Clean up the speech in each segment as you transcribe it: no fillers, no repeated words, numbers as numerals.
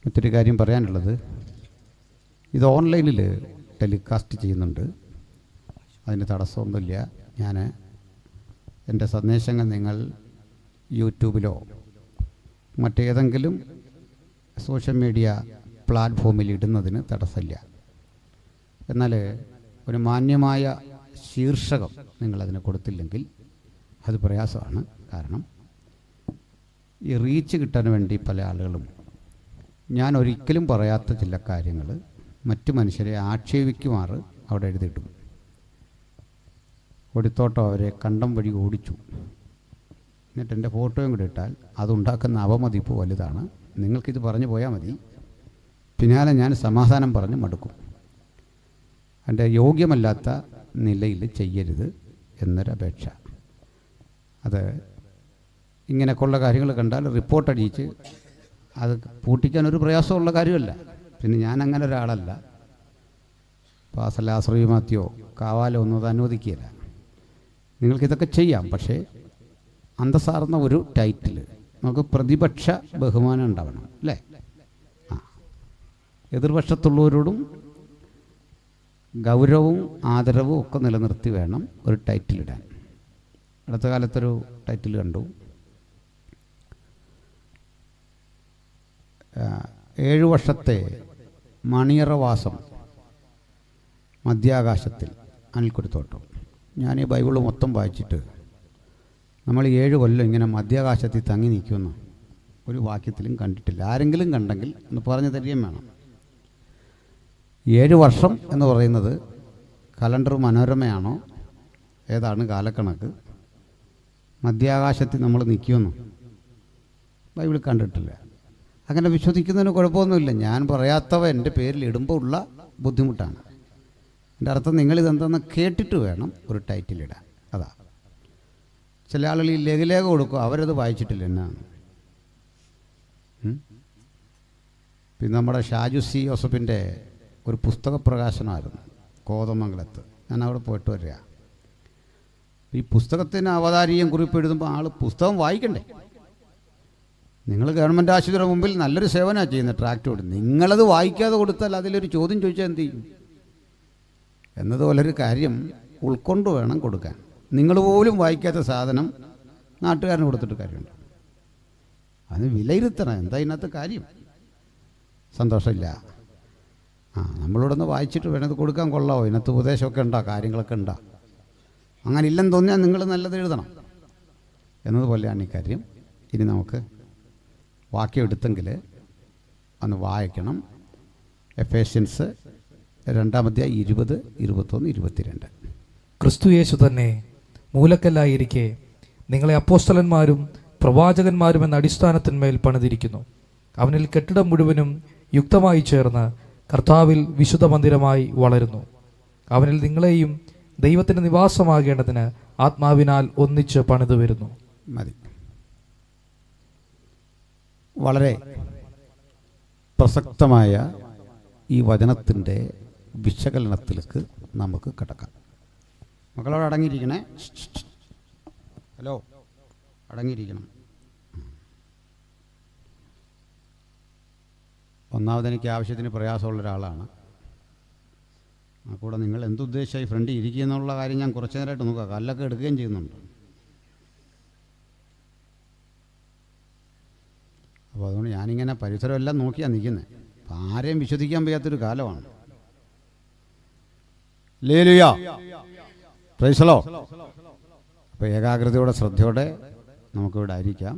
മറ്റൊരു കാര്യം പറയാനുള്ളത്, ഇത് ഓൺലൈനിൽ ടെലികാസ്റ്റ് ചെയ്യുന്നുണ്ട്, അതിന് തടസ്സമൊന്നുമില്ല. ഞാൻ എൻ്റെ സന്ദേശങ്ങൾ നിങ്ങൾ യൂട്യൂബിലോ മറ്റേതെങ്കിലും സോഷ്യൽ മീഡിയ പ്ലാറ്റ്ഫോമിൽ ഇടുന്നതിന് തടസ്സമില്ല. എന്നാൽ ഒരു മാന്യമായ ശീർഷകം നിങ്ങളതിന് കൊടുത്തില്ലെങ്കിൽ അത് പ്രയാസമാണ്. കാരണം ഈ റീച്ച് കിട്ടാൻ വേണ്ടി പല ആളുകളും ഞാൻ ഒരിക്കലും പറയാത്ത ചില കാര്യങ്ങൾ മറ്റു മനുഷ്യരെ ആക്ഷേപിക്കുമാറ് അവിടെ എഴുതിയിട്ടു. ഒടിത്തോട്ടം അവരെ കണ്ടം വഴി ഓടിച്ചു. എന്നിട്ട് എൻ്റെ ഫോട്ടോയും കൂടി ഇട്ടാൽ അതുണ്ടാക്കുന്ന അവമതിപ്പ് വലുതാണ്. നിങ്ങൾക്കിത് പറഞ്ഞു പോയാൽ മതി, പിന്നാലെ ഞാൻ സമാധാനം പറഞ്ഞ് മടുക്കും. എൻ്റെ യോഗ്യമല്ലാത്ത നിലയിൽ ചെയ്യരുത് എന്നൊരപേക്ഷ. അത് ഇങ്ങനെയൊക്കെയുള്ള കാര്യങ്ങൾ കണ്ടാൽ റിപ്പോർട്ട് അടിയിച്ച് അത് പൂട്ടിക്കാനൊരു പ്രയാസമുള്ള കാര്യമല്ല. പിന്നെ ഞാൻ അങ്ങനെ ഒരാളല്ല. പാസല ശ്രീമാത്യോ കാവാലോ ഒന്നും അത് അനുവദിക്കുകയില്ല. നിങ്ങൾക്കിതൊക്കെ ചെയ്യാം, പക്ഷേ അന്തസ്സാർന്ന ഒരു ടൈറ്റിൽ, നമുക്ക് പ്രതിപക്ഷ ബഹുമാനം ഉണ്ടാവണം അല്ലേ? എതിർപക്ഷത്തുള്ളവരോടും ഗൗരവവും ആദരവും ഒക്കെ നിലനിർത്തി വേണം ഒരു ടൈറ്റിലിടാൻ. അടുത്ത കാലത്തൊരു ടൈറ്റിൽ കണ്ടു, 7 വർഷത്തെ മണിയറവാസം മധ്യാകാശത്തിൽ അനിൽക്കുരുത്തോട്ടം. ഞാൻ ഈ ബൈബിള് മൊത്തം വായിച്ചിട്ട് നമ്മൾ 7 കൊല്ലം ഇങ്ങനെ മധ്യാകാശത്തിൽ തങ്ങി നിൽക്കുമെന്ന് ഒരു വാക്യത്തിലും കണ്ടിട്ടില്ല. ആരെങ്കിലും കണ്ടെങ്കിൽ ഒന്ന് പറഞ്ഞു തരികയും വേണം. 7 വർഷം എന്ന് പറയുന്നത് കലണ്ടർ മനോരമയാണോ ഏതാണ് കാലക്കണക്ക്? മധ്യാകാശത്തിൽ നമ്മൾ നിൽക്കുമെന്ന് ബൈബിളിൽ കണ്ടിട്ടില്ല. അങ്ങനെ വിശ്വസിക്കുന്നതിന് കുഴപ്പമൊന്നുമില്ല. ഞാൻ പറയാത്തവ എൻ്റെ പേരിൽ ഇടുമ്പോൾ ഉള്ള ബുദ്ധിമുട്ടാണ്. എൻ്റെ അർത്ഥം നിങ്ങളിതെന്തെന്ന് കേട്ടിട്ട് വേണം ഒരു ടൈറ്റിലിടാൻ. അതാ ചില ആളുകൾ ഈ ലഘുലേഖ കൊടുക്കും, അവരത് വായിച്ചിട്ടില്ല എന്നാണ്. പിന്നെ നമ്മുടെ ഷാജു സി ജോസഫിൻ്റെ ഒരു പുസ്തക പ്രകാശനമായിരുന്നു കോതമംഗലത്ത്. ഞാൻ അവിടെ പോയിട്ട് വരിക. ഈ പുസ്തകത്തിന് അവതാരിയും കുറിപ്പ് എഴുതുമ്പോൾ ആൾ പുസ്തകം വായിക്കണ്ടേ? നിങ്ങൾ ഗവൺമെൻറ് ആശുപത്രിയുടെ മുമ്പിൽ നല്ലൊരു സേവനമാണ് ചെയ്യുന്നത്, ട്രാക്ട് കൊടുത്ത്. നിങ്ങളത് വായിക്കാതെ കൊടുത്താൽ അതിലൊരു ചോദ്യം ചോദിച്ചാൽ എന്ത് ചെയ്യും എന്നതുപോലൊരു കാര്യം ഉൾക്കൊണ്ട് വേണം കൊടുക്കാൻ. നിങ്ങൾ പോലും വായിക്കാത്ത സാധനം നാട്ടുകാരന് കൊടുത്തിട്ട് കാര്യമുണ്ട്. അതിന് വിലയിരുത്തണം, എന്താ ഇതിനകത്ത് കാര്യം. സന്തോഷമില്ല. നമ്മളിവിടുന്ന് വായിച്ചിട്ട് വേണത് കൊടുക്കാൻ കൊള്ളാമോ? ഇതിനകത്ത് ഉപദേശമൊക്കെ ഉണ്ടോ, കാര്യങ്ങളൊക്കെ ഉണ്ടോ? അങ്ങനെ ഇല്ലെന്ന് തോന്നിയാൽ നിങ്ങൾ നല്ലത് എഴുതണം എന്നതുപോലെയാണ് ഈ കാര്യം. ഇനി നമുക്ക് വാക്യം എടുത്തെങ്കിൽ അന്ന് വായിക്കണം. എഫേഷ്യൻസ് 2:20, 21, 22. ക്രിസ്തു യേശു തന്നെ മൂലക്കല്ലായിരിക്കെ നിങ്ങളെ അപ്പോസ്തലന്മാരും പ്രവാചകന്മാരും എന്ന അടിസ്ഥാനത്തിന്മേൽ പണിതിരിക്കുന്നു. അവനിൽ കെട്ടിടം മുഴുവനും യുക്തമായി ചേർന്ന് കർത്താവിൽ വിശുദ്ധ മന്ദിരമായി വളരുന്നു. അവനിൽ നിങ്ങളെയും ദൈവത്തിൻ്റെ നിവാസമാകേണ്ടതിന് ആത്മാവിനാൽ ഒന്നിച്ച് പണിതു വരുന്നു. മതി. വളരെ പ്രസക്തമായ ഈ വചനത്തിൻ്റെ വിശകലനത്തിലേക്ക് നമുക്ക് കിടക്കാം. മക്കളോട് അടങ്ങിയിരിക്കണേ. ഹലോ, അടങ്ങിയിരിക്കണം. ഒന്നാമത് എനിക്ക് ആവശ്യത്തിന് പ്രയാസമുള്ള ഒരാളാണ്. ആ കൂടെ നിങ്ങൾ എന്തുദ്ദേശമായി ഫ്രണ്ടിൽ ഇരിക്കുക എന്നുള്ള കാര്യം ഞാൻ കുറച്ച് നേരമായിട്ട് നോക്കുക. കല്ലൊക്കെ എടുക്കുകയും ചെയ്യുന്നുണ്ട്. അപ്പോൾ അതുകൊണ്ട് ഞാനിങ്ങനെ പരിസരമെല്ലാം നോക്കിയാണ് നിൽക്കുന്നത്. അപ്പം ആരെയും വിശ്വസിക്കാൻ വയ്യാത്തൊരു കാലമാണ്. Hallelujah, praise the Lord. അപ്പോൾ ഏകാഗ്രതയോടെ ശ്രദ്ധയോടെ നമുക്കിവിടെ ആയിരിക്കാം.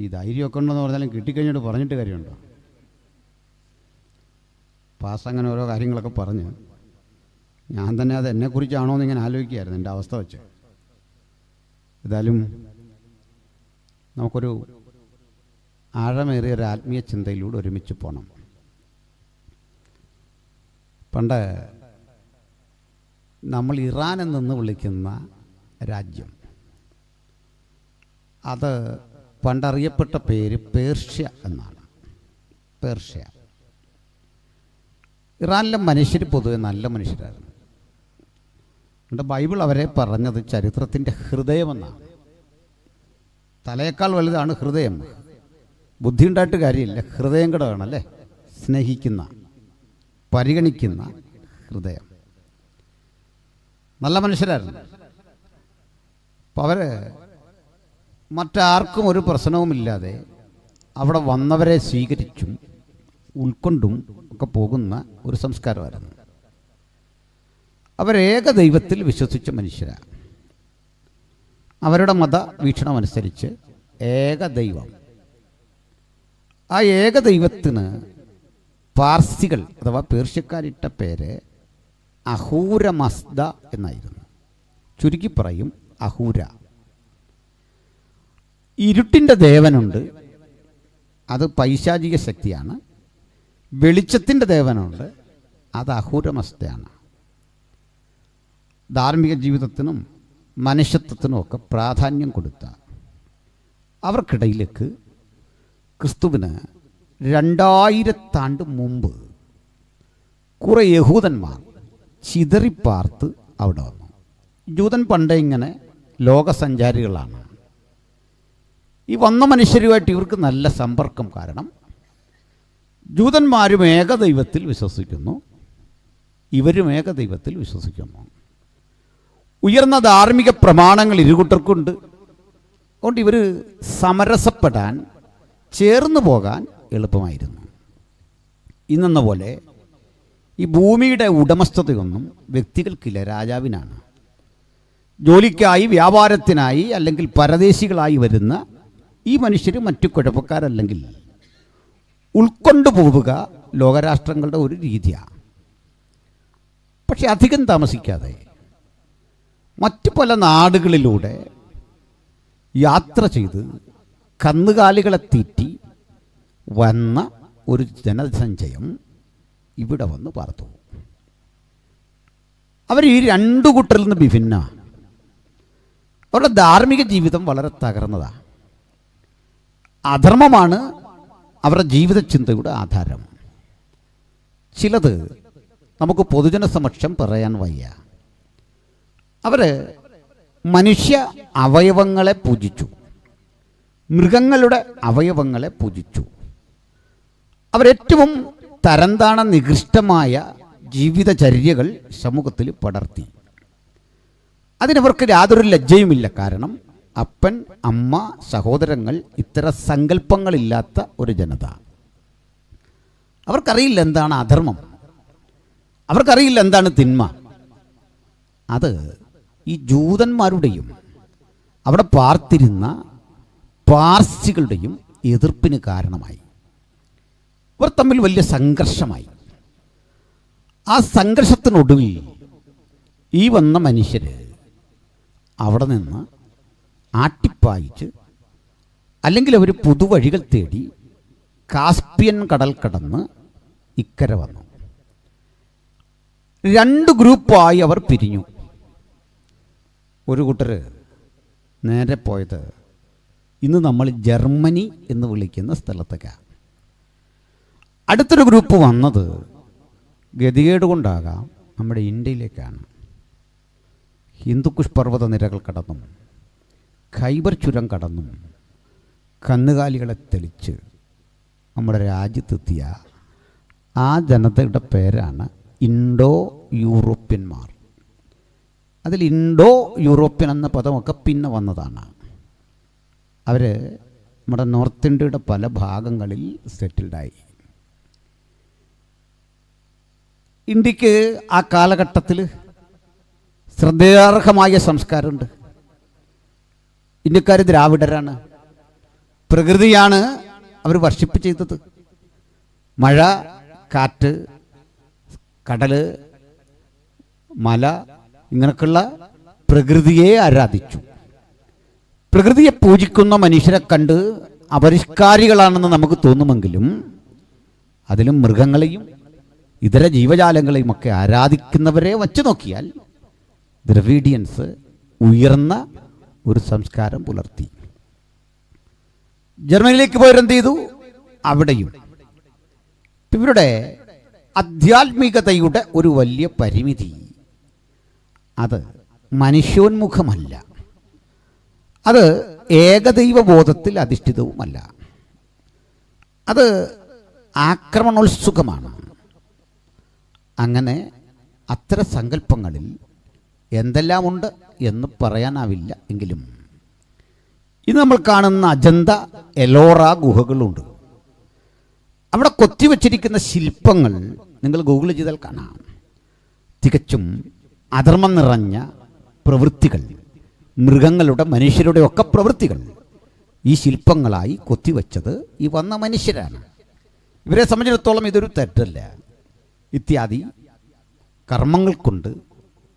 ഈ ധൈര്യമൊക്കെ ഉണ്ടെന്ന് പറഞ്ഞാലും കിട്ടിക്കഴിഞ്ഞിട്ട് പറഞ്ഞിട്ട് കാര്യമുണ്ടോ? പാസ് അങ്ങനെ ഓരോ കാര്യങ്ങളൊക്കെ പറഞ്ഞ് ഞാൻ തന്നെ അത് എന്നെക്കുറിച്ചാണോ എന്ന് ഇങ്ങനെ ആലോചിക്കുകയായിരുന്നു എൻ്റെ അവസ്ഥ വെച്ച്. ഏതായാലും നമുക്കൊരു ആഴമേറിയ ഒരു ആത്മീയ ചിന്തയിലൂടെ ഒരുമിച്ച് പോകണം. പണ്ട് നമ്മൾ ഇറാൻ എന്ന് വിളിക്കുന്ന രാജ്യം, അത് പണ്ടറിയപ്പെട്ട പേര് പേർഷ്യ എന്നാണ്. പേർഷ്യ. ഇറാനിലെ മനുഷ്യർ പൊതുവെ നല്ല മനുഷ്യരായിരുന്നു. എൻ്റെ ബൈബിൾ അവരെ പറഞ്ഞത് ചരിത്രത്തിൻ്റെ ഹൃദയമെന്നാണ്. തലയേക്കാൾ വലുതാണ് ഹൃദയം. ബുദ്ധി ഉണ്ടായിട്ട് കാര്യമില്ല, ഹൃദയം കൂടെ വേണമല്ലേ, സ്നേഹിക്കുന്ന പരിഗണിക്കുന്ന ഹൃദയം. നല്ല മനുഷ്യരായിരുന്നു. അപ്പോൾ അവർ മറ്റാർക്കും ഒരു പ്രശ്നവുമില്ലാതെ അവിടെ വന്നവരെ സ്വീകരിച്ചും ഉൾക്കൊണ്ടും ഒക്കെ പോകുന്ന ഒരു സംസ്കാരമായിരുന്നു. അവരേക ദൈവത്തിൽ വിശ്വസിച്ച മനുഷ്യരാണ്. അവരുടെ മത വീക്ഷണമനുസരിച്ച് ഏക ദൈവം. ആ ഏക ദൈവത്തിന് പാർസികൾ അഥവാ പേർഷ്യക്കാരിട്ട പേര് അഹൂര മസ്ദ എന്നായിരുന്നു. ചുരുക്കി പറയും അഹൂര. ഇരുട്ടിൻ്റെ ദേവനുണ്ട്, അത് പൈശാചിക ശക്തിയാണ്. വെളിച്ചത്തിൻ്റെ ദേവനുണ്ട്, അത് അഹൂരമസ്തയാണ്. ധാർമ്മിക ജീവിതത്തിനും മനുഷ്യത്വത്തിനും ഒക്കെ പ്രാധാന്യം കൊടുത്ത അവർക്കിടയിലേക്ക് ക്രിസ്തുവിന് 2000 ആണ്ട് മുമ്പ് കുറേ യഹൂദന്മാർ ചിതറിപ്പാർത്ത് അവിടെ വന്നു. ജൂതൻ പണ്ടേ ഇങ്ങനെ ലോകസഞ്ചാരികളാണ്. ഈ വന്ന മനുഷ്യരുമായിട്ട് ഇവർക്ക് നല്ല സമ്പർക്കം. കാരണം ജൂതന്മാരും ഏകദൈവത്തിൽ വിശ്വസിക്കുന്നു, ഇവരും ഏകദൈവത്തിൽ വിശ്വസിക്കുന്നു. ഉയർന്ന ധാർമ്മിക പ്രമാണങ്ങൾ ഇരുകൂട്ടർക്കുണ്ട്. അതുകൊണ്ട് ഇവർ സമരസപ്പെടാൻ, ചേർന്ന് പോകാൻ എളുപ്പമായിരുന്നു. ഇന്നെന്ന പോലെ ഈ ഭൂമിയുടെ ഉടമസ്ഥതയൊന്നും വ്യക്തികൾക്കില്ല, രാജാവിനാണ്. ജോലിക്കായി, വ്യാപാരത്തിനായി അല്ലെങ്കിൽ പരദേശികളായി വരുന്ന ഈ മനുഷ്യർ മറ്റു കുഴപ്പക്കാരല്ലെങ്കിൽ ഉൾക്കൊണ്ടു പോവുക ലോകരാഷ്ട്രങ്ങളുടെ ഒരു രീതിയാണ്. പക്ഷെ അധികം താമസിക്കാതെ മറ്റു പല നാടുകളിലൂടെ യാത്ര ചെയ്ത് കന്നുകാലികളെ തീറ്റി വന്ന ഒരു ജനസഞ്ചയം ഇവിടെ വന്ന് പാർത്തു. അവർ ഈ രണ്ടു കൂട്ടരിൽ നിന്ന് വിഭിന്ന. അവരുടെ ധാർമ്മിക ജീവിതം വളരെ തകർന്നതാണ്. അധർമ്മമാണ് അവരുടെ ജീവിത ചിന്തയുടെ ആധാരം. ചിലത് നമുക്ക് പൊതുജന സമക്ഷം പറയാൻ വയ്യ. അവർ മനുഷ്യ അവയവങ്ങളെ പൂജിച്ചു, മൃഗങ്ങളുടെ അവയവങ്ങളെ പൂജിച്ചു. അവരേറ്റവും തരംതാണ നികൃഷ്ടമായ ജീവിതചര്യകൾ സമൂഹത്തിൽ പടർത്തി. അതിനവർക്ക് യാതൊരു ലജ്ജയുമില്ല. കാരണം അപ്പൻ, അമ്മ, സഹോദരങ്ങൾ, ഇത്തരം സങ്കല്പങ്ങളില്ലാത്ത ഒരു ജനത. അവർക്കറിയില്ല എന്താണ് അധർമ്മം, അവർക്കറിയില്ല എന്താണ് തിന്മ. അത് ഈ ജൂതന്മാരുടെയും അവിടെ പാർത്തിരുന്ന പാർസികളുടെയും എതിർപ്പിന് കാരണമായി. ഇവർ തമ്മിൽ വലിയ സംഘർഷമായി. ആ സംഘർഷത്തിനൊടുവിൽ ഈ വന്ന മനുഷ്യർ അവിടെ നിന്ന് ആട്ടിപ്പായിച്ച്, അല്ലെങ്കിൽ അവർ പുതുവഴികൾ തേടി കാസ്പിയൻ കടൽ കടന്ന് ഇക്കരെ വന്നു. 2 ഗ്രൂപ്പായി അവർ പിരിഞ്ഞു. ഒരു കൂട്ടർ നേരെ പോയത് ഇന്ന് നമ്മൾ ജർമ്മനി എന്ന് വിളിക്കുന്ന സ്ഥലത്തേക്കാണ്. അടുത്തൊരു ഗ്രൂപ്പ് വന്നത് ഗതികേട് കൊണ്ടാകാം നമ്മുടെ ഇന്ത്യയിലേക്കാണ്. ഹിന്ദുക്കുഷ് പർവ്വത നിരകൾ കടന്നും ഖൈബർ ചുരം കടന്നും കന്നുകാലികളെ തെളിച്ച് നമ്മുടെ രാജ്യത്തെത്തിയ ആ ജനതയുടെ പേരാണ് ഇൻഡോ യൂറോപ്യന്മാർ. അതിൽ ഇൻഡോ യൂറോപ്യൻ എന്ന പദമൊക്കെ പിന്നെ വന്നതാണ്. അവർ നമ്മുടെ നോർത്ത് ഇന്ത്യയുടെ പല ഭാഗങ്ങളിൽ സെറ്റിൽഡായി. ഇന്ത്യക്ക് ആ കാലഘട്ടത്തിൽ ശ്രദ്ധേയാർഹമായ സംസ്കാരമുണ്ട്. ഇന്ത്യക്കാർ ദ്രാവിഡരാണ്. പ്രകൃതിയാണ് അവർ വർഷിപ്പ് ചെയ്തത്. മഴ, കാറ്റ്, കടൽ, മല, ഇങ്ങനെയൊക്കെയുള്ള പ്രകൃതിയെ ആരാധിച്ചു. പ്രകൃതിയെ പൂജിക്കുന്ന മനുഷ്യരെ കണ്ട് അപരിഷ്കാരികളാണെന്ന് നമുക്ക് തോന്നുമെങ്കിലും അതിലും മൃഗങ്ങളെയും ഇതര ജീവജാലങ്ങളെയും ഒക്കെ ആരാധിക്കുന്നവരെ വച്ചു നോക്കിയാൽ ദ്രവീഡിയൻസ് ഉയർന്ന ഒരു സംസ്കാരം പുലർത്തി. ജർമ്മനിയിലേക്ക് പോയവരെന്ത് ചെയ്തു? അവിടെയും ഇവരുടെ ആധ്യാത്മികതയുടെ ഒരു വലിയ പരിമിതി, അത് മനുഷ്യോന്മുഖമല്ല, അത് ഏകദൈവബോധത്തിൽ അധിഷ്ഠിതവുമല്ല. അത് ആക്രമണോത്സുകമാണ്. അങ്ങനെ അത്തരം സങ്കല്പങ്ങളിൽ എന്തെല്ലാമുണ്ട് എന്ന് പറയാനാവില്ല. എങ്കിലും ഇത് നമ്മൾ കാണുന്ന അജന്ത എലോറ ഗുഹകളുണ്ട്. അവിടെ കൊത്തിവെച്ചിരിക്കുന്ന ശില്പങ്ങൾ നിങ്ങൾ ഗൂഗിൾ ചെയ്താൽ കാണാം. തികച്ചും അധർമ്മം നിറഞ്ഞ പ്രവൃത്തികൾ, മൃഗങ്ങളുടെ മനുഷ്യരുടെ ഒക്കെ പ്രവൃത്തികൾ ഈ ശില്പങ്ങളായി കൊത്തിവെച്ചത് ഈ വന്ന മനുഷ്യരാണ്. ഇവരെ സംബന്ധിച്ചിടത്തോളം ഇതൊരു തെറ്റല്ല. ഇത്യാദി കർമ്മങ്ങൾ കൊണ്ട്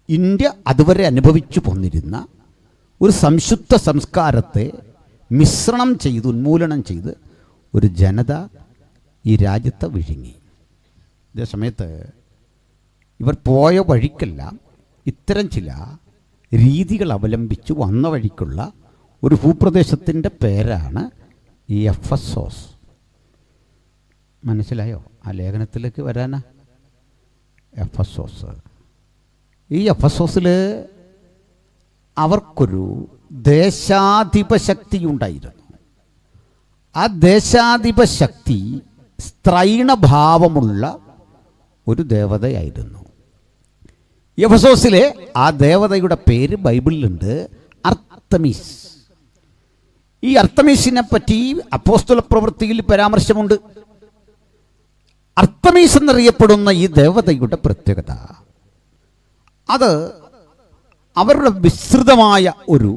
ഇന്ത്യ അതുവരെ അനുഭവിച്ചു പോന്നിരുന്ന ഒരു സംശുദ്ധ സംസ്കാരത്തെ മിശ്രണം ചെയ്ത് ഉന്മൂലനം ചെയ്ത് ഒരു ജനത ഈ രാജ്യത്തെ വിഴുങ്ങി. ഇതേ സമയത്ത് ഇവർ പോയ വഴിക്കെല്ലാം ഇത്തരം ചില രീതികൾ അവലംബിച്ച് വന്ന വഴിക്കുള്ള ഒരു ഭൂപ്രദേശത്തിൻ്റെ പേരാണ് ഈ എഫസോസ്. മനസ്സിലായോ? ആ ലേഖനത്തിലേക്ക് വരാനാ. എഫസോസ്. ഈ എഫസോസിൽ അവർക്കൊരു ദേശാധിപശക്തി ഉണ്ടായിരുന്നു. ആ ദേശാധിപശക്തി സ്ത്രൈണഭാവമുള്ള ഒരു ദേവതയായിരുന്നു. എഫസോസിലെ ആ ദേവതയുടെ പേര് ബൈബിളിലുണ്ട്, അർത്തമീസ്. ഈ അർത്തമീസിനെ പറ്റി അപ്പോസ്തല പ്രവൃത്തിയിൽ പരാമർശമുണ്ട്. അർത്തമീസ് എന്നറിയപ്പെടുന്ന ഈ ദേവതയുടെ പ്രത്യേകത, അത് അവരുടെ വിസ്തൃതമായ ഒരു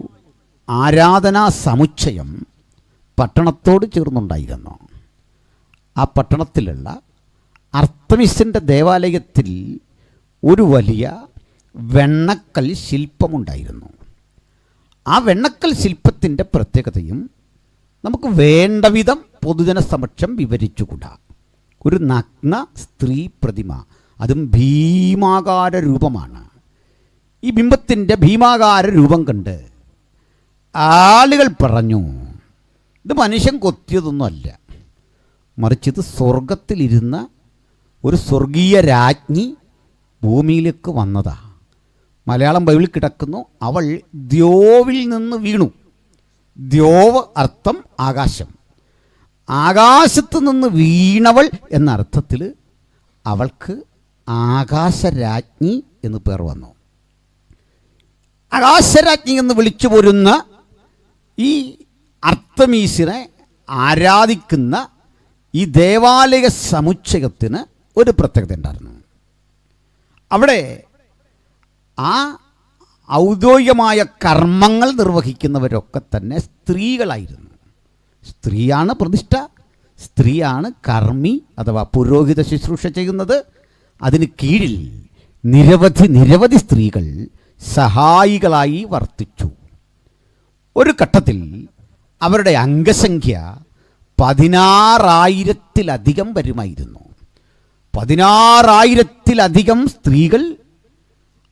ആരാധനാ സമുച്ചയം പട്ടണത്തോട് ചേർന്നുണ്ടായിരുന്നു. ആ പട്ടണത്തിലുള്ള അർത്തമീസിൻ്റെ ദേവാലയത്തിൽ ഒരു വലിയ വെണ്ണക്കൽ ശില്പമുണ്ടായിരുന്നു. ആ വെണ്ണക്കൽ ശില്പത്തിൻ്റെ പ്രത്യേകതയും നമുക്ക് വേണ്ട വിധം പൊതുജന സമക്ഷം വിവരിച്ചുകൂടാ. ഒരു നഗ്ന സ്ത്രീ പ്രതിമ, അതും ഭീമാകാര രൂപമാണ്. ഈ ബിംബത്തിൻ്റെ ഭീമാകാര രൂപം കണ്ട് ആളുകൾ പറഞ്ഞു, ഇത് മനുഷ്യൻ കൊത്തിയതൊന്നുമല്ല, മറിച്ച് ഇത് സ്വർഗത്തിലിരുന്ന ഒരു സ്വർഗീയ രാജ്ഞി ഭൂമിയിലേക്ക് വന്നതാ. മലയാളം ബൈബിളിൽ കിടക്കുന്നു, അവൾ ദ്യോവിൽ നിന്ന് വീണു. ദ്യോവ് അർത്ഥം ആകാശം. ആകാശത്ത് നിന്ന് വീണവൾ എന്ന അർത്ഥത്തിൽ അവൾക്ക് ആകാശരാജ്ഞി എന്ന് പേർ വന്നു. ആകാശരാജ്ഞി എന്ന് വിളിച്ചു പോരുന്ന ഈ അർത്തമീസിനെ ആരാധിക്കുന്ന ഈ ദേവാലയ സമുച്ചയത്തിന് ഒരു പ്രത്യേകത ഉണ്ടായിരുന്നു. അവിടെ ആ ഔദ്യോഗികമായ കർമ്മങ്ങൾ നിർവഹിക്കുന്നവരൊക്കെ തന്നെ സ്ത്രീകളായിരുന്നു. സ്ത്രീയാണ് പ്രതിഷ്ഠ, സ്ത്രീയാണ് കർമ്മി അഥവാ പുരോഹിത ശുശ്രൂഷ ചെയ്യുന്നത്. അതിന് കീഴിൽ നിരവധി സ്ത്രീകൾ സഹായികളായി വർത്തിച്ചു. ഒരു ഘട്ടത്തിൽ അവരുടെ അംഗസംഖ്യ 16,000-ലധികം വരുമായിരുന്നു. 16,000-ലധികം സ്ത്രീകൾ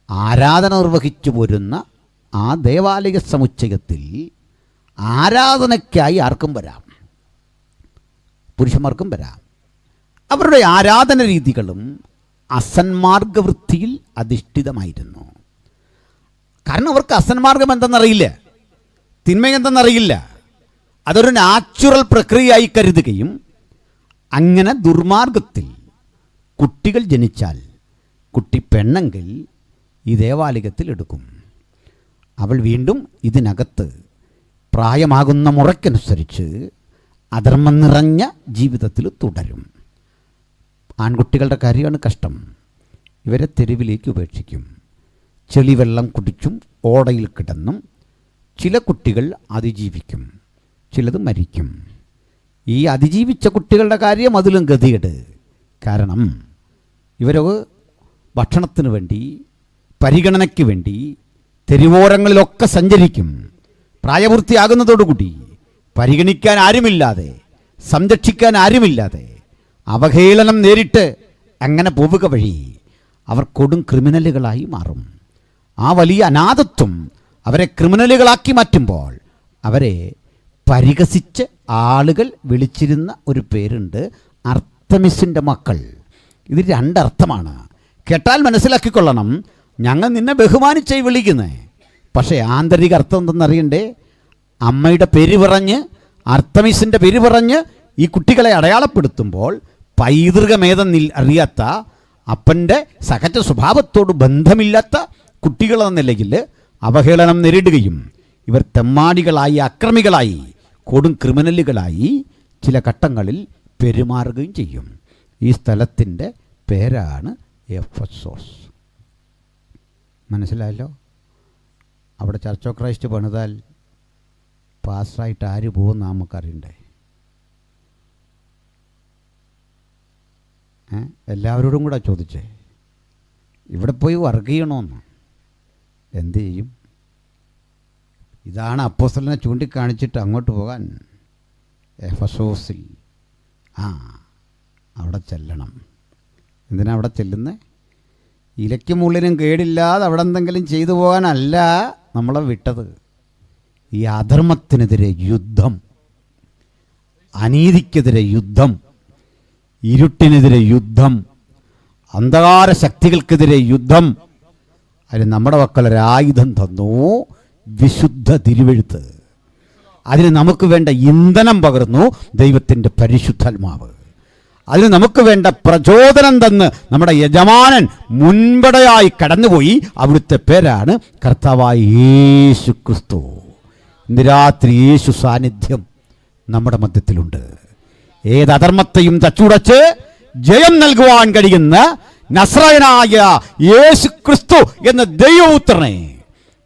ആരാധന നിർവഹിച്ചു പോരുന്ന ആ ദേവാലയ സമുച്ചയത്തിൽ ആരാധനയ്ക്കായി ആർക്കും വരാം, പുരുഷന്മാർക്കും വരാം. അവരുടെ ആരാധന രീതികളും അസന്മാർഗവൃത്തിയിൽ അധിഷ്ഠിതമായിരുന്നു. കാരണം അവർക്ക് അസന്മാർഗം എന്തെന്നറിയില്ല, തിന്മ എന്തെന്നറിയില്ല. അതൊരു നാച്ചുറൽ പ്രക്രിയയായി കരുതുകയും അങ്ങനെ ദുർമാർഗത്തിൽ കുട്ടികൾ ജനിച്ചാൽ കുട്ടി പെണ്ണെങ്കിൽ ഈ ദേവാലയത്തിൽ എടുക്കും. അവൾ വീണ്ടും ഇതിനകത്ത് പ്രായമാകുന്ന മുറയ്ക്കനുസരിച്ച് അധർമ്മം നിറഞ്ഞ ജീവിതത്തിൽ തുടരും. ആൺകുട്ടികളുടെ കാര്യമാണ് കഷ്ടം. ഇവരെ തെരുവിലേക്ക് ഉപേക്ഷിക്കും. ചെളിവെള്ളം കുടിച്ചും ഓടയിൽ കിടന്നും ചില കുട്ടികൾ അതിജീവിക്കും, ചിലത് മരിക്കും. ഈ അതിജീവിച്ച കുട്ടികളുടെ കാര്യം അതിലും ഗതികേട്. കാരണം ഇവർ ഭക്ഷണത്തിന് വേണ്ടി, പരിഗണനയ്ക്ക് വേണ്ടി തെരുവോരങ്ങളിലൊക്കെ സഞ്ചരിക്കും. പ്രായപൂർത്തിയാകുന്നതോടുകൂടി പരിഗണിക്കാൻ ആരുമില്ലാതെ, സംരക്ഷിക്കാൻ ആരുമില്ലാതെ അവഹേളനം നേരിട്ട് അങ്ങനെ പോവുക വഴി അവർ കൊടും ക്രിമിനലുകളായി മാറും. ആ വലിയ അനാഥത്വം അവരെ ക്രിമിനലുകളാക്കി മാറ്റുമ്പോൾ അവരെ പരിഹസിച്ച് ആളുകൾ വിളിച്ചിരുന്ന ഒരു പേരുണ്ട്, അർത്തമിസിൻ്റെ മക്കൾ. ഇത് രണ്ടർത്ഥമാണ്. കേട്ടാൽ മനസ്സിലാക്കിക്കൊള്ളണം, ഞങ്ങൾ നിന്നെ ബഹുമാനിച്ചായി വിളിക്കുന്നേ. പക്ഷേ ആന്തരിക അർത്ഥം എന്തെന്നറിയണ്ടേ? അമ്മയുടെ പേര് പറഞ്ഞ്, അർത്തമിസിൻ്റെ പേര് പറഞ്ഞ് ഈ കുട്ടികളെ അടയാളപ്പെടുത്തുമ്പോൾ പൈതൃകമേതെന്ന് അറിയാത്ത, അപ്പൻ്റെ സഹജ സ്വഭാവത്തോട് ബന്ധമില്ലാത്ത കുട്ടികളെന്ന നിലയിൽ അവഹേളനം നേരിടുകയും ഇവർ തെമ്മാടികളായി, അക്രമികളായി, കൊടും ക്രിമിനലുകളായി ചില ഘട്ടങ്ങളിൽ പെരുമാറുകയും ചെയ്യും. ഈ സ്ഥലത്തിൻ്റെ പേരാണ് എഫെസോസ്. മനസ്സിലായല്ലോ? അവിടെ ചർച്ച് ഓഫ് ക്രൈസ്റ്റ് പണിതാൽ പാസ്റ്ററായിട്ട് ആര് പോകുമെന്ന് നമുക്കറിയണ്ടേ? എല്ലാവരോടും കൂടെ ചോദിച്ചേ, ഇവിടെ പോയി വർക്ക് ചെയ്യണമെന്ന്. എന്ത് ചെയ്യും? ഇതാണ് അപ്പോസ്തലനെ ചൂണ്ടിക്കാണിച്ചിട്ട് അങ്ങോട്ട് പോകാൻ. എഫെസോസിൽ അവിടെ ചെല്ലണം. എന്തിനാ അവിടെ ചെല്ലുന്നത്? ഇലയ്ക്കും ഉള്ളിനും കേടില്ലാതെ അവിടെ എന്തെങ്കിലും ചെയ്തു പോകാനല്ല നമ്മളെ വിട്ടത്. ഈ അധർമ്മത്തിനെതിരെ യുദ്ധം, അനീതിക്കെതിരെ യുദ്ധം, ഇരുട്ടിനെതിരെ യുദ്ധം, അന്ധകാര ശക്തികൾക്കെതിരെ യുദ്ധം. അതിന് നമ്മുടെ മക്കളൊരായുധം തന്നു, വിശുദ്ധ തിരുവെഴുത്ത്. അതിന് നമുക്ക് വേണ്ട ഇന്ധനം പകർന്നു ദൈവത്തിൻ്റെ പരിശുദ്ധാത്മാവ്. അതിന് നമുക്ക് വേണ്ട പ്രചോദനം തന്ന് നമ്മുടെ യജമാനൻ മുൻപടയായി കടന്നുപോയി. അവിടുത്തെ പേരാണ് കർത്താവായ യേശു ക്രിസ്തു. ഇന്ന് രാത്രി യേശു സാന്നിധ്യം നമ്മുടെ മധ്യത്തിലുണ്ട്. ഏത് അധർമ്മത്തെയും തച്ചുടച്ച് ജയം നൽകുവാൻ കഴിയുന്ന നസ്രായനായ യേശു ക്രിസ്തു എന്ന ദൈവപുത്രനെ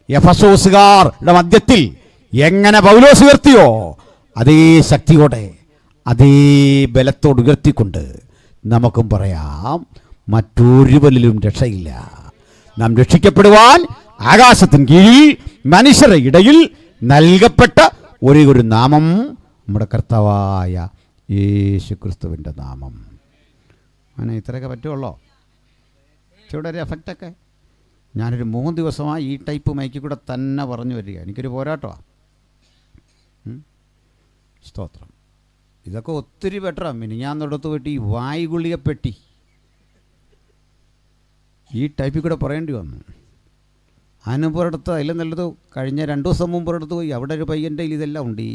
എഫെസോസുകാരുടെ മധ്യത്തിൽ എങ്ങനെ പൗലോസ് ഉയർത്തിയോ അതേ ശക്തിയോടെ, അതേ ബലത്തോട് ഉയർത്തിക്കൊണ്ട് നമുക്കും പറയാം, മറ്റൊരുവരിലും രക്ഷയില്ല. നാം രക്ഷിക്കപ്പെടുവാൻ ആകാശത്തിന് കീഴിൽ മനുഷ്യരുടെ ഇടയിൽ നൽകപ്പെട്ട ഒരേ ഒരു നാമം നമ്മുടെ കർത്താവായ യേശു ക്രിസ്തുവിൻ്റെ നാമം. അങ്ങനെ ഇത്രയൊക്കെ പറ്റുള്ളൂ. ഇവിടെ ഒരു എഫക്റ്റൊക്കെ ഞാനൊരു 3 ദിവസമായി ഈ ടൈപ്പ് മൈക്കിൽ കൂടെ തന്നെ പറഞ്ഞു വരിക. എനിക്കൊരു പോരാട്ടമാണ്. സ്തോത്രം. ഇതൊക്കെ ഒത്തിരി ബെറ്ററാണ്. മിനിഞ്ഞാന്നൊടത്ത് പോയിട്ട് ഈ വായുഗുളികപ്പെട്ടി ഈ ടൈപ്പിൽ കൂടെ പറയേണ്ടി വന്നു. അതിന് പുറത്ത് അതിൽ നല്ലത് കഴിഞ്ഞ 2 ദിവസം മുമ്പ് പുറത്ത് പോയി. അവിടെ ഒരു പയ്യൻ്റെ ഇതെല്ലാം ഉണ്ട്, ഈ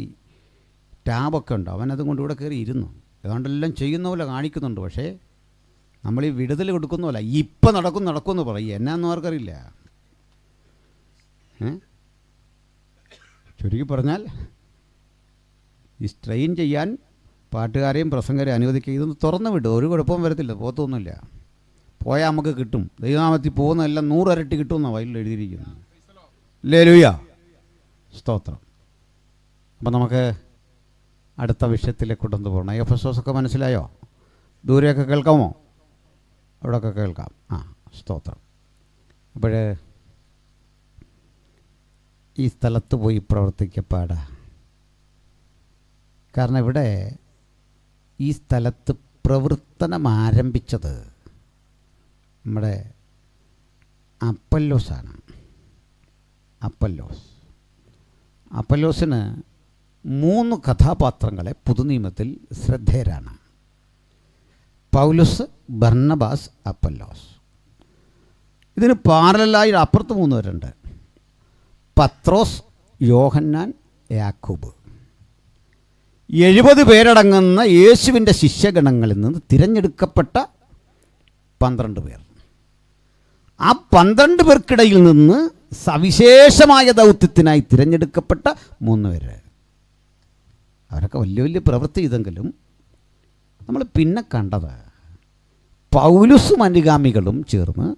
ടാബൊക്കെ ഉണ്ട്. അവനതും കൊണ്ട് ഇവിടെ കയറി ഇരുന്നു. ഏതാണ്ടെല്ലാം ചെയ്യുന്ന പോലെ കാണിക്കുന്നുണ്ട്. പക്ഷേ നമ്മൾ ഈ വിടുതൽ കൊടുക്കുന്ന പോലെ ഇപ്പം നടക്കുമെന്ന് പറയും. എന്നാന്നും ആർക്കറിയില്ല. ചുരുക്കി പറഞ്ഞാൽ ഈ സ്ട്രെയിൻ ചെയ്യാൻ പാട്ടുകാരെയും പ്രസംഗരെയും അനുവദിക്കുക. ഇതൊന്ന് തുറന്നു വിടും, ഒരു കുഴപ്പവും വരത്തില്ല, പോത്തൊന്നുമില്ല. പോയാൽ നമുക്ക് കിട്ടും. ദൈവനാമത്തിൽ പോകുന്നതെല്ലാം 100 ഇരട്ടി കിട്ടുമെന്നാണ് വയലിൽ എഴുതിയിരിക്കുന്നത്. ഹല്ലേലൂയ, സ്തോത്രം. അപ്പം നമുക്ക് അടുത്ത വിഷയത്തിലേക്ക് കൊണ്ടുവന്ന് പോകണം. എഫെസോസൊക്കെ മനസ്സിലായോ? ദൂരെയൊക്കെ കേൾക്കാമോ? അവിടെയൊക്കെ കേൾക്കാം. സ്തോത്രം. അപ്പോൾ ഈ സ്ഥലത്ത് പോയി പ്രവർത്തിക്കപ്പാടാ. കാരണം ഇവിടെ ഈ സ്ഥലത്ത് പ്രവർത്തനം ആരംഭിച്ചത് നമ്മുടെ അപ്പല്ലോസാണ്. അപ്പല്ലോസിന് 3 കഥാപാത്രങ്ങളെ പുതുനിയമത്തിൽ ശ്രദ്ധേയരാണ്. പൗലോസ്, ബർന്നബാസ്, അപ്പല്ലോസ്. ഇതിന് പാരലായി അപ്പുറത്ത് 3 പേരുണ്ട്. പത്രോസ്, യോഹന്നാൻ, യാക്കോബ്. 70 പേരടങ്ങുന്ന യേശുവിൻ്റെ ശിഷ്യഗണങ്ങളിൽ നിന്ന് തിരഞ്ഞെടുക്കപ്പെട്ട 12 പേർ. ആ 12 പേർക്കിടയിൽ നിന്ന് സവിശേഷമായ ദൗത്യത്തിനായി തിരഞ്ഞെടുക്കപ്പെട്ട 3 പേര്. അവരൊക്കെ വലിയ വലിയ പ്രവൃത്തി ചെയ്തെങ്കിലും നമ്മൾ പിന്നെ കണ്ടത് പൗലോസും അനുഗാമികളും ചേർന്ന്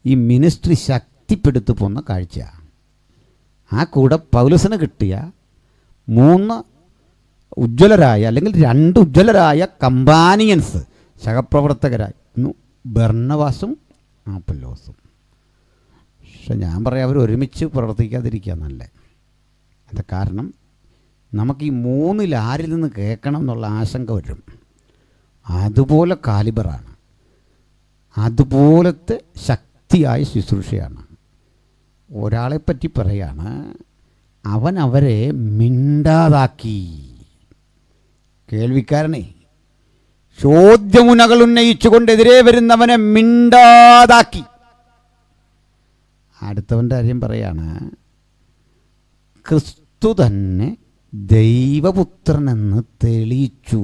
ഈ മിനിസ്ട്രി ശക്തിപ്പെടുത്തി പോകുന്ന കാഴ്ചയാണ്. ആ കൂടെ പൗലോസിന് കിട്ടിയ 3 ഉജ്ജ്വലരായ അല്ലെങ്കിൽ 2 ഉജ്ജ്വലരായ കമ്പാനിയൻസ്, സഹപ്രവർത്തകരായിരുന്നു ബർന്നബാസും അപ്പല്ലോസും. പക്ഷെ ഞാൻ പറയാം, അവർ ഒരുമിച്ച് പ്രവർത്തിക്കാതിരിക്കുക നല്ലേ. അതിൻ്റെ കാരണം നമുക്ക് ഈ 3-ൽ ആരിൽ നിന്ന് കേൾക്കണം എന്നുള്ള ആശങ്ക വരും. അതുപോലെ കാലിബറാണ്, അതുപോലത്തെ ശക്തിയായ ശുശ്രൂഷയാണ്. ഒരാളെപ്പറ്റി പറയാണ്, അവൻ അവരെ മിണ്ടാതാക്കി. കേൾവിക്കാരനെ ചോദ്യമുനകൾ ഉന്നയിച്ചുകൊണ്ട് എതിരെ വരുന്നവനെ മിണ്ടാതാക്കി. അടുത്തവൻ്റെ കാര്യം പറയാണ്, ക്രിസ്തു തന്നെ ദൈവപുത്രനെന്ന് തെളിയിച്ചു.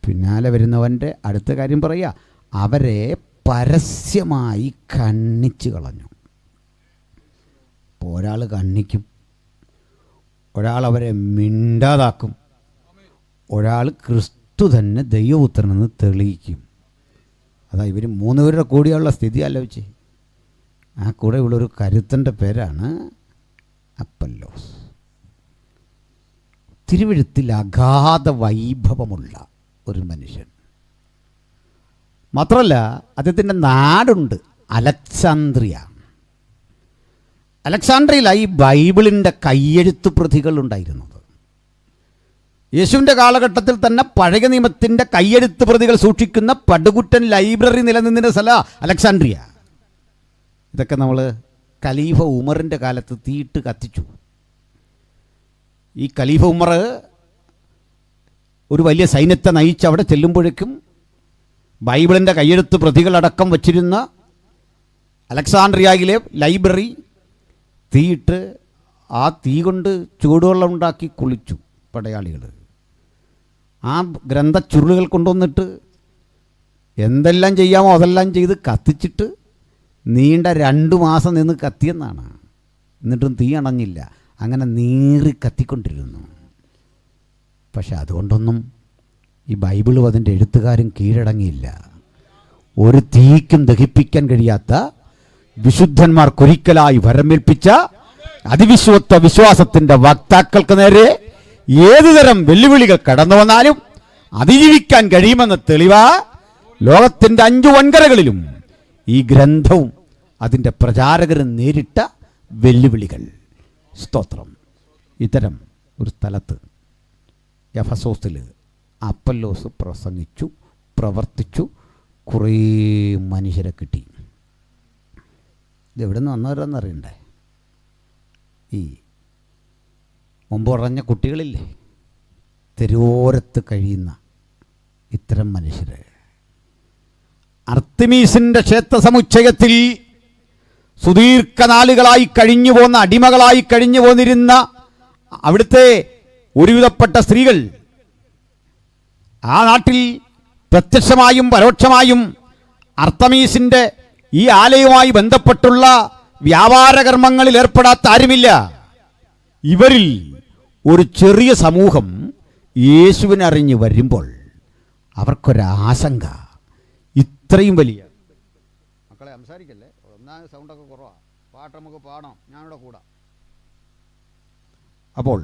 പിന്നാലെ വരുന്നവൻ്റെ അടുത്ത കാര്യം പറയുക, അവരെ പരസ്യമായി ഖണ്ഡിച്ചു കളഞ്ഞു. ഇപ്പോൾ ഒരാൾ ഖണ്ഡിക്കും, ഒരാൾ അവരെ മിണ്ടാതാക്കും, ഒരാൾ ക്രിസ്തു തന്നെ ദൈവപുത്രനെന്ന് തെളിയിക്കും. അതാ ഇവർ 3 പേരുടെ കൂടിയുള്ള സ്ഥിതി ആലോചിച്ച്. ആ കൂടെ ഉള്ളൊരു കരുത്തൻ്റെ പേരാണ് അപ്പല്ലോസ്. തിരുവെഴുത്തിൽ അഗാധ വൈഭവമുള്ള ഒരു മനുഷ്യൻ. മാത്രമല്ല അദ്ദേഹത്തിൻ്റെ നാടുണ്ട് അലക്സാണ്ട്രിയ. അലക്സാണ്ട്രിയയിലാണ് ഈ ബൈബിളിൻ്റെ കയ്യെഴുത്ത് പ്രതികൾ ഉണ്ടായിരുന്നത്. യേശുവിൻ്റെ കാലഘട്ടത്തിൽ തന്നെ പഴയ നിയമത്തിൻ്റെ കയ്യെഴുത്ത് പ്രതികൾ സൂക്ഷിക്കുന്ന പടുകുറ്റൻ ലൈബ്രറി നിലനിന്നിരുന്ന സ്ഥലമാണ് അലക്സാണ്ട്രിയ. ഇതൊക്കെ നമ്മൾ ഖലീഫ ഉമറിൻ്റെ കാലത്ത് തീയിട്ട് കത്തിച്ചു. ഈ ഖലീഫ ഉമർ ഒരു വലിയ സൈന്യത്തെ നയിച്ച് അവിടെ ചെല്ലുമ്പോഴേക്കും ബൈബിളിൻ്റെ കയ്യെഴുത്ത് പ്രതികളടക്കം വച്ചിരുന്ന അലക്സാണ്ട്രിയയിലെ ലൈബ്രറി തീയിട്ട് ആ തീ കൊണ്ട് ചൂടുവെള്ളം ഉണ്ടാക്കി കുളിച്ചു പടയാളികൾ. ആ ഗ്രന്ഥച്ചുരുളുകൾ കൊണ്ടുവന്നിട്ട് എന്തെല്ലാം ചെയ്യാമോ അതെല്ലാം ചെയ്ത് കത്തിച്ചിട്ട് നീണ്ട 2 മാസം നിന്ന് കത്തിയെന്നാണ്. എന്നിട്ടും തീ അണഞ്ഞില്ല. അങ്ങനെ നീറി കത്തിക്കൊണ്ടിരുന്നു. പക്ഷെ അതുകൊണ്ടൊന്നും ഈ ബൈബിളും അതിൻ്റെ എഴുത്തുകാരും കീഴടങ്ങിയില്ല. ഒരു തീക്കും ദഹിപ്പിക്കാൻ കഴിയാത്ത വിശുദ്ധന്മാർക്കൊരിക്കലായി വരമേൽപ്പിച്ച അതിവിശ്വത്വ വിശ്വാസത്തിൻ്റെ വക്താക്കൾക്ക് നേരെ ഏതുതരം വെല്ലുവിളികൾ കടന്നു വന്നാലും അതിജീവിക്കാൻ കഴിയുമെന്ന തെളിവാ ലോകത്തിൻ്റെ 5 വൻകരകളിലും ഈ ഗ്രന്ഥവും അതിൻ്റെ പ്രചാരകരും നേരിട്ട വെല്ലുവിളികൾ. സ്തോത്രം. ഇത്തരം ഒരു സ്ഥലത്ത് എഫസോസിൽ അപ്പല്ലോസ് പ്രസംഗിച്ചു, പ്രവർത്തിച്ചു, കുറേ മനുഷ്യരെ കിട്ടി. ഇതെവിടെ നിന്ന് വന്നവരെന്നറിയണ്ടേ? ഈ മുമ്പ് പറഞ്ഞ കുട്ടികളില്ലേ, തെരുവോരത്ത് കഴിയുന്ന ഇത്തരം മനുഷ്യർ. അർത്തിമീസിൻ്റെ ക്ഷേത്ര സമുച്ചയത്തിൽ സുദീർഘനാളുകളായി കഴിഞ്ഞു പോന്ന, അടിമകളായി കഴിഞ്ഞു പോന്നിരുന്ന അവിടുത്തെ ഒരുവിധപ്പെട്ട സ്ത്രീകൾ ആ നാട്ടിൽ പ്രത്യക്ഷമായും പരോക്ഷമായും അർത്തമീസിൻ്റെ ഈ ആലയവുമായി ബന്ധപ്പെട്ടുള്ള വ്യാപാരകർമ്മങ്ങളിൽ ഏർപ്പെടാത്ത ആരുമില്ല. ഇവരിൽ ഒരു ചെറിയ സമൂഹം യേശുവിനറിഞ്ഞ് വരുമ്പോൾ അവർക്കൊരാശങ്ക. ഇത്രയും വലിയ മക്കളെ സംസാരിക്കല്ലേ, ഒന്നാമത് സൗണ്ടൊക്കെ കുറവാണ്, പാട്ട് നമുക്ക് പാടാം, ഞാനിവിടെ കൂടാം. അപ്പോൾ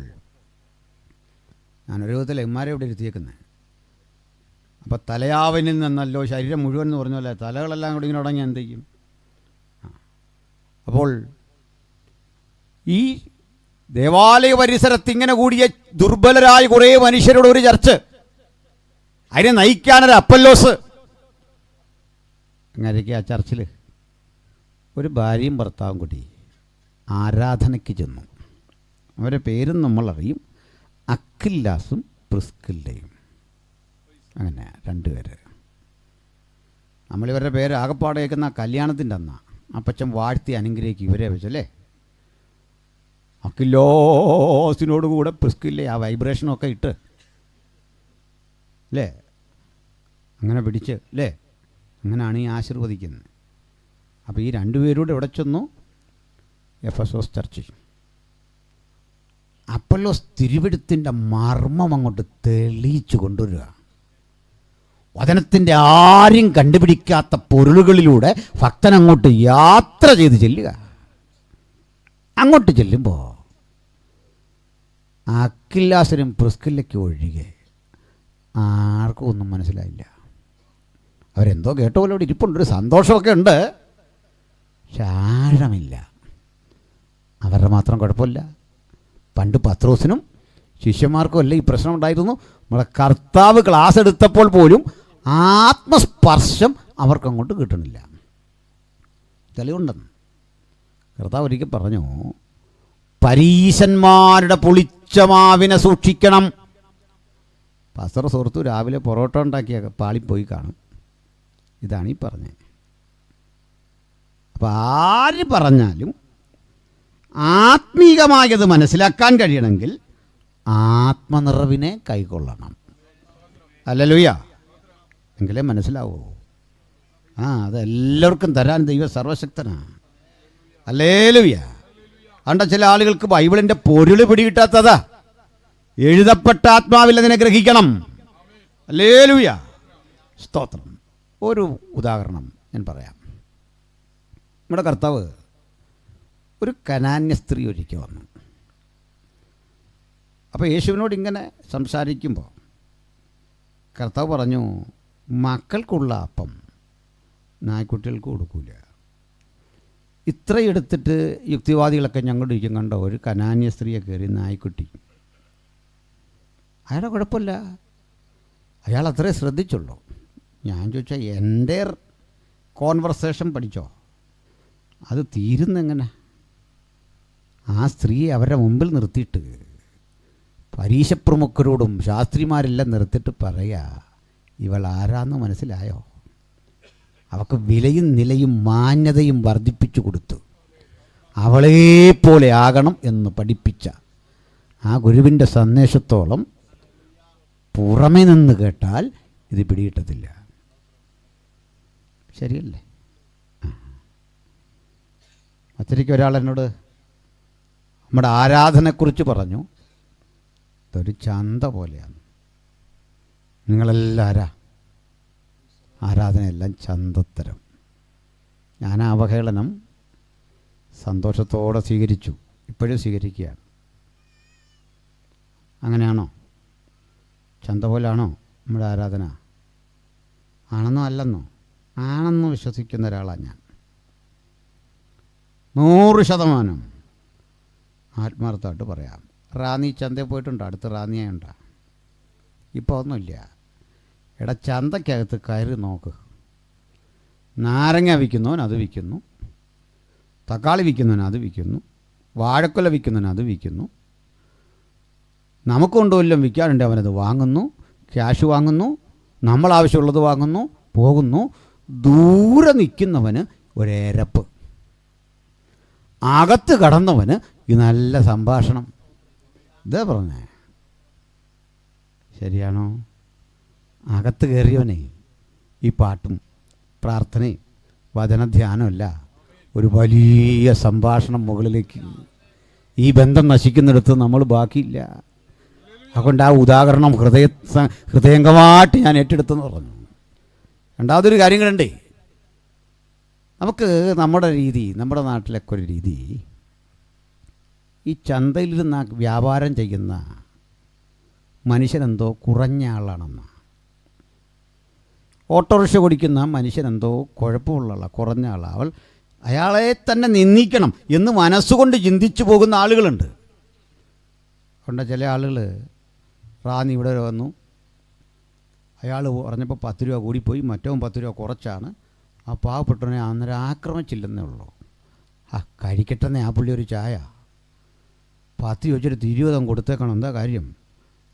ഞാനൊരു വിധത്തിൽ എമ്മാരെ ഇവിടെ ഇരുത്തിയേക്കുന്നത്. അപ്പോൾ തലയാവനിൽ നിന്നല്ലോ ശരീരം മുഴുവൻ എന്ന് പറഞ്ഞല്ലേ, തലകളെല്ലാം കൂടി ഇങ്ങനെ ഉടങ്ങി എന്ത് ചെയ്യും? അപ്പോൾ ഈ ദേവാലയ പരിസരത്ത് ഇങ്ങനെ കൂടിയ ദുർബലരായ കുറേ മനുഷ്യരോട് ഒരു ചർച്ച, അതിനെ നയിക്കാനൊരു അപ്പല്ലോസ്. അങ്ങനെയൊക്കെ ആ ചർച്ചിൽ ഒരു ഭാര്യയും ഭർത്താവും കൂടി ആരാധനയ്ക്ക് ചെന്നു. അവരുടെ പേരും നമ്മളറിയും, അക്കില്ലാസും പ്രിസ്കില്ലയും. അങ്ങനെ 2 പേര്. നമ്മളിവരുടെ പേര് ആകപ്പാടെ കേൾക്കുന്ന കല്യാണത്തിൻ്റെ അന്നാ അപ്പച്ചൻ വാഴ്ത്തി അനുഗ്രഹിക്കും ഇവരെ വെച്ചല്ലേ. അക്കില്ലോസിനോട് കൂടെ പ്രിസ്കില്ലേ ആ വൈബ്രേഷനൊക്കെ ഇട്ട് അല്ലേ, അങ്ങനെ പിടിച്ച് അല്ലേ, അങ്ങനെയാണ് ഈ ആശീർവദിക്കുന്നത്. അപ്പോൾ ഈ 2 പേരോട് ഇവിടെ ചെന്നു എഫസോസ് ചർച്ച്. അപ്പല്ലോസ് തിരുവെഴുത്തിൻ്റെ മർമ്മം അങ്ങോട്ട് തെളിയിച്ചു കൊണ്ടുവരിക. വചനത്തിൻ്റെ ആരും കണ്ടുപിടിക്കാത്ത പൊരുളുകളിലൂടെ ഭക്തൻ അങ്ങോട്ട് യാത്ര ചെയ്ത് ചെല്ലുക. അങ്ങോട്ട് ചെല്ലുമ്പോൾ അക്കില്ലാസിനും പ്രിസ്കില്ലയ്ക്കും ഒഴികെ ആർക്കും ഒന്നും മനസ്സിലായില്ല. അവരെന്തോ കേട്ട പോലെ ഇവിടെ ഇരിപ്പുണ്ട്, ഒരു സന്തോഷമൊക്കെ ഉണ്ട്, പക്ഷെ ആഴമില്ല. അവരുടെ മാത്രം കുഴപ്പമില്ല. പണ്ട് പത്രോസിനും ശിഷ്യന്മാർക്കും അല്ല ഈ പ്രശ്നം ഉണ്ടായിരുന്നു. നമ്മളെ കർത്താവ് ക്ലാസ് എടുത്തപ്പോൾ പോലും ആത്മസ്പർശം അവർക്കങ്ങോട്ട് കിട്ടണില്ല. തെളിവുണ്ടെന്ന് കർത്താവ് ഒരിക്കൽ പറഞ്ഞു, പരീശന്മാരുടെ പുളിച്ച മാവിനെ സൂക്ഷിക്കണം. പാസ്റ്റർ സുഹൃത്തു രാവിലെ പൊറോട്ട ഉണ്ടാക്കിയ പാളിപ്പോയി കാണും. ഇതാണ് ഈ പറഞ്ഞത്. അപ്പോൾ ആര് പറഞ്ഞാലും ആത്മീകമായത് മനസ്സിലാക്കാൻ കഴിയണമെങ്കിൽ ആത്മനിറവിനെ കൈക്കൊള്ളണം. ഹല്ലേലൂയ. എങ്കിലേ മനസ്സിലാവൂ. അതെല്ലാവർക്കും തരാൻ ദൈവം സർവശക്തനാണ്. ഹല്ലേലൂയ. അതുകൊണ്ട് ചില ആളുകൾക്ക് ബൈബിളിൻ്റെ പൊരുൾ പിടികിട്ടാത്തതാ. എഴുതപ്പെട്ട ആത്മാവിൽ അതിനെ ഗ്രഹിക്കണം. ഹല്ലേലൂയ. സ്തോത്രം. ഒരു ഉദാഹരണം ഞാൻ പറയാം. നമ്മുടെ കർത്താവ് ഒരു കനാന്യ സ്ത്രീ ഒരിക്കൽ വന്നു. അപ്പോൾ യേശുവിനോട് ഇങ്ങനെ സംസാരിക്കുമ്പോൾ കർത്താവ് പറഞ്ഞു, മക്കൾക്കുള്ള അപ്പം നായ്ക്കുട്ടികൾക്ക് കൊടുക്കൂല. ഇത്ര എടുത്തിട്ട് യുക്തിവാദികളൊക്കെ ഞങ്ങളുടെ ഇരിക്കും കണ്ടോ, ഒരു കനാന്യ സ്ത്രീയെ കയറി നായ്ക്കുട്ടി. അയാളുടെ കുഴപ്പമില്ല, അയാൾ അത്രേ ശ്രദ്ധിച്ചുള്ളൂ. ഞാൻ ചോദിച്ചാൽ എൻ്റെ കോൺവെർസേഷൻ പഠിച്ചോ, അത് തീരുന്നെങ്ങനെ? ആ സ്ത്രീയെ അവരുടെ മുമ്പിൽ നിർത്തിയിട്ട് പരീശപ്രമുഖരോടും ശാസ്ത്രിമാരെല്ലാം നിർത്തിയിട്ട് പറയാ, ഇവൾ ആരാന്ന് മനസ്സിലായോ? അവൾക്ക് വിലയും നിലയും മാന്യതയും വർദ്ധിപ്പിച്ചു കൊടുത്തു. അവളെപ്പോലെ ആകണം എന്ന് പഠിപ്പിച്ച ആ ഗുരുവിൻ്റെ സന്ദേശത്തോളം പുറമേ നിന്ന് കേട്ടാൽ ഇത് പിടികിട്ടത്തില്ല. ശരിയല്ലേ? അച്ചടിക്ക് ഒരാൾ എന്നോട് നമ്മുടെ ആരാധനയെക്കുറിച്ച് പറഞ്ഞു, ഇതൊരു ചന്ത പോലെയാണ്. നിങ്ങളെല്ലാം ആരാ? ആരാധനയെല്ലാം ചന്തത്തരം. ഞാൻ ആ അവഹേളനം സന്തോഷത്തോടെ സ്വീകരിച്ചു, ഇപ്പോഴും സ്വീകരിക്കുകയാണ്. അങ്ങനെയാണോ? ചന്ത പോലാണോ നമ്മുടെ ആരാധന? ആണെന്നോ അല്ലെന്നോ? ആണെന്ന് വിശ്വസിക്കുന്ന ഒരാളാണ് ഞാൻ. 100% ആത്മാർത്ഥമായിട്ട് പറയാം. റാന്നി ചന്തയിൽ പോയിട്ടുണ്ടോ? അടുത്ത് റാന്നിയുണ്ടോ? ഇപ്പോൾ ഒന്നുമില്ല. ചന്തയ്ക്കകത്ത് കയറി നോക്ക്. നാരങ്ങ വിൽക്കുന്നവൻ അത് വിൽക്കുന്നു, തക്കാളി വിൽക്കുന്നവൻ അത് വിൽക്കുന്നു, വാഴക്കൊല വിൽക്കുന്നവൻ അത് വിൽക്കുന്നു. നമുക്കുണ്ടോ വല്ലതും വിൽക്കാനുണ്ട്, അവനത് വാങ്ങുന്നു, ക്യാഷ് വാങ്ങുന്നു, നമ്മളാവശ്യമുള്ളത് വാങ്ങുന്നു, പോകുന്നു. ദൂരെ നിൽക്കുന്നവന് ഒരേരപ്പ്, അകത്ത് കടന്നവന് ഈ നല്ല സംഭാഷണം. ഇതാ പറഞ്ഞേ, ശരിയാണോ? അകത്ത് കയറിയവനെ ഈ പാട്ടും പ്രാർത്ഥനയും വചനധ്യാനമല്ല, ഒരു വലിയ സംഭാഷണം മുകളിലേക്ക്. ഈ ബന്ധം നശിക്കുന്നിടത്ത് നമ്മൾ ബാക്കിയില്ല. അതുകൊണ്ട് ആ ഉദാഹരണം ഹൃദയംഗമായിട്ട് ഞാൻ ഏറ്റെടുത്തെന്ന് പറഞ്ഞു. രണ്ടാമതൊരു കാര്യങ്ങളുണ്ടേ, നമുക്ക് നമ്മുടെ രീതി, നമ്മുടെ നാട്ടിലൊക്കെ ഒരു രീതി, ഈ ചന്തയിലിരുന്ന് വ്യാപാരം ചെയ്യുന്ന മനുഷ്യനെന്തോ കുറഞ്ഞ ആളാണെന്ന്. ഓട്ടോറിക്ഷ ഓടിക്കുന്ന മനുഷ്യനെന്തോ കുഴപ്പമുള്ള കുറഞ്ഞ ആളാണ്, അയാളെ തന്നെ നിന്ദിക്കണം എന്ന് മനസ്സുകൊണ്ട് ചിന്തിച്ചു പോകുന്ന ആളുകളുണ്ട്. അതുകൊണ്ട് ചില ആളുകൾ റാന്നി ഇവിടെ വന്നു, അയാൾ പറഞ്ഞപ്പോൾ 10 രൂപ കൂടിപ്പോയി, മറ്റവും 10 രൂപ കുറച്ചാണ്. ആ പാവപ്പെട്ടവനെ അന്നേരം ആക്രമിച്ചില്ലെന്നേ ഉള്ളൂ. കഴിക്കട്ടെന്നേ ആ പുള്ളി ഒരു ചായ 10 ചോദിച്ചിട്ട് 20 കൊടുത്തേക്കണം. എന്താ കാര്യം?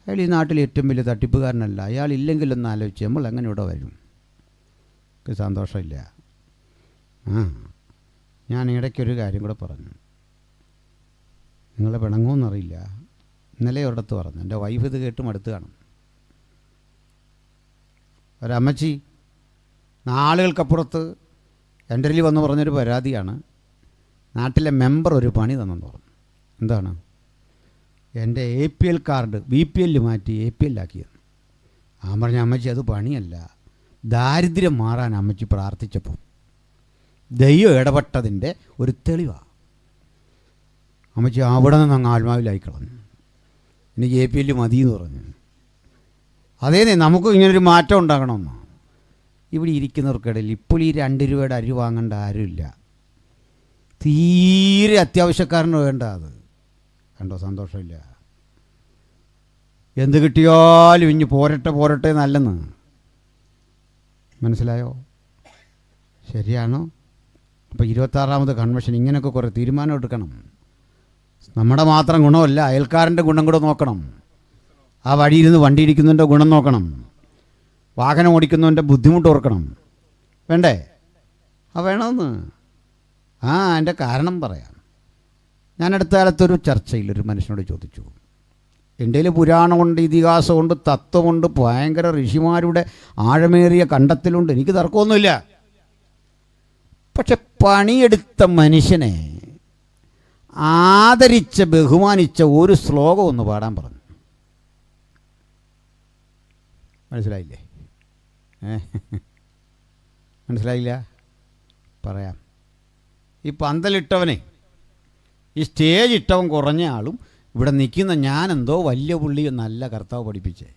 അയാൾ ഈ നാട്ടിൽ ഏറ്റവും വലിയ തട്ടിപ്പുകാരനല്ല. അയാൾ ഇല്ലെങ്കിലൊന്ന് ആലോചിച്ച് നമ്മൾ എങ്ങനെ ഇവിടെ വരും? സന്തോഷമില്ല. ഞാൻ ഇടയ്ക്കൊരു കാര്യം കൂടെ പറഞ്ഞു, നിങ്ങളെ പിണങ്ങുമെന്നറിയില്ല. ഇന്നലെ ഒരിടത്ത് പറഞ്ഞു, എൻ്റെ വൈഫ് ഇത് കേട്ടും അടുത്ത് കാണും. ഒരമ്മച്ചി നാളുകൾക്കപ്പുറത്ത് എൻ്റെ കയ്യിൽ വന്ന് പറഞ്ഞൊരു പരാതിയാണ്. നാട്ടിലെ മെമ്പർ ഒരു പണി തന്നെന്ന് പറഞ്ഞു. എന്താണ്? എൻ്റെ APL കാർഡ് BPL മാറ്റി APL ആക്കിയത്. ആ പറഞ്ഞ അമ്മച്ചി അത് പണിയല്ല, ദാരിദ്ര്യം മാറാൻ അമ്മച്ചി പ്രാർത്ഥിച്ചപ്പോൾ ദൈവം ഇടപെട്ടതിൻ്റെ ഒരു തെളിവാണ്. അമ്മച്ചി അവിടെ നിന്ന് അങ്ങ് ആത്മാവിലായി കളഞ്ഞു. എനിക്ക് APL മതി എന്ന് പറഞ്ഞു. അതേന്നെ, നമുക്കും ഇങ്ങനൊരു മാറ്റം ഉണ്ടാകണമെന്ന്. ഇവിടെ ഇരിക്കുന്നവർക്കിടയിൽ ഇപ്പോൾ ഈ 2 രൂപയുടെ അരി വാങ്ങേണ്ട ആരുമില്ല. തീരെ അത്യാവശ്യക്കാരന് വേണ്ട അത്. കണ്ടോ? സന്തോഷമില്ല. എന്ത് കിട്ടിയാലും ഇനി പോരട്ടെ നല്ലെന്ന്. മനസ്സിലായോ? ശരിയാണോ? അപ്പോൾ 26ാമത് കൺവെൻഷൻ ഇങ്ങനെയൊക്കെ കുറേ തീരുമാനം എടുക്കണം. നമ്മുടെ മാത്രം ഗുണമല്ല, അയൽക്കാരൻ്റെ ഗുണം കൂടെ നോക്കണം. ആ വഴിയിരുന്ന് വണ്ടി ഇടിക്കുന്നതിൻ്റെ ഗുണം നോക്കണം. വാഹനം ഓടിക്കുന്നവൻ്റെ ബുദ്ധിമുട്ട് ഓർക്കണം. വേണ്ടേ? വേണമെന്ന്. എൻ്റെ കാരണം പറയാം. ഞാൻ അടുത്ത കാലത്തൊരു ചർച്ചയിൽ ഒരു മനുഷ്യനോട് ചോദിച്ചു, എൻ്റെ കയ്യിൽ പുരാണമുണ്ട്, ഇതിഹാസമുണ്ട്, തത്വമുണ്ട്, ഭയങ്കര ഋഷിമാരുടെ ആഴമേറിയ കണ്ടെത്തലുണ്ട്, എനിക്ക് തർക്കമൊന്നുമില്ല. പക്ഷെ പണിയെടുത്ത മനുഷ്യനെ ആദരിച്ച് ബഹുമാനിച്ച ഒരു ശ്ലോകം ഒന്ന് പാടാൻ പറഞ്ഞു. മനസ്സിലായില്ലേ? മനസ്സിലായില്ല? പറയാം. ഈ പന്തലിട്ടവനെ, ഈ സ്റ്റേജ് ഇട്ടവൻ കുറഞ്ഞ ആളും ഇവിടെ നിൽക്കുന്ന ഞാനെന്തോ വലിയ പുള്ളി നല്ല കർത്താവ് പഠിപ്പിച്ചേ.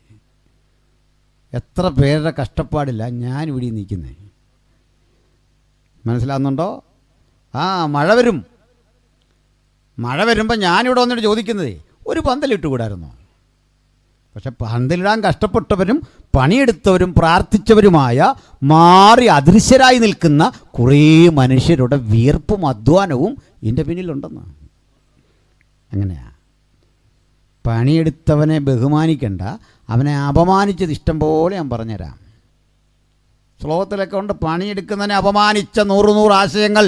എത്ര പേരുടെ കഷ്ടപ്പാടില്ല ഞാനിവിടെ നിൽക്കുന്നേ. മനസ്സിലാകുന്നുണ്ടോ? മഴ വരും. മഴ വരുമ്പോൾ ഞാനിവിടെ വന്നിട്ട് ചോദിക്കുന്നതേ, ഒരു പന്തലിട്ട് കൂടായിരുന്നോ? പക്ഷെ പന്തലിടാൻ കഷ്ടപ്പെട്ടവരും പണിയെടുത്തവരും പ്രാർത്ഥിച്ചവരുമായ മാറി അദൃശ്യരായി നിൽക്കുന്ന കുറേ മനുഷ്യരുടെ വിയർപ്പും അധ്വാനവും ഇതിൻ്റെ പിന്നിലുണ്ടെന്ന്. അങ്ങനെയാ. പണിയെടുത്തവനെ ബഹുമാനിക്കണ്ട, അവനെ അപമാനിച്ചത് ഇഷ്ടം പോലെ ഞാൻ പറഞ്ഞുതരാം. ശ്ലോകത്തിലൊക്കെ ഉണ്ട് പണിയെടുക്കുന്നതിനെ അപമാനിച്ച 100 ആശയങ്ങൾ.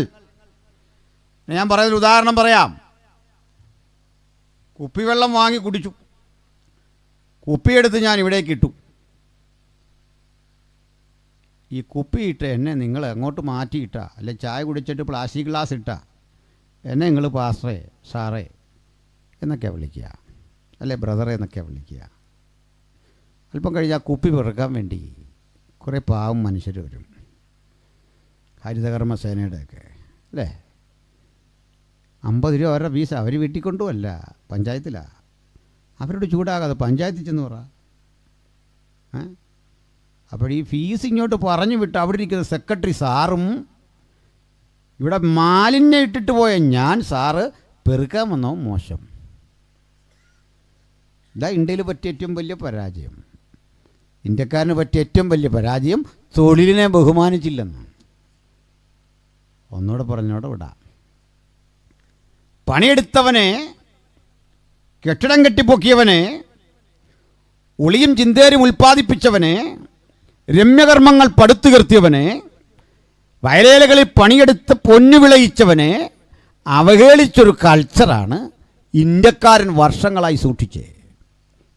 ഞാൻ പറയുന്നൊരു ഉദാഹരണം പറയാം. കുപ്പിവെള്ളം വാങ്ങി കുടിച്ചു. കുപ്പിയെടുത്ത് ഞാൻ ഇവിടേക്ക് ഇട്ടു. ഈ കുപ്പിയിട്ട് എന്നെ നിങ്ങൾ എങ്ങോട്ട് മാറ്റിയിട്ടാ, അല്ലെ ചായ കുടിച്ചിട്ട് പ്ലാസ്റ്റിക് ഗ്ലാസ് ഇട്ടാ എന്നെ നിങ്ങൾ പാസ്റ്ററേ, സാറേ എന്നൊക്കെയാണ് വിളിക്കുക, അല്ലെ ബ്രദറെ എന്നൊക്കെയാണ് വിളിക്കുക. അല്പം കഴിഞ്ഞാൽ കുപ്പി പെറുക്കാൻ വേണ്ടി കുറേ പാവം മനുഷ്യർ വരും, ഹരിതകർമ്മ സേനയുടെയൊക്കെ, അല്ലേ? 50 രൂപ അവരുടെ ഫീസ്. അവർ വീട്ടിൽ കൊണ്ടുമല്ല, പഞ്ചായത്തിലാണ്. അവരോട് ചൂടാകാതെ പഞ്ചായത്തിൽ ചെന്ന് പറ. അപ്പോൾ ഈ ഫീസ് ഇങ്ങോട്ട് പറഞ്ഞു വിട്ട് അവിടെ ഇരിക്കുന്ന സെക്രട്ടറി സാറും ഇവിടെ മാലിന്യം ഇട്ടിട്ട് പോയ ഞാൻ സാറ് പെറുക്കാൻ വന്നോ മോശം. ഇതാ ഇന്ത്യയിൽ പറ്റിയ ഏറ്റവും വലിയ പരാജയം. ഇന്ത്യക്കാരന് പറ്റിയ ഏറ്റവും വലിയ പരാജയം തൊഴിലിനെ ബഹുമാനിച്ചില്ലെന്ന്. ഒന്നുകൂടെ പറഞ്ഞോടെ വിടാം. പണിയെടുത്തവനെ, കെട്ടിടം കെട്ടിപ്പൊക്കിയവനെ, ഒളിയും ചിന്തേരും ഉൽപ്പാദിപ്പിച്ചവനെ, രമ്യകർമ്മങ്ങൾ പടുത്തുയർത്തിയവനെ, വയലേലകളിൽ പണിയെടുത്ത് പൊന്നു വിളയിച്ചവനെ അവഹേളിച്ചൊരു കൾച്ചറാണ് ഇന്ത്യക്കാരൻ വർഷങ്ങളായി സൂക്ഷിച്ചേ.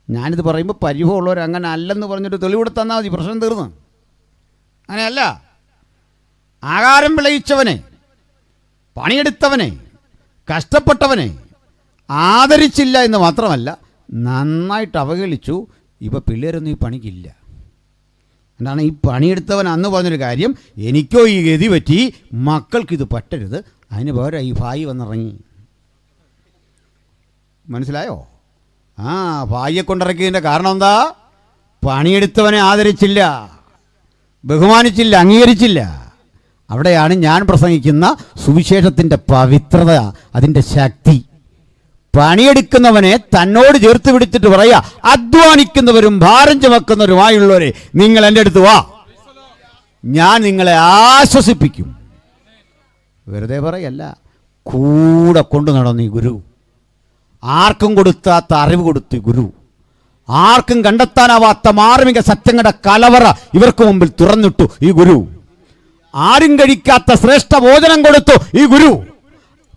ഞാനിത് പറയുമ്പോൾ പരിഭവമുള്ളവർ അങ്ങനെ അല്ലെന്ന് പറഞ്ഞിട്ട് തെളിവെടുത്ത് തന്നാൽ മതി, പ്രശ്നം തീർന്നു. അങ്ങനെയല്ല. ആഹാരം വിളയിച്ചവനെ, പണിയെടുത്തവനെ, കഷ്ടപ്പെട്ടവനെ ആദരിച്ചില്ല എന്ന് മാത്രമല്ല നന്നായിട്ട് അവഹേളിച്ചു. ഇപ്പോൾ പിള്ളേരൊന്നും ഈ പണിക്കില്ല. എന്താണ് ഈ പണിയെടുത്തവൻ അന്ന് പറഞ്ഞൊരു കാര്യം, എനിക്കോ ഈ ഗതി പറ്റി, മക്കൾക്കിത് പറ്റരുത്, അതിന് പകരം ഈ ഭായി വന്നിറങ്ങി. മനസ്സിലായോ? ഭായിയെ കൊണ്ടിറക്കിയതിൻ്റെ കാരണം എന്താ? പണിയെടുത്തവനെ ആദരിച്ചില്ല, ബഹുമാനിച്ചില്ല, അംഗീകരിച്ചില്ല. അവിടെയാണ് ഞാൻ പ്രസംഗിക്കുന്ന സുവിശേഷത്തിൻ്റെ പവിത്രത, അതിൻ്റെ ശക്തി. പണിയെടുക്കുന്നവനെ തന്നോട് ചേർത്ത് പിടിച്ചിട്ട് പറയുക, അധ്വാനിക്കുന്നവരും ഭാരം ചുമക്കുന്നവരുമായുള്ളവരെ നിങ്ങൾ എൻ്റെ അടുത്ത് വാ, ഞാൻ നിങ്ങളെ ആശ്വസിപ്പിക്കും. വെറുതെ പറയല്ല, കൂടെ കൊണ്ടു നടന്നു ഈ ഗുരു. ആർക്കും കൊടുത്താത്ത അറിവ് കൊടുത്തു ഈ ഗുരു. ആർക്കും കണ്ടെത്താനാവാത്ത മാർമിക സത്യങ്ങളുടെ കലവറ ഇവർക്ക് മുമ്പിൽ തുറന്നിട്ടു ഈ ഗുരു. ആരും കഴിക്കാത്ത ശ്രേഷ്ഠ ഭോജനം കൊടുത്തു ഈ ഗുരു.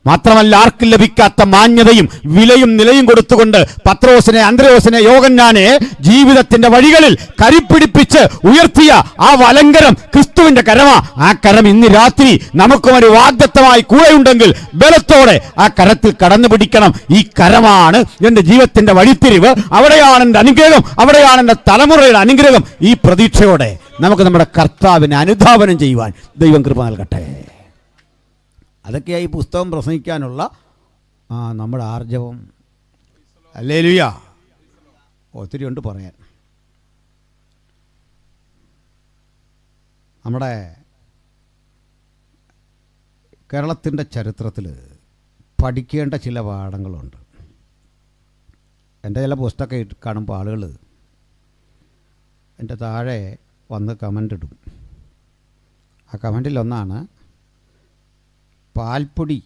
മാത്രമല്ല ആർക്കും ലഭിക്കാത്ത മാന്യതയും വിലയും നിലയും കൊടുത്തുകൊണ്ട് പത്രോസിനെ, അന്ത്രയോസിനെ, യോഹന്നാനെ ജീവിതത്തിന്റെ വഴികളിൽ കരിപ്പിടിപ്പിച്ച് ഉയർത്തിയ ആ വലങ്കരം ക്രിസ്തുവിന്റെ കരമാ. ആ കരം ഇന്ന് രാത്രി നമുക്കും ഒരു വാഗ്ദത്തമായി കൂടെയുണ്ടെങ്കിൽ ബലത്തോടെ ആ കരത്തിൽ കടന്നു പിടിക്കണം. ഈ കരമാണ് എൻ്റെ ജീവിതത്തിന്റെ വഴിത്തിരിവ്. അവിടെയാണ് എൻ്റെ അനുഗ്രഹം, അവിടെയാണ് എൻ്റെ തലമുറയുടെ അനുഗ്രഹം. ഈ പ്രതീക്ഷയോടെ നമുക്ക് നമ്മുടെ കർത്താവിനെ അനുധാവനം ചെയ്യുവാൻ ദൈവം കൃപ നൽകട്ടെ. അതൊക്കെയായി പുസ്തകം പ്രസംഗിക്കാനുള്ള നമ്മുടെ ആർജവം. ഹല്ലേലൂയ. ഒത്തിരി ഉണ്ട് പറയാൻ. നമ്മുടെ കേരളത്തിൻ്റെ ചരിത്രത്തിൽ പഠിക്കേണ്ട ചില പാഠങ്ങളുണ്ട്. എൻ്റെ ചില പുസ്തകം കാണുമ്പോൾ ആളുകൾ എൻ്റെ താഴെ വന്ന് കമൻ്റ് ഇടും. ആ കമൻറ്റിലൊന്നാണ്, പാൽപ്പൊടി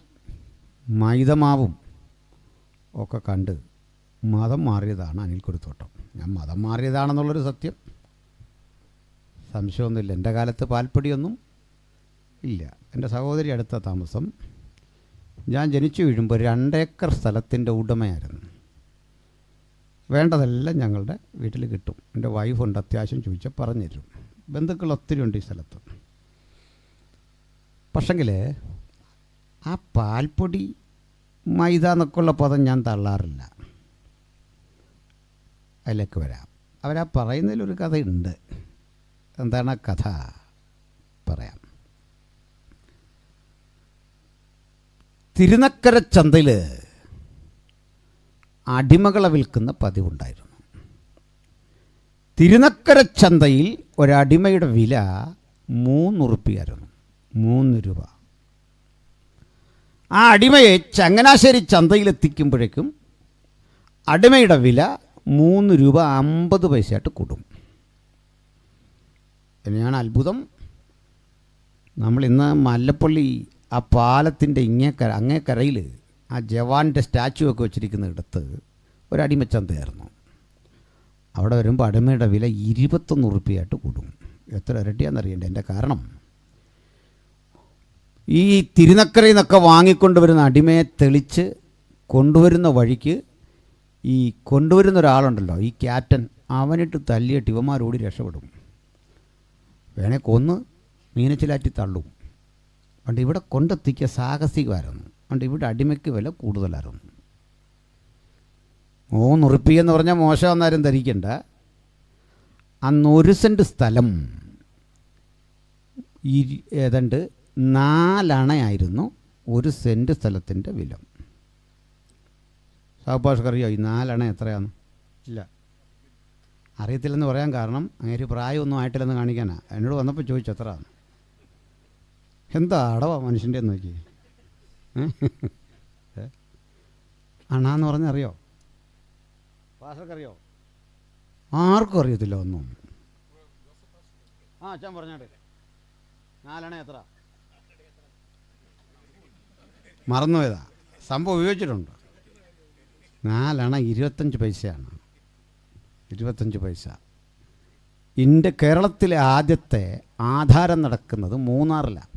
മൈദമാവും ഒക്കെ കണ്ട് മതം മാറിയതാണ് അനിൽ കുരുത്തോട്ടം. ഞാൻ മതം മാറിയതാണെന്നുള്ളൊരു സത്യം, സംശയമൊന്നുമില്ല. എൻ്റെ കാലത്ത് പാൽപ്പൊടിയൊന്നും ഇല്ല. എൻ്റെ സഹോദരി അടുത്ത താമസം, ഞാൻ ജനിച്ചു വീഴുമ്പോൾ 2 ഏക്കർ സ്ഥലത്തിൻ്റെ ഉടമയായിരുന്നു. വേണ്ടതെല്ലാം ഞങ്ങളുടെ വീട്ടിൽ കിട്ടും. എൻ്റെ വൈഫുണ്ട്, അത്യാവശ്യം ചോദിച്ചാൽ പറഞ്ഞു തരും. ബന്ധുക്കൾ ഒത്തിരി ഉണ്ട് ഈ സ്ഥലത്ത്. പക്ഷെങ്കിൽ ആ പാൽപ്പൊടി മൈദ എന്നൊക്കെയുള്ള പദം ഞാൻ തള്ളാറില്ല. അതിലേക്ക് വരാം. അവരാ പറയുന്നതിലൊരു കഥയുണ്ട്. എന്താണ് ആ കഥ? പറയാം. തിരുനക്കര ചന്തയിൽ അടിമകളെ വിൽക്കുന്ന പതിവുണ്ടായിരുന്നു. തിരുനക്കര ചന്തയിൽ ഒരടിമയുടെ വില 3 ഉറുപ്പികയായിരുന്നു. 3 രൂപ. ആ അടിമയെ ചങ്ങനാശ്ശേരി ചന്തയിലെത്തിക്കുമ്പോഴേക്കും അടിമയുടെ വില 3 രൂപ 50 പൈസയായിട്ട് കൂടും. തന്നെയാണ് അത്ഭുതം. നമ്മളിന്ന് മല്ലപ്പള്ളി ആ പാലത്തിൻ്റെ അങ്ങേക്കരയിൽ ആ ജവാൻ്റെ സ്റ്റാച്ചു ഒക്കെ വെച്ചിരിക്കുന്ന ഇടത്ത് ഒരടിമച്ചന്തയായിരുന്നു. അവിടെ വരുമ്പോൾ അടിമയുടെ വില 21 ഉറുപ്പികയായിട്ട് കൂടും. എത്ര ഇരട്ടിയാണെന്നറിയണ്ടേ? എൻ്റെ കാരണം ഈ തിരുനക്കരയിൽ നിന്നൊക്കെ വാങ്ങിക്കൊണ്ടുവരുന്ന അടിമയെ തെളിച്ച് കൊണ്ടുവരുന്ന വഴിക്ക് ഈ കൊണ്ടുവരുന്ന ഒരാളുണ്ടല്ലോ, ഈ ക്യാപ്റ്റൻ, അവനിട്ട് തല്ലിയിട്ട് ഇവന്മാരോടി രക്ഷപ്പെടും. വേണേൽ കൊന്ന് മീനച്ചിലാറ്റി തള്ളും. അതുകൊണ്ട് ഇവിടെ കൊണ്ടെത്തിക്കുക സാഹസികമായിരുന്നു. അതുകൊണ്ട് ഇവിടെ അടിമയ്ക്ക് വില കൂടുതലായിരുന്നു. 3 ഉറുപ്പിക പറഞ്ഞാൽ മോശം എന്നാരും ധരിക്കണ്ട. അന്ന് 1 സെൻറ്റ് സ്ഥലം ഏതാണ്ട് 4 അണയായിരുന്നു 1 സെൻറ്റ് സ്ഥലത്തിൻ്റെ വില. സാഹുപാഷക്കറിയോ ഈ 4 അണ എത്രയാണ്? ഇല്ല, അറിയത്തില്ലെന്ന് പറയാൻ കാരണം അങ്ങനെ പ്രായമൊന്നും ആയിട്ടില്ലെന്ന് കാണിക്കാനാ. എന്നോട് വന്നപ്പോൾ ചോദിച്ചു എത്രയാണ്. എന്താ അടവാ മനുഷ്യൻ്റെ എന്ന് നോക്കി. അണാന്ന് പറഞ്ഞാൽ അറിയോ? പാഷക്കറിയോ? ആർക്കും അറിയത്തില്ല ഒന്നും. അച്ഛൻ പറഞ്ഞാട്ടെ. 4 അണ എത്ര? മറന്നുപോയതാ. സംഭവം ഉപയോഗിച്ചിട്ടുണ്ട്. 4 അണ 25 പൈസയാണ്. 25 പൈസ. കേരളത്തിലെ ആദ്യത്തെ ആധാരം നടക്കുന്നത് മൂന്നാറിലാണ്.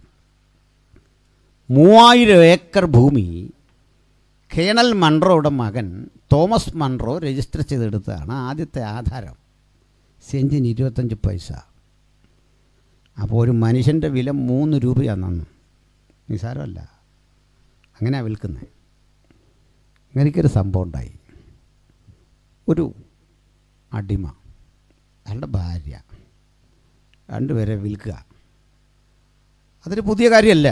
3000 ഏക്കർ ഭൂമി കേണൽ മൺറോയുടെ മകൻ തോമസ് മൺറോ രജിസ്റ്റർ ചെയ്തെടുത്തതാണ് ആദ്യത്തെ ആധാരം. സെൻറ്റിന് 25 പൈസ. അപ്പോൾ ഒരു മനുഷ്യൻ്റെ വില 3 രൂപയാണ് അന്ന്. നിസാരമല്ല. അങ്ങനെയാണ് വിൽക്കുന്നത്. അങ്ങനെയൊരു സംഭവം ഉണ്ടായി. ഒരു അടിമ, അയാളുടെ ഭാര്യ, 2 പേരെ വിൽക്കുക. അതൊരു പുതിയ കാര്യമല്ല.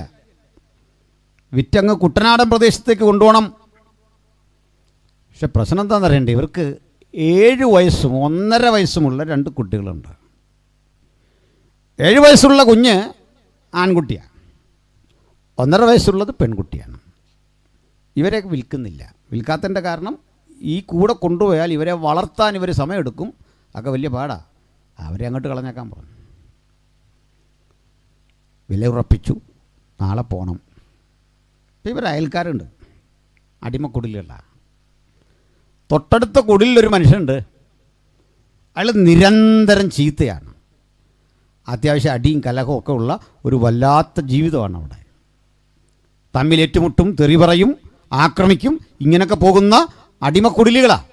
വിറ്റങ്ങ് കുട്ടനാടൻ പ്രദേശത്തേക്ക് കൊണ്ടുപോകണം. പക്ഷെ പ്രശ്നം എന്താണെന്ന് അറിയണ്ടേ? ഇവർക്ക് 7 വയസ്സും 1.5 വയസ്സുമുള്ള 2 കുട്ടികളുണ്ട്. 7 വയസ്സുള്ള കുഞ്ഞ് ആൺകുട്ടിയാണ്, 1.5 വയസ്സുള്ളത് പെൺകുട്ടിയാണ്. ഇവരെ വിൽക്കുന്നില്ല. വിൽക്കാത്തതിൻ്റെ കാരണം ഈ കൂടെ കൊണ്ടുപോയാൽ ഇവരെ വളർത്താൻ ഇവർ സമയമെടുക്കും. അതൊക്കെ വലിയ പാടാണ്. അവരെ അങ്ങോട്ട് കളഞ്ഞേക്കാൻ പറഞ്ഞു. വില ഉറപ്പിച്ചു. നാളെ പോകണം. ഇപ്പം ഇവർ അയൽക്കാരുണ്ട്, അടിമക്കുടിലുകളാണ്. തൊട്ടടുത്ത കുടിലൊരു മനുഷ്യനുണ്ട്. അയാൾ നിരന്തരം ചീത്തയാണ്. അത്യാവശ്യം അടിയും കലഹവും ഒക്കെ ഉള്ള ഒരു വല്ലാത്ത ജീവിതമാണ് അവിടെ. തമ്മിൽ ഏറ്റുമുട്ടും, തെറി പറയും, ആക്രമിക്കും. ഇങ്ങനെയൊക്കെ പോകുന്ന അടിമക്കുടിലുകളാണ്.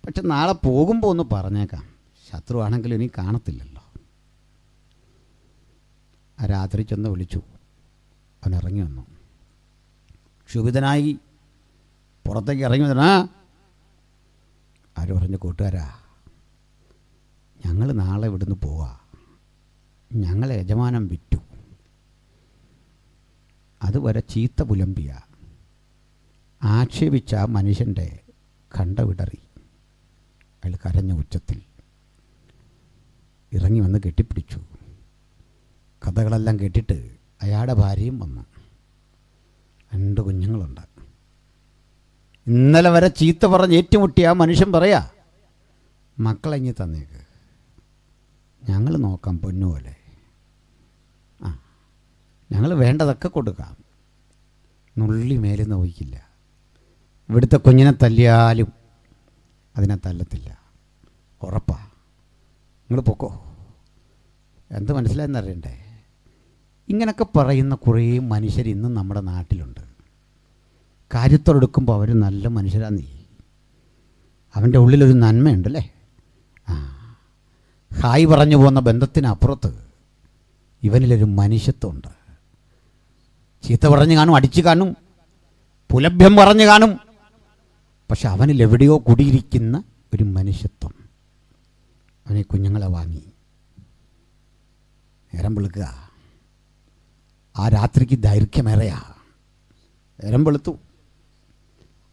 പക്ഷെ നാളെ പോകുമ്പോൾ ഒന്ന് പറഞ്ഞേക്കാം, ശത്രുവാണെങ്കിലും ഇനി കാണത്തില്ലല്ലോ. ആ രാത്രി ചെന്ന് വിളിച്ചു. അവൻ ഇറങ്ങി വന്നു. ക്ഷുഭിതനായി പുറത്തേക്ക് ഇറങ്ങി വന്നാ ആര് പറഞ്ഞു, കൂട്ടുകാരാ, ഞങ്ങൾ നാളെ ഇവിടുന്ന് പോവാ. ഞങ്ങളെ യജമാനം വിറ്റു. അതുവരെ ചീത്ത പുലമ്പിയ ആക്ഷേപിച്ച മനുഷ്യൻ്റെ കണ്ട വിടറി. അയാൾ കരഞ്ഞ ഉച്ചത്തിൽ ഇറങ്ങി വന്ന് കെട്ടിപ്പിടിച്ചു. കഥകളെല്ലാം കേട്ടിട്ട് അയാളുടെ ഭാര്യയും വന്നു. 2 കുഞ്ഞുങ്ങളുണ്ട്. ഇന്നലെ വരെ ചീത്ത പറഞ്ഞ് ഏറ്റുമുട്ടിയ ആ മനുഷ്യൻ പറയാ, മക്കളെങ്ങി തന്നേക്ക്, ഞങ്ങൾ നോക്കാം പൊന്നുപോലെ. ഞങ്ങൾ വേണ്ടതൊക്കെ കൊടുക്കാം. നുള്ളി മേലിൽ നോക്കില്ല. ഇവിടുത്തെ കുഞ്ഞിനെ തല്ലിയാലും അതിനെ തല്ലത്തില്ല. ഉറപ്പാ. നിങ്ങൾ പൊക്കോ. എന്ത് മനസ്സിലായെന്നറിയണ്ടേ? ഇങ്ങനൊക്കെ പറയുന്ന കുറേ മനുഷ്യർ ഇന്നും നമ്മുടെ നാട്ടിലുണ്ട്. കാര്യത്തോടെടുക്കുമ്പോൾ അവർ നല്ല മനുഷ്യരാണ്. നീ അവൻ്റെ ഉള്ളിലൊരു നന്മയുണ്ടല്ലേ. ഹായ് പറഞ്ഞു പോകുന്ന ബന്ധത്തിനപ്പുറത്ത് ഇവനിലൊരു മനുഷ്യത്വമുണ്ട്. ചീത്ത പറഞ്ഞു കാണും, അടിച്ചു കാണും, പുലഭ്യം പറഞ്ഞു കാണും, പക്ഷെ അവനിൽ എവിടെയോ കുടിയിരിക്കുന്ന ഒരു മനുഷ്യത്വം. അവനെ കുഞ്ഞുങ്ങളെ വാങ്ങി നേരം വെളുക്കുക. ആ രാത്രിക്ക് ദൈർഘ്യമേറെയാ. നേരം വെളുത്തു.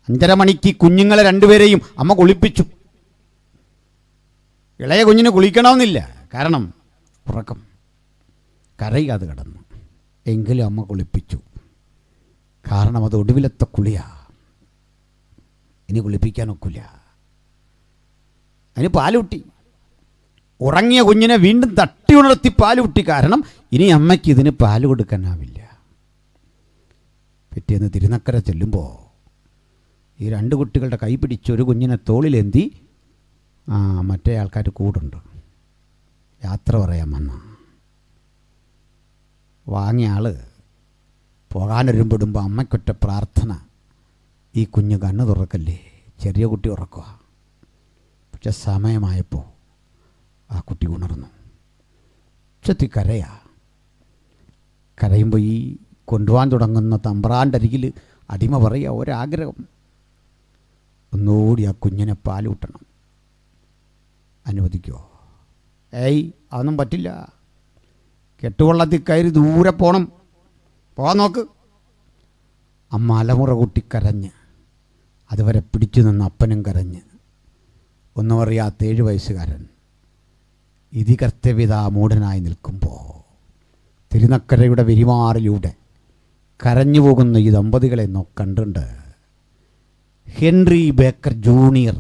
5:30 മണിക്ക് കുഞ്ഞുങ്ങളെ രണ്ടുപേരെയും അമ്മ കുളിപ്പിച്ചു. ഇളയ കുഞ്ഞിന് കുളിക്കണമെന്നില്ല, കാരണം ഉറക്കം, കരയാതെ കിടന്നു. എങ്കിലും അമ്മ കുളിപ്പിച്ചു. കാരണം അത് ഒടുവിലത്തെ കുളിയാ. ഇനി കുളിപ്പിക്കാനൊക്കില്ല. അതിന് പാലൂട്ടി. ഉറങ്ങിയ കുഞ്ഞിനെ വീണ്ടും തട്ടി ഉണർത്തി പാലൂട്ടി. കാരണം ഇനി അമ്മയ്ക്ക് ഇതിന് പാല് കൊടുക്കാനാവില്ല. പിറ്റേന്ന് തിരുനക്കര ചെല്ലുമ്പോൾ ഈ 2 കുട്ടികളുടെ കൈ പിടിച്ച് ഒരു കുഞ്ഞിനെ തോളിലേന്തി മറ്റേ ആൾക്കാർ കൂടുണ്ട്. യാത്ര പറയാൻ വന്ന വാങ്ങിയ ആൾ പോകാനൊരുമ്പിടുമ്പോൾ അമ്മയ്ക്കൊറ്റ പ്രാർത്ഥന, ഈ കുഞ്ഞ് കണ്ണ് തുറക്കല്ലേ. ചെറിയ കുട്ടി ഉറക്കുക. പക്ഷെ സമയമായപ്പോൾ ആ കുട്ടി ഉണർന്നു. ഉച്ചത്തിൽ കരയാ. കരയുമ്പോൾ ഈ കൊണ്ടുപോകാൻ തുടങ്ങുന്ന തമ്പ്രാൻ്റെ അരികിൽ അടിമ പറയുക, ഒരാഗ്രഹം, ഒന്നുകൂടി ആ കുഞ്ഞിനെ പാലൂട്ടണം. അനുവദിക്കുമോ? ഏയ്, അതൊന്നും പറ്റില്ല. കെട്ടുവള്ളത്തിൽ കയറി ദൂരെ പോകണം, പോകാൻ നോക്ക്. അമ്മ അലമുറ കൂട്ടി കരഞ്ഞ്, അതുവരെ പിടിച്ചു നിന്ന് അപ്പനും കരഞ്ഞ്. ഒന്നും അറിയാത്ത 7 വയസ്സുകാരൻ ഇതികർത്തവ്യത മൂഢനായി നിൽക്കുമ്പോൾ തിരുനക്കരയുടെ വെരിമാറിലൂടെ കരഞ്ഞു പോകുന്ന ഈ ദമ്പതികളെ കണ്ടുണ്ട് ഹെൻറി ബേക്കർ ജൂനിയർ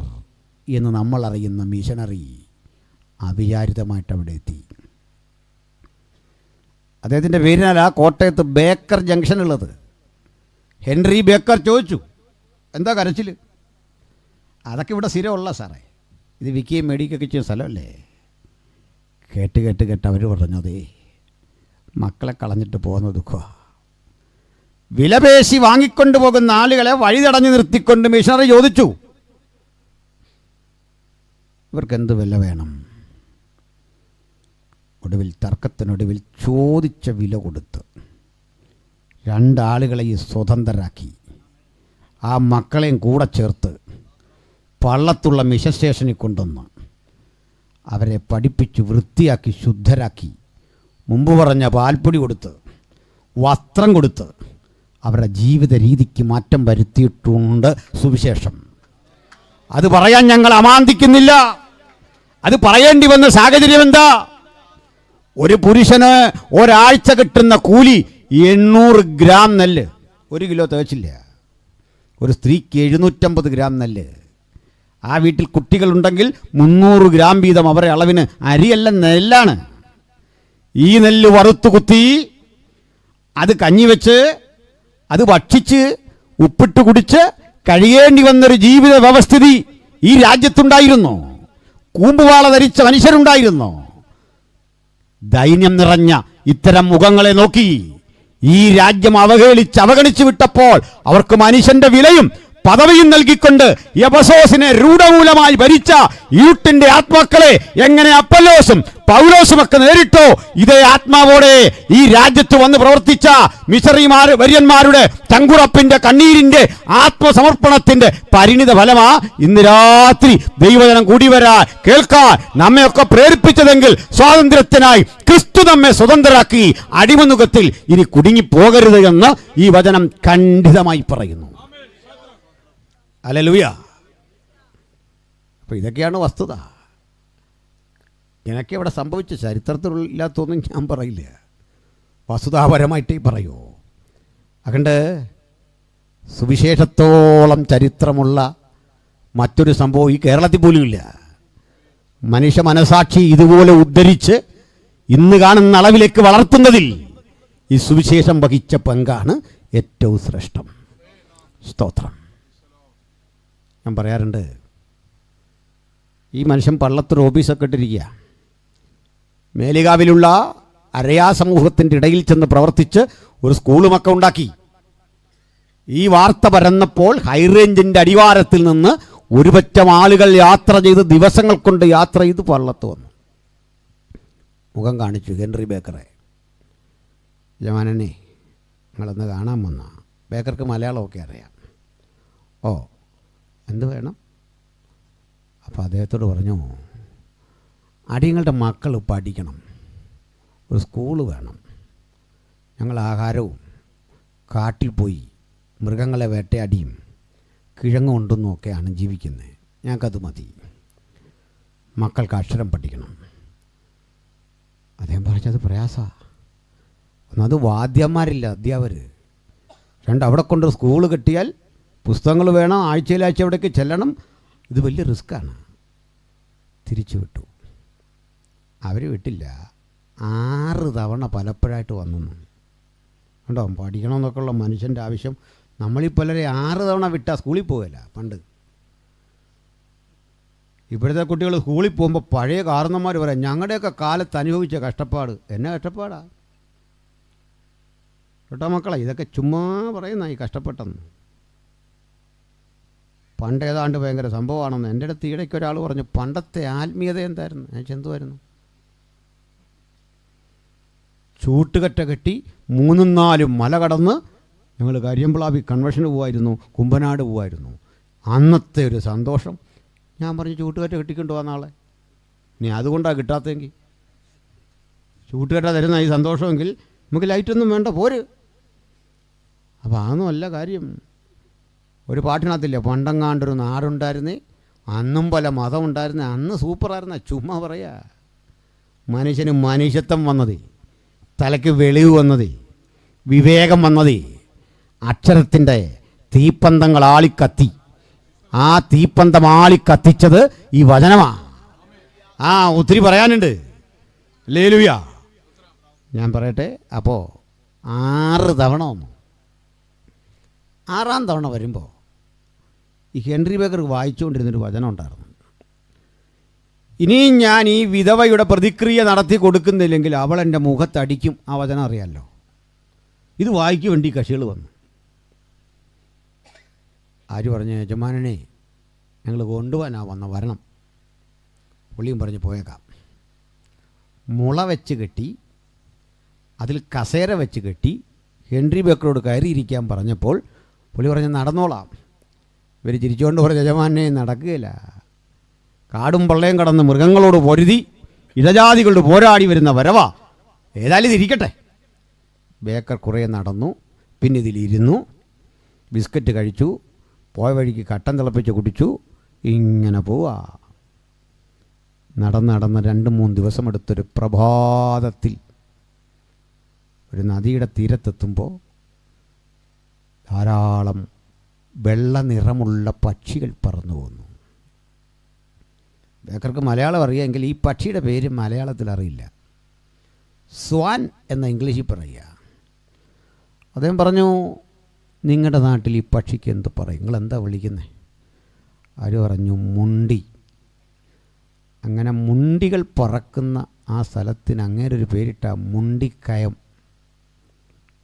എന്ന് നമ്മൾ അറിയുന്ന മിഷണറി അവിചാരിതമായിട്ട് അവിടെ എത്തി. അദ്ദേഹത്തിൻ്റെ പേരിനാലാ കോട്ടയത്ത് ബേക്കർ ജംഗ്ഷൻ ഉള്ളത്. ഹെൻറി ബേക്കർ ചോദിച്ചു, എന്താ കരച്ചിൽ? അതൊക്കെ ഇവിടെ സ്ഥിരമുള്ള സാറേ, ഇത് വിൽക്കുകയും മേടിക്കുകയൊക്കെ ചെയ്യുന്ന സ്ഥലമല്ലേ. കേട്ട് കേട്ട് കേട്ട് അവർ പറഞ്ഞതേ, മക്കളെ കളഞ്ഞിട്ട് പോകുന്ന ദുഃഖമാണ്. വിലപേശി വാങ്ങിക്കൊണ്ടു പോകുന്ന ആളുകളെ വഴി തടഞ്ഞു നിർത്തിക്കൊണ്ട് മിഷണറി ചോദിച്ചു, ഇവർക്കെന്ത് വില വേണം? ഒടുവിൽ തർക്കത്തിനൊടുവിൽ ചോദിച്ച വില കൊടുത്ത് 2 ആളുകളെ സ്വതന്ത്രരാക്കി. ആ മക്കളെയും കൂടെ ചേർത്ത് പള്ളത്തുള്ള മിഷൻ സ്റ്റേഷനിൽ കൊണ്ടുവന്ന് അവരെ പഠിപ്പിച്ച് വൃത്തിയാക്കി ശുദ്ധരാക്കി. മുമ്പ് പറഞ്ഞ പാൽപ്പൊടി കൊടുത്ത്, വസ്ത്രം കൊടുത്ത് അവരുടെ ജീവിത രീതിക്ക് മാറ്റം വരുത്തിയിട്ടുണ്ട് സുവിശേഷം. അത് പറയാൻ ഞങ്ങൾ അമാന്തിക്കുന്നില്ല. അത് പറയേണ്ടി വന്ന സാഹചര്യം എന്താ? ഒരു പുരുഷന് ഒരാഴ്ച കിട്ടുന്ന കൂലി 800 ഗ്രാം നെല്ല്, 1 കിലോ തികച്ചില്ല. ഒരു സ്ത്രീക്ക് 750 ഗ്രാം നെല്ല്. ആ വീട്ടിൽ കുട്ടികളുണ്ടെങ്കിൽ 300 ഗ്രാം വീതം അവരുടെ അളവിന് അരിയല്ല, നെല്ലാണ്. ഈ നെല്ല് വറുത്തു കുത്തി അത് കഞ്ഞി വെച്ച് അത് ഭക്ഷിച്ച് ഉപ്പിട്ട് കുടിച്ച് കഴിയേണ്ടി വന്നൊരു ജീവിത വ്യവസ്ഥിതി ഈ രാജ്യത്തുണ്ടായിരുന്നു. കൂമ്പുവാള ധരിച്ച മനുഷ്യരുണ്ടായിരുന്നു. ദൈന്യം നിറഞ്ഞ ഇത്തരം മുഖങ്ങളെ നോക്കി ഈ രാജ്യം അവഗണിച്ചു വിട്ടപ്പോൾ അവർക്ക് മനുഷ്യന്റെ വിലയും പദവിയും നൽകിക്കൊണ്ട് എഫെസോസിനെ രൂഢമൂലമായി ഭരിച്ച യൂട്ടിന്റെ ആത്മാക്കളെ എങ്ങനെ അപ്പല്ലോസും പൗലോസുമൊക്കെ നേരിട്ടോ, ഇതേ ആത്മാവോടെ ഈ രാജ്യത്ത് വന്ന് പ്രവർത്തിച്ച മിഷണറിമാർ വര്യന്മാരുടെ ചങ്കുറപ്പിന്റെ കണ്ണീരിന്റെ ആത്മസമർപ്പണത്തിന്റെ പരിണിത ഫലമാ ഇന്ന് രാത്രി ദൈവജനം കൂടി വരാൻ കേൾക്കാൻ നമ്മയൊക്കെ പ്രേരിപ്പിച്ചതെങ്കിൽ സ്വാതന്ത്ര്യത്തിനായി ക്രിസ്തു നമ്മെ സ്വതന്ത്രരാക്കി. അടിമനുഖത്തിൽ ഇനി കുടുങ്ങിപ്പോകരുത് എന്ന് ഈ വചനം ഖണ്ഡിതമായി പറയുന്നു. ഹല്ലേലൂയ. അപ്പോൾ ഇതൊക്കെയാണ് വസ്തുത. എനിക്ക് ഇവിടെ സംഭവിച്ച ചരിത്രത്തിലില്ലാത്തൊന്നും ഞാൻ പറയില്ല, വസ്തുതാപരമായിട്ടേ പറയൂ. അതുകൊണ്ട് സുവിശേഷത്തോളം ചരിത്രമുള്ള മറ്റൊരു സംഭവം ഈ കേരളത്തിൽ പോലും ഇല്ല. മനുഷ്യ മനസാക്ഷി ഇതുപോലെ ഉദ്ധരിച്ച് ഇന്ന് കാണുന്ന അളവിലേക്ക് വളർത്തുന്നതിൽ ഈ സുവിശേഷം വഹിച്ച പങ്കാണ് ഏറ്റവും ശ്രേഷ്ഠം. സ്തോത്രം. ഞാൻ പറയാറുണ്ട്, ഈ മനുഷ്യൻ പള്ളത്തൊരു ഓഫീസൊക്കെ ഇട്ടിരിക്കുക, മേലുകാവിലുള്ള അരയാ സമൂഹത്തിൻ്റെ ഇടയിൽ ചെന്ന് പ്രവർത്തിച്ച് ഒരു സ്കൂളുമൊക്കെ ഉണ്ടാക്കി. ഈ വാർത്ത പരന്നപ്പോൾ ഹൈറേഞ്ചിൻ്റെ അടിവാരത്തിൽ നിന്ന് ഒരുപറ്റം ആളുകൾ യാത്ര ചെയ്ത് ദിവസങ്ങൾ കൊണ്ട് യാത്ര ചെയ്ത് പള്ളത്ത് വന്നു. മുഖം കാണിച്ചു ഹെൻറി ബേക്കറെ. യജമാനനെ നിങ്ങളൊന്ന് കാണാൻ വന്ന. ബേക്കർക്ക് മലയാളമൊക്കെ അറിയാം. ഓ, എന്ത് വേണം? അപ്പോൾ അദ്ദേഹത്തോട് പറഞ്ഞു, അടിയങ്ങളുടെ മക്കൾ പഠിക്കണം, ഒരു സ്കൂള് വേണം. ഞങ്ങൾ ആഹാരവും കാട്ടിൽ പോയി മൃഗങ്ങളെ വേട്ടയാടിയും കിഴങ്ങ് കൊണ്ടുവന്നും ഒക്കെയാണ് ജീവിക്കുന്നത്. ഞങ്ങൾക്കത് മതി. മക്കൾക്ക് അക്ഷരം പഠിക്കണം. അദ്ദേഹം പറഞ്ഞത് പ്രയാസമാണ്. ഒന്നത് വാദ്യന്മാരില്ല, അധ്യാപകർ. രണ്ട്, അവിടെ കൊണ്ട് സ്കൂൾ കെട്ടിയാൽ പുസ്തകങ്ങൾ വേണം, ആഴ്ചയിലാഴ്ച അവിടേക്ക് ചെല്ലണം. ഇത് വലിയ റിസ്ക്കാണ്. തിരിച്ചു വിട്ടു. അവർ വിട്ടില്ല. 6 തവണ പലപ്പോഴായിട്ട് വന്നു. കണ്ടോ, പഠിക്കണമെന്നൊക്കെയുള്ള മനുഷ്യൻ്റെ ആവശ്യം. നമ്മളീ പലരെ 6 തവണ വിട്ടാൽ സ്കൂളിൽ പോകില്ല. പണ്ട് ഇപ്പോഴത്തെ കുട്ടികൾ സ്കൂളിൽ പോകുമ്പോൾ പഴയ കാരണന്മാർ പറയാം, ഞങ്ങളുടെയൊക്കെ കാലത്ത് അനുഭവിച്ച കഷ്ടപ്പാട്. എന്നെ കഷ്ടപ്പാടാ കേട്ടോ മക്കളെ, ഇതൊക്കെ ചുമ്മാ പറയുന്ന ഈ കഷ്ടപ്പെട്ടെന്ന്. പണ്ട് ഏതാണ്ട് ഭയങ്കര സംഭവമാണെന്ന് എൻ്റെ അടുത്ത് ഈടയ്ക്ക് ഒരാൾ പറഞ്ഞു. പണ്ടത്തെ ആത്മീയത എന്തായിരുന്നു? ഞാൻ എന്തുമായിരുന്നു? ചൂട്ടുകറ്റ കെട്ടി 3-4 മല കടന്ന് ഞങ്ങൾ കരിയമ്പിളാവി കൺവെൻഷന് പോകുമായിരുന്നു, കുമ്പനാട് പോകുമായിരുന്നു. അന്നത്തെ ഒരു സന്തോഷം. ഞാൻ പറഞ്ഞു, ചൂട്ടുകറ്റ കെട്ടിക്കൊണ്ട് പോകാൻ നാളെ. നീ അതുകൊണ്ടാണ് കിട്ടാത്തതെങ്കിൽ, ചൂട്ടുകറ്റ തരുന്ന ഈ സന്തോഷമെങ്കിൽ നമുക്ക് ലൈറ്റൊന്നും വേണ്ട, പോര്. അപ്പോൾ അതൊന്നും അല്ല കാര്യം. ഒരു പാട്ടിനകത്തില്ല, പണ്ടെങ്ങാണ്ടൊരു നാടുണ്ടായിരുന്നേ, അന്നും പല മതം ഉണ്ടായിരുന്നേ, അന്ന് സൂപ്പറായിരുന്ന. ചുമ്മാ പറയാ. മനുഷ്യന് മനുഷ്യത്വം വന്നതേ, തലയ്ക്ക് വെളിവ് വന്നതേ, വിവേകം വന്നതേ, അക്ഷരത്തിൻ്റെ തീപ്പന്തങ്ങൾ ആളിക്കത്തി. ആ തീപ്പന്തം ആളിക്കത്തിച്ചത് ഈ വചനമാണ്. ഒത്തിരി പറയാനുണ്ട്. ഹല്ലേലൂയ. ഞാൻ പറയട്ടെ. അപ്പോൾ 6 തവണ വന്നു. 6ാം തവണ വരുമ്പോൾ ഈ ഹെൻറി ബേക്കർക്ക് വായിച്ചുകൊണ്ടിരുന്നൊരു വചനം ഉണ്ടായിരുന്നു. ഇനിയും ഞാൻ ഈ വിധവയുടെ പ്രതിക്രിയ നടത്തി കൊടുക്കുന്നില്ലെങ്കിൽ അവൾ എൻ്റെ മുഖത്തടിക്കും. ആ വചനം അറിയാമല്ലോ. ഇത് വായിക്ക് വേണ്ടി കക്ഷികൾ വന്നു. ആര് പറഞ്ഞു? യജമാനനെ ഞങ്ങൾ കൊണ്ടുപോകാനാ വരണം. പുള്ളിയും പറഞ്ഞ് പോയേക്കാം. മുള വെച്ച് കെട്ടി, അതിൽ കസേര വെച്ച് കെട്ടി ഹെൻറി ബേക്കറോട് കയറിയിരിക്കാൻ പറഞ്ഞപ്പോൾ പുള്ളി പറഞ്ഞ് നടന്നോളാം. ഇവർ ചിരിച്ചുകൊണ്ട് പറഞ്ഞ, യജമാനെ നടക്കുകയില്ല. കാടും പള്ളയും കടന്ന് മൃഗങ്ങളോട് പൊരുതി ഇഴജാതികളോട് പോരാടി വരുന്ന വരവാ, ഏതായാലും ഇതിരിക്കട്ടെ. ബേക്കർ കുറേ നടന്നു, പിന്നെ ഇതിലിരുന്നു, ബിസ്ക്കറ്റ് കഴിച്ചു, പോയ വഴിക്ക് കട്ടൻ തിളപ്പിച്ച് കുടിച്ചു. ഇങ്ങനെ പോവാ. നടന്ന് 2-3 ദിവസം എടുത്തൊരു പ്രഭാതത്തിൽ ഒരു നദിയുടെ തീരത്തെത്തുമ്പോൾ ധാരാളം വെള്ള നിറമുള്ള പക്ഷികൾ പറന്നു പോന്നു. ബേക്കർക്ക് മലയാളം അറിയാമെങ്കിൽ ഈ പക്ഷിയുടെ പേര് മലയാളത്തിൽ അറിയില്ല. സ്വാൻ എന്ന ഇംഗ്ലീഷിൽ പറയുക. അദ്ദേഹം പറഞ്ഞു, നിങ്ങളുടെ നാട്ടിൽ ഈ പക്ഷിക്ക് എന്ത് പറയും? നിങ്ങളെന്താ വിളിക്കുന്നത്? ആര് പറഞ്ഞു? മുണ്ടി. അങ്ങനെ മുണ്ടികൾ പറക്കുന്ന ആ സ്ഥലത്തിന് അങ്ങേരൊരു പേരിട്ട മുണ്ടിക്കയം.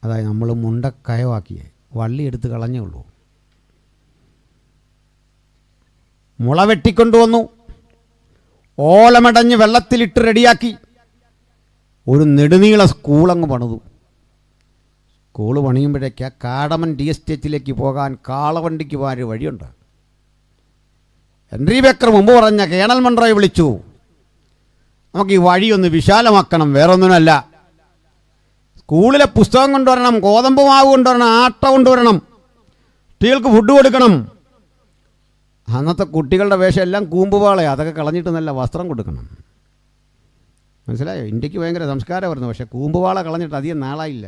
അതായത് നമ്മൾ മുണ്ടക്കയമാക്കിയേ, വള്ളി എടുത്ത് കളഞ്ഞേ ഉള്ളൂ. മുള വെട്ടിക്കൊണ്ടുവന്നു, ഓലമടഞ്ഞ് വെള്ളത്തിലിട്ട് റെഡിയാക്കി ഒരു നെടുനീള സ്കൂളങ്ങ് പണിതു. സ്കൂൾ പണിയുമ്പോഴേക്ക് കാടമൻ ടി എസ്റ്റേറ്റിലേക്ക് പോകാൻ കാളവണ്ടിക്ക് പോകാൻ ഒരു വഴിയുണ്ട്. ഹെൻറി ബേക്കർ മുമ്പ് പറഞ്ഞ കേണൽ മൺറോയെ വിളിച്ചു, നമുക്ക് ഈ വഴിയൊന്ന് വിശാലമാക്കണം, വേറൊന്നിനല്ല. സ്കൂളിലെ പുസ്തകം കൊണ്ടുവരണം, ഗോതമ്പ് മാവ് കൊണ്ടുവരണം, ആട്ട കൊണ്ടുവരണം, കുട്ടികൾക്ക് ഫുഡ് കൊടുക്കണം. അന്നത്തെ കുട്ടികളുടെ വേഷം എല്ലാം കൂമ്പുപാളയാണ്, അതൊക്കെ കളഞ്ഞിട്ട് നല്ല വസ്ത്രം കൊടുക്കണം. മനസ്സിലായോ? ഇന്ത്യക്ക് ഭയങ്കര സംസ്കാരമായിരുന്നു, പക്ഷേ കൂമ്പുപാള കളഞ്ഞിട്ട് അധികം നാളായില്ല.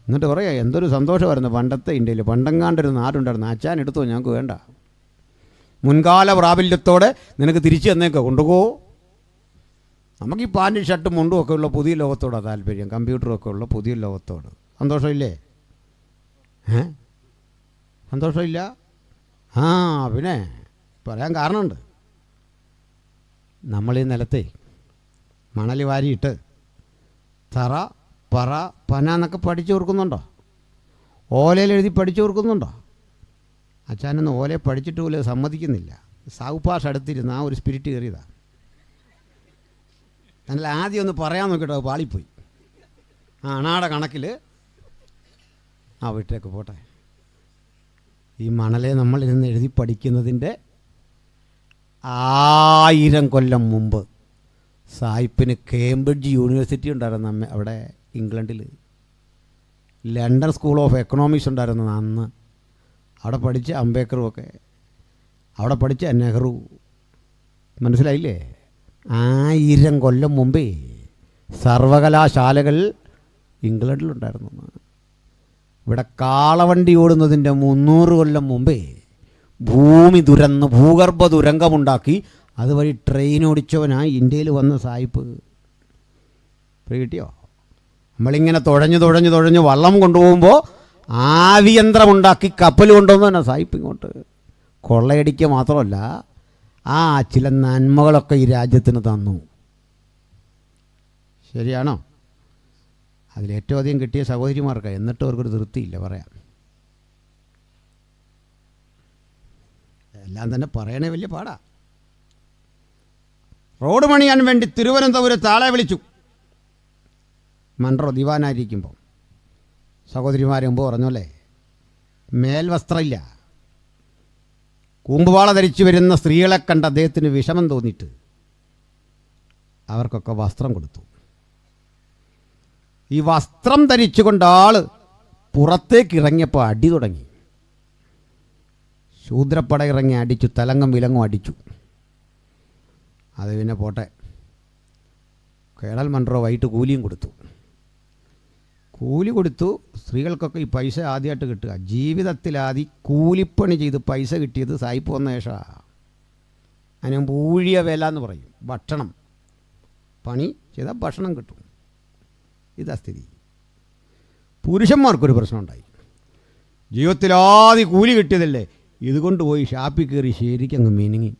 എന്നിട്ട് പറയാം, എന്തൊരു സന്തോഷമായിരുന്നു പണ്ടത്തെ ഇന്ത്യയിൽ. പണ്ടെങ്ങാണ്ടൊരു നാടുണ്ടായിരുന്നു, അച്ഛൻ എടുത്തോ, ഞങ്ങൾക്ക് വേണ്ട, മുൻകാല പ്രാബല്യത്തോടെ നിനക്ക് തിരിച്ചു തന്നേക്കോ, കൊണ്ടുപോ. നമുക്ക് ഈ പാൻറ്റും ഷർട്ടും മുണ്ടും ഒക്കെ ഉള്ള പുതിയ ലോകത്തോടാണ് താല്പര്യം, കമ്പ്യൂട്ടറൊക്കെ ഉള്ള പുതിയ ലോകത്തോട്. സന്തോഷമില്ലേ? സന്തോഷമില്ല? പിന്നെ പറയാൻ കാരണമുണ്ട്. നമ്മളീ നിലത്തെ മണൽ വാരിയിട്ട് തറ, പറ, പന എന്നൊക്കെ പഠിച്ചു കൊടുക്കുന്നുണ്ടോ? ഓലയിൽ എഴുതി പഠിച്ചു കൊടുക്കുന്നുണ്ടോ? അച്ഛനൊന്ന് ഓലയെ പഠിച്ചിട്ട് പോലും സമ്മതിക്കുന്നില്ല. സാവുപാഷ് അടുത്തിരുന്ന് ആ ഒരു സ്പിരിറ്റ് കയറിയതാണ്. എന്നാൽ ആദ്യം ഒന്ന് പറയാൻ നോക്കിയിട്ടോ, പാളിപ്പോയി. അണാടെ കണക്കിൽ വീട്ടിലേക്ക് പോട്ടെ. ഈ മണലെ നമ്മളിരുന്ന് എഴുതി പഠിക്കുന്നതിൻ്റെ 1000 കൊല്ലം മുമ്പ് സായിപ്പിന് കേംബ്രിഡ്ജ് യൂണിവേഴ്സിറ്റി ഉണ്ടായിരുന്നു അവിടെ ഇംഗ്ലണ്ടിൽ. ലണ്ടൻ സ്കൂൾ ഓഫ് എക്കണോമിക്സ് ഉണ്ടായിരുന്നു അന്ന്. അവിടെ പഠിച്ച അംബേദ്കറും ഒക്കെ, അവിടെ പഠിച്ച നെഹ്റു. മനസ്സിലായില്ലേ? 1000 കൊല്ലം മുമ്പേ സർവകലാശാലകൾ ഇംഗ്ലണ്ടിലുണ്ടായിരുന്നു. ഇവിടെ കാളവണ്ടി ഓടുന്നതിൻ്റെ 300 കൊല്ലം മുമ്പേ ഭൂമി തുരന്ന് ഭൂഗർഭ തുരങ്കമുണ്ടാക്കി അതുവഴി ട്രെയിൻ ഓടിച്ചവനായി ഇന്ത്യയിൽ വന്ന സായിപ്പ്. കിട്ടിയോ? നമ്മളിങ്ങനെ തുഴഞ്ഞ് വള്ളം കൊണ്ടുപോകുമ്പോൾ ആവിയന്ത്രമുണ്ടാക്കി കപ്പൽ കൊണ്ടുവന്നവനാ സായിപ്പ് ഇങ്ങോട്ട്. കൊള്ളയടിക്കുക മാത്രമല്ല, ചില നന്മകളൊക്കെ ഈ രാജ്യത്തിന് തന്നു. ശരിയാണോ? അതിലേറ്റവും അധികം കിട്ടിയ സഹോദരിമാർക്ക്. എന്നിട്ട് അവർക്കൊരു തൃപ്തിയില്ല പറയാം. എല്ലാം തന്നെ പറയണേ വലിയ പാടാ. റോഡ് പണിയാൻ വേണ്ടി തിരുവനന്തപുരത്ത് ആളെ വിളിച്ചു. മൺട്രോ ദിവാനായിരിക്കുമ്പോൾ സഹോദരിമാരെ മുമ്പ് പറഞ്ഞല്ലേ, മേൽവസ്ത്രമില്ല. കൂമ്പുവാള ധരിച്ചു വരുന്ന സ്ത്രീകളെ കണ്ട് അദ്ദേഹത്തിന് വിഷമം തോന്നിയിട്ട് അവർക്കൊക്കെ വസ്ത്രം കൊടുത്തു. ഈ വസ്ത്രം ധരിച്ചുകൊണ്ട് ആൾ പുറത്തേക്ക് ഇറങ്ങിയപ്പോൾ അടി തുടങ്ങി. ശൂദ്രപ്പട ഇറങ്ങി അടിച്ചു, തലങ്ങും വിലങ്ങും അടിച്ചു. അത് പിന്നെ പോട്ടെ. കേണൽ മൺട്രോ വൈകിട്ട് കൂലിയും കൊടുത്തു. കൂലി കൊടുത്തു. സ്ത്രീകൾക്കൊക്കെ ഈ പൈസ ആദ്യമായിട്ട് കിട്ടുക. ജീവിതത്തിലാദ്യം കൂലിപ്പണി ചെയ്ത് പൈസ കിട്ടിയത് സായിപ്പ് വന്ന ശേഷമാണ്. അതിന് ഊഴിയ വില എന്ന് പറയും. ഭക്ഷണം പണി ചെയ്താൽ ഭക്ഷണം കിട്ടും. ഇതാ സ്ഥിതി. പുരുഷന്മാർക്കൊരു പ്രശ്നമുണ്ടായി. ജീവിതത്തിലാദ്യം കൂലി കിട്ടിയതല്ലേ, ഇതുകൊണ്ട് പോയി ഷാപ്പിൽ കയറി ശരിക്കങ്ങ് മിനുങ്ങി.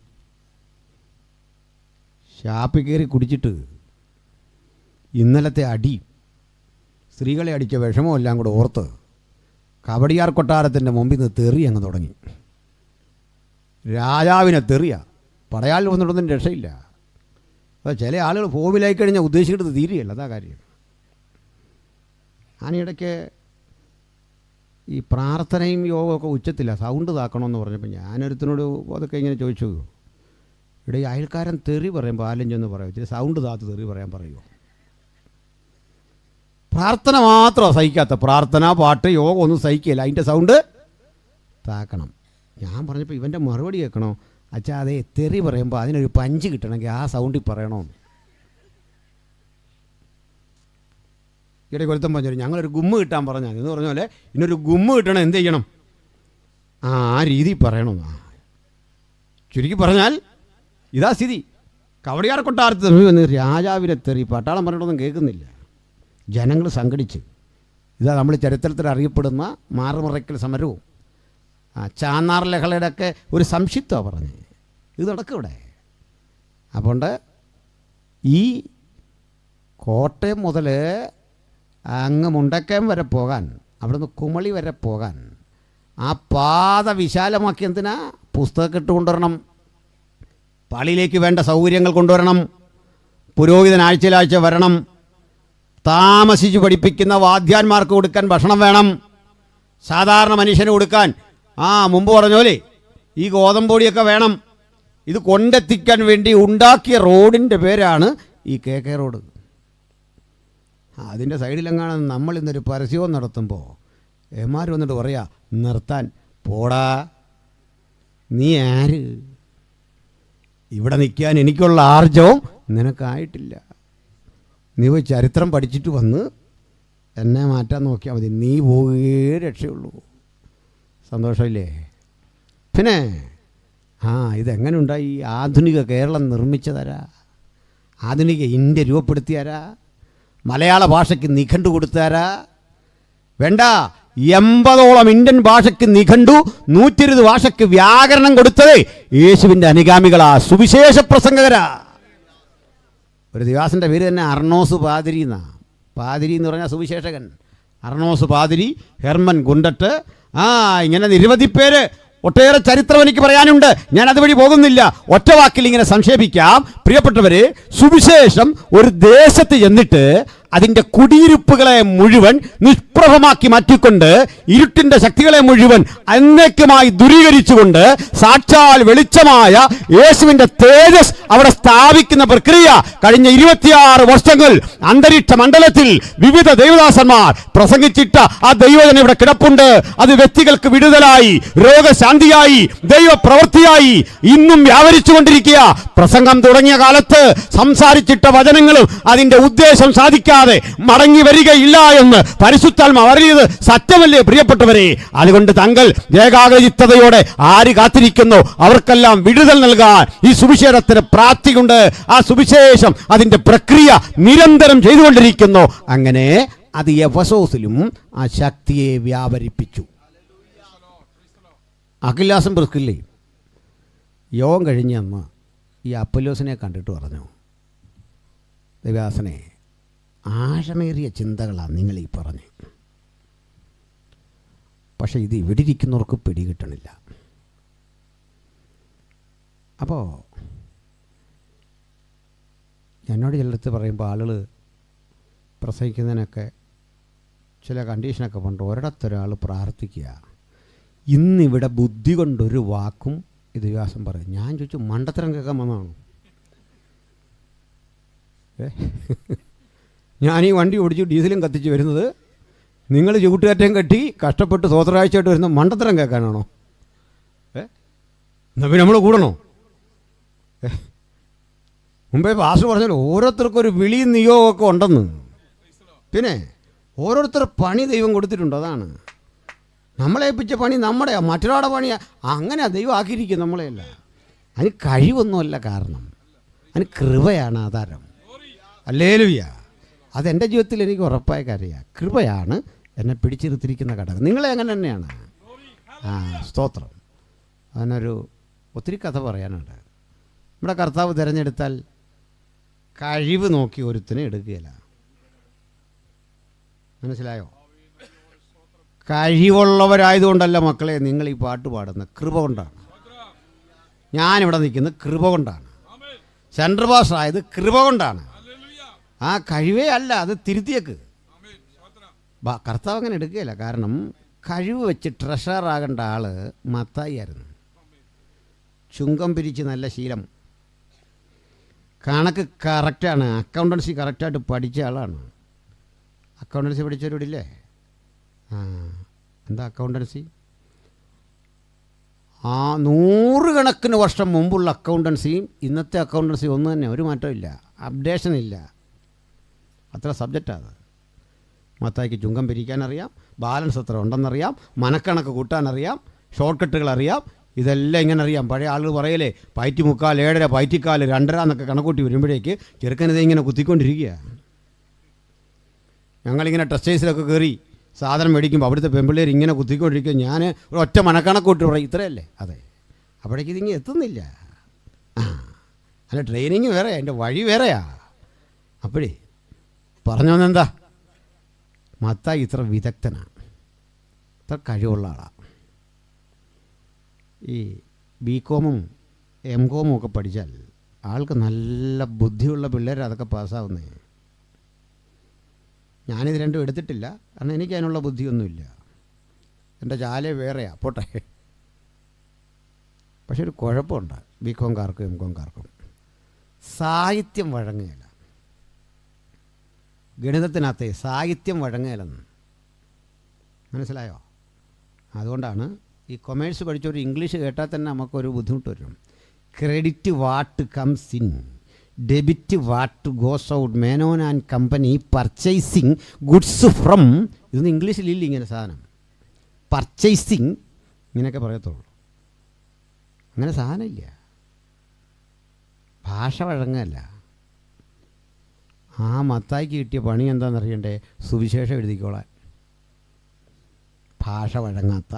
ഷാപ്പിൽ കയറി കുടിച്ചിട്ട് ഇന്നലത്തെ അടി, സ്ത്രീകളെ അടിച്ച വിഷമം എല്ലാം കൂടെ ഓർത്ത് കവടിയാർ കൊട്ടാരത്തിൻ്റെ മുമ്പിൽ നിന്ന് തെറി അങ്ങ് തുടങ്ങി. രാജാവിനെ തെറിയ. പടയാളിൽ വന്നിട്ടൊന്നും രക്ഷയില്ല. അപ്പോൾ ചില ആളുകൾ ഫോമിലായി കഴിഞ്ഞാൽ ഉദ്ദേശിക്കുന്നത് തീരുകയല്ല. അതാ കാര്യം. ഞാനിടയ്ക്ക് ഈ പ്രാർത്ഥനയും യോഗമൊക്കെ ഉച്ചത്തില്ല, സൗണ്ട് താക്കണമെന്ന് പറഞ്ഞപ്പോൾ ഞാനൊരുത്തിനോട് അതൊക്കെ ഇങ്ങനെ ചോദിച്ചു, ഇവിടെ ഈ അയൽക്കാരൻ തെറി പറയുമ്പോൾ ആലഞ്ചെന്ന് പറയും, ഇച്ചിരി സൗണ്ട് താത്ത് തെറി പറയാൻ പറയുമോ? പ്രാർത്ഥന മാത്രമാണ് സഹിക്കാത്ത. പ്രാർത്ഥന, പാട്ട്, യോഗം ഒന്നും സഹിക്കില്ല, അതിൻ്റെ സൗണ്ട് താക്കണം. ഞാൻ പറഞ്ഞപ്പോൾ ഇവൻ്റെ മറുപടി കേൾക്കണോ? അച്ഛാ അതേ, തെറി പറയുമ്പോൾ അതിനൊരു പഞ്ച് കിട്ടണമെങ്കിൽ ആ സൗണ്ടിൽ പറയണമെന്ന്. ഇവിടെ കൊലുത്തം പറഞ്ഞു, ഞങ്ങളൊരു ഗുമ്മ് കിട്ടാൻ പറഞ്ഞാൽ എന്ന് പറഞ്ഞ പോലെ ഇന്നൊരു ഗുമ്മ് കിട്ടണം, എന്ത് ചെയ്യണം? ആ രീതി പറയണമെന്നാ. ചുരുക്കി പറഞ്ഞാൽ ഇതാ സ്ഥിതി. കവടിയാർ കൊട്ടാരത്തിൽ രാജാവിനെ തെറി പട്ടാളം പറഞ്ഞിട്ടൊന്നും കേൾക്കുന്നില്ല. ജനങ്ങൾ സംഘടിച്ച്. ഇതാ നമ്മൾ ചരിത്രത്തിൽ അറിയപ്പെടുന്ന മാറുമറയ്ക്കൽ സമരവും ചാന്നാർ ലഹളയുടെ ഒക്കെ ഒരു സംക്ഷിപ്തമാണ് പറഞ്ഞത്. ഇത് നടക്കും ഇവിടെ. അതുകൊണ്ട് ഈ കോട്ടയം മുതൽ അങ്ങ് മുണ്ടക്കയം വരെ പോകാൻ, അവിടുന്ന് കുമളി വരെ പോകാൻ ആ പാത വിശാലമാക്കി. എന്തിനാ? പുസ്തകം കൊണ്ടുവരണം, പള്ളിയിലേക്ക് വേണ്ട സൗകര്യങ്ങൾ കൊണ്ടുവരണം, പുരോഹിതൻ ആഴ്ചയിലാഴ്ച വരണം, താമസിച്ച് പഠിപ്പിക്കുന്ന വാദ്യാന്മാർക്ക് കൊടുക്കാൻ ഭക്ഷണം വേണം, സാധാരണ മനുഷ്യന് കൊടുക്കാൻ മുമ്പ് പറഞ്ഞ പോലെ ഈ ഗോതമ്പൊടിയൊക്കെ വേണം. ഇത് കൊണ്ടെത്തിക്കാൻ വേണ്ടി ഉണ്ടാക്കിയ റോഡിൻ്റെ പേരാണ് ഈ KK റോഡ്. അതിൻ്റെ സൈഡിലെങ്ങാണ് നമ്മൾ ഇന്നൊരു പരസ്യവും നടത്തുമ്പോൾ എമാർ വന്നിട്ട് പറയാ, നിർത്താൻ പോടാ, നീ ആര്? ഇവിടെ നിൽക്കാൻ എനിക്കുള്ള ആർജവും നിനക്കായിട്ടില്ല. നീ പോയി ചരിത്രം പഠിച്ചിട്ട് വന്ന് എന്നെ മാറ്റാൻ നോക്കിയാൽ മതി. നീ പോവുകയേ രക്ഷയുള്ളൂ. സന്തോഷമില്ലേ? പിന്നെ ഇതെങ്ങനെ ഉണ്ടായി? ആധുനിക കേരളം നിർമ്മിച്ചതാരാ? ആധുനിക ഇന്ത്യ രൂപപ്പെടുത്തിയാരാ? മലയാള ഭാഷയ്ക്ക് നിഘണ്ടു കൊടുത്താരാ? വേണ്ട, 80ഓളം ഇന്ത്യൻ ഭാഷയ്ക്ക് നിഘണ്ടു, 120 ഭാഷയ്ക്ക് വ്യാകരണം കൊടുത്തത് യേശുവിൻ്റെ അനുഗാമികളാ, സുവിശേഷ പ്രസംഗകരാ. ഒരു ദിവാസിൻ്റെ പേര് തന്നെ അർണോസ് പാതിരി എന്നാ. പാതിരി എന്ന് പറഞ്ഞാൽ സുവിശേഷകൻ. അർണോസ് പാതിരി, ഹെർമൻ ഗുണ്ടട്ട്, ഇങ്ങനെ നിരവധി പേര്, ഒട്ടേറെ ചരിത്രം എനിക്ക് പറയാനുണ്ട്. ഞാൻ അതുവഴി പോകുന്നില്ല. ഒറ്റ വാക്കിൽ ഇങ്ങനെ സംക്ഷേപിക്കാം. പ്രിയപ്പെട്ടവരെ, സുവിശേഷം ഒരു ദേശത്ത് ചെന്നിട്ട് അതിൻ്റെ കുടിയിരുപ്പുകളെ മുഴുവൻ നിഷ്പ്രഭമാക്കി മാറ്റിക്കൊണ്ട് ഇരുട്ടിൻ്റെ ശക്തികളെ മുഴുവൻ എന്നേക്കുമായി ദൂരീകരിച്ചുകൊണ്ട് സാക്ഷാൽ വെളിച്ചമായ യേശുവിൻ്റെ തേജസ് അവിടെ സ്ഥാപിക്കുന്ന പ്രക്രിയ കഴിഞ്ഞ 26 വർഷങ്ങൾ അന്തരീക്ഷ മണ്ഡലത്തിൽ വിവിധ ദൈവദാസന്മാർ പ്രസംഗിച്ചിട്ട ആ ദൈവജനം ഇവിടെ കിടപ്പുണ്ട്. അത് വ്യക്തികൾക്ക് വിടുതലായി, രോഗശാന്തിയായി, ദൈവപ്രവൃത്തിയായി ഇന്നും വ്യാപരിച്ചുകൊണ്ടിരിക്കുക. പ്രസംഗം തുടങ്ങിയ കാലത്ത് സംസാരിച്ചിട്ട വചനങ്ങളും അതിൻ്റെ ഉദ്ദേശം സാധിക്കാതെ മടങ്ങി വരികയില്ല എന്ന് പരിശുദ്ധാത്മാവ് അറിയത് സത്യമല്ലേ പ്രിയപ്പെട്ടവരെ? അതുകൊണ്ട് തങ്ങൾ ഏകാഗ്രചിത്തതയോടെ ആര് കാത്തിരിക്കുന്നു അവർക്കെല്ലാം വിടുതൽ നൽകാൻ ഈ സുവിശേഷത്തിന് പ്രാപ്തിയുണ്ട്. ആ സുവിശേഷം അതിൻ്റെ പ്രക്രിയ നിരന്തരം ചെയ്തുകൊണ്ടിരിക്കുന്നു. അങ്ങനെ അത് എഫെസോസിലും ആ ശക്തിയെ വ്യാപരിപ്പിച്ചു. അഖിലാസും പ്രിസ്കില്ലയും യോഗം കഴിഞ്ഞന്ന് ഈ അപ്പൊല്ലോസിനെ കണ്ടിട്ട് പറഞ്ഞു, ദൈവദാസനെ, ആഴമേറിയ ചിന്തകളാണ് നിങ്ങൾ ഈ പറഞ്ഞ്, പക്ഷെ ഇത് ഇവിടെ ഇരിക്കുന്നവർക്ക് പിടികിട്ടണില്ല. അപ്പോൾ എന്നോട് ചിലടത്ത് പറയുമ്പോൾ ആളുകൾ പ്രസംഗിക്കുന്നതിനൊക്കെ ചില കണ്ടീഷനൊക്കെ കൊണ്ട് ഒരിടത്തൊരാൾ പ്രാർത്ഥിക്കുക, ഇന്നിവിടെ ബുദ്ധി കൊണ്ടൊരു വാക്കും ഇത് വികാസം പറയും. ഞാൻ ചോദിച്ചു, മണ്ടത്തരം കേൾക്കാൻ വന്നതാണോ? ഞാൻ ഈ വണ്ടി ഓടിച്ച് ഡീസലും കത്തിച്ച് വരുന്നത് നിങ്ങൾ ചൂട്ടുകാറ്റം കെട്ടി കഷ്ടപ്പെട്ട് സ്വോത്രാഴ്ചയായിട്ട് വരുന്ന മണ്ടത്തരം കേൾക്കാനാണോ? എന്നാൽ പിന്നെ നമ്മൾ കൂടണോ? മുമ്പേ പാസ്റ്റർ പറഞ്ഞാൽ ഓരോരുത്തർക്കും ഒരു വിളിയും നിയോഗമൊക്കെ ഉണ്ടെന്ന്. പിന്നെ ഓരോരുത്തർ പണി ദൈവം കൊടുത്തിട്ടുണ്ട്. അതാണ് നമ്മളെ ഏൽപ്പിച്ച പണി നമ്മുടെയാ, മറ്റൊരാളുടെ പണിയാ. അങ്ങനെ ദൈവം ആക്കിയിരിക്കും നമ്മളെയല്ല. അതിന് കഴിവൊന്നുമല്ല കാരണം, അതിന് കൃപയാണ് ആധാരം. ഹല്ലേലൂയ. അതെൻ്റെ ജീവിതത്തിൽ എനിക്ക് ഉറപ്പായ കാര്യമാണ്. കൃപയാണ് എന്നെ പിടിച്ചിരുത്തിരിക്കുന്ന ഘടകം. നിങ്ങളെ അങ്ങനെ തന്നെയാണ്. സ്തോത്രം. അതിനൊരു ഒത്തിരി കഥ പറയാനുണ്ട്. നമ്മുടെ കർത്താവ് തിരഞ്ഞെടുത്താൽ കഴിവ് നോക്കി ഒരുത്തിനെ എടുക്കുകയില്ല. മനസ്സിലായോ? കഴിവുള്ളവരായതുകൊണ്ടല്ല മക്കളെ നിങ്ങൾ ഈ പാട്ട് പാടുന്നത്, കൃപ കൊണ്ടാണ്. ഞാനിവിടെ നിൽക്കുന്നത് കൃപ കൊണ്ടാണ്. സെൻട്രൽ പാസ്റ്റർ ആയത് കൃപ കൊണ്ടാണ്. ആ കഴിവേ അല്ല, അത് തിരുത്തിയേക്ക്. കർത്താവ് അങ്ങനെ എടുക്കുകയില്ല. കാരണം കഴിവ് വെച്ച് ട്രഷറാകേണ്ട ആൾ മത്തായി ആയിരുന്നു. ചുങ്കം പിരിച്ച് നല്ല ശീലം, കണക്ക് കറക്റ്റാണ്, അക്കൗണ്ടൻസി കറക്റ്റായിട്ട് പഠിച്ച ആളാണ്. അക്കൗണ്ടൻസി പഠിച്ചവരോടില്ലേ? എന്താ അക്കൗണ്ടൻസി? 100 വർഷം മുമ്പുള്ള അക്കൗണ്ടൻസിയും ഇന്നത്തെ അക്കൗണ്ടൻസി ഒന്ന് തന്നെ, ഒരു മാറ്റമില്ല, അപ്ഡേഷൻ ഇല്ല. അത്ര സബ്ജക്റ്റാണ്. മത്തായിക്ക് ചുങ്കം പിരിക്കാനറിയാം, ബാലൻസ് എത്ര ഉണ്ടെന്നറിയാം, മനക്കണക്ക് കൂട്ടാനറിയാം, ഷോർട്ട് കട്ടുകൾ അറിയാം. ഇതെല്ലാം ഇങ്ങനെ അറിയാം. പഴയ ആളുകൾ പറയലേ, പയറ്റി 3/4, 7.5, പയറ്റിക്കാല് 2.5 എന്നൊക്കെ കണക്കൂട്ടി വരുമ്പോഴേക്ക് ചെറുക്കനത് ഇങ്ങനെ കുത്തിക്കൊണ്ടിരിക്കുക. ഞങ്ങളിങ്ങനെ ടെക്സ്റ്റൈൽസിലൊക്കെ കയറി സാധനം മേടിക്കുമ്പോൾ അവിടുത്തെ പെമ്പിള്ളേർ ഇങ്ങനെ കുത്തിക്കൊണ്ടിരിക്കുക. ഞാൻ ഒറ്റ മനക്കണക്കൂട്ടി പറയും, ഇത്രയല്ലേ? അതെ. അപ്പോഴേക്ക് ഇതിങ്ങനെ എത്തുന്നില്ല. അല്ല, ട്രെയിനിങ് വേറെ, അതിൻ്റെ വഴി വേറെയാ. അപ്പോഴേ പറഞ്ഞോന്നെന്താ, മത്തായി ഇത്ര വിദഗ്ധനാണ്, ഇത്ര കഴിവുള്ള ആളാണ്. ഈ ബികോമും എംകോമും ഒക്കെ പഠിച്ചാൽ ആൾക്ക് നല്ല ബുദ്ധിയുള്ള പിള്ളേർ അതൊക്കെ പാസ്സാവുന്നേ. ഞാനിത് രണ്ടും എടുത്തിട്ടില്ല, കാരണം എനിക്ക് അതിനുള്ള ബുദ്ധിയൊന്നുമില്ല. എൻ്റെ ചാല വേറെയാ, പോട്ടെ. പക്ഷെ ഒരു കുഴപ്പമുണ്ട് ബികോംകാർക്കും എംകോംകാർക്കും, സാഹിത്യം വഴങ്ങുകയില്ല. ഗണിതത്തിനകത്ത് സാഹിത്യം വഴങ്ങുകയില്ലെന്ന് മനസ്സിലായോ? അതുകൊണ്ടാണ് ഈ കൊമേഴ്സ് പഠിച്ചൊരു ഇംഗ്ലീഷ് കേട്ടാൽ തന്നെ നമുക്കൊരു ബുദ്ധിമുട്ട് വരും. Credit what comes in, debit what goes out, Menon and company purchasing goods from. ഇതൊന്നും ഇംഗ്ലീഷിലില്ല ഇങ്ങനെ സാധനം. പർച്ചേസിങ് ഇങ്ങനെയൊക്കെ പറയത്തുള്ളൂ. അങ്ങനെ സാധനമില്ല. ഭാഷ വഴങ്ങല്ല. ആ മത്തായിക്ക് കിട്ടിയ പണി എന്താണെന്നറിയണ്ടേ? സുവിശേഷം എഴുതിക്കോളാൻ. ഭാഷ വഴങ്ങാത്ത.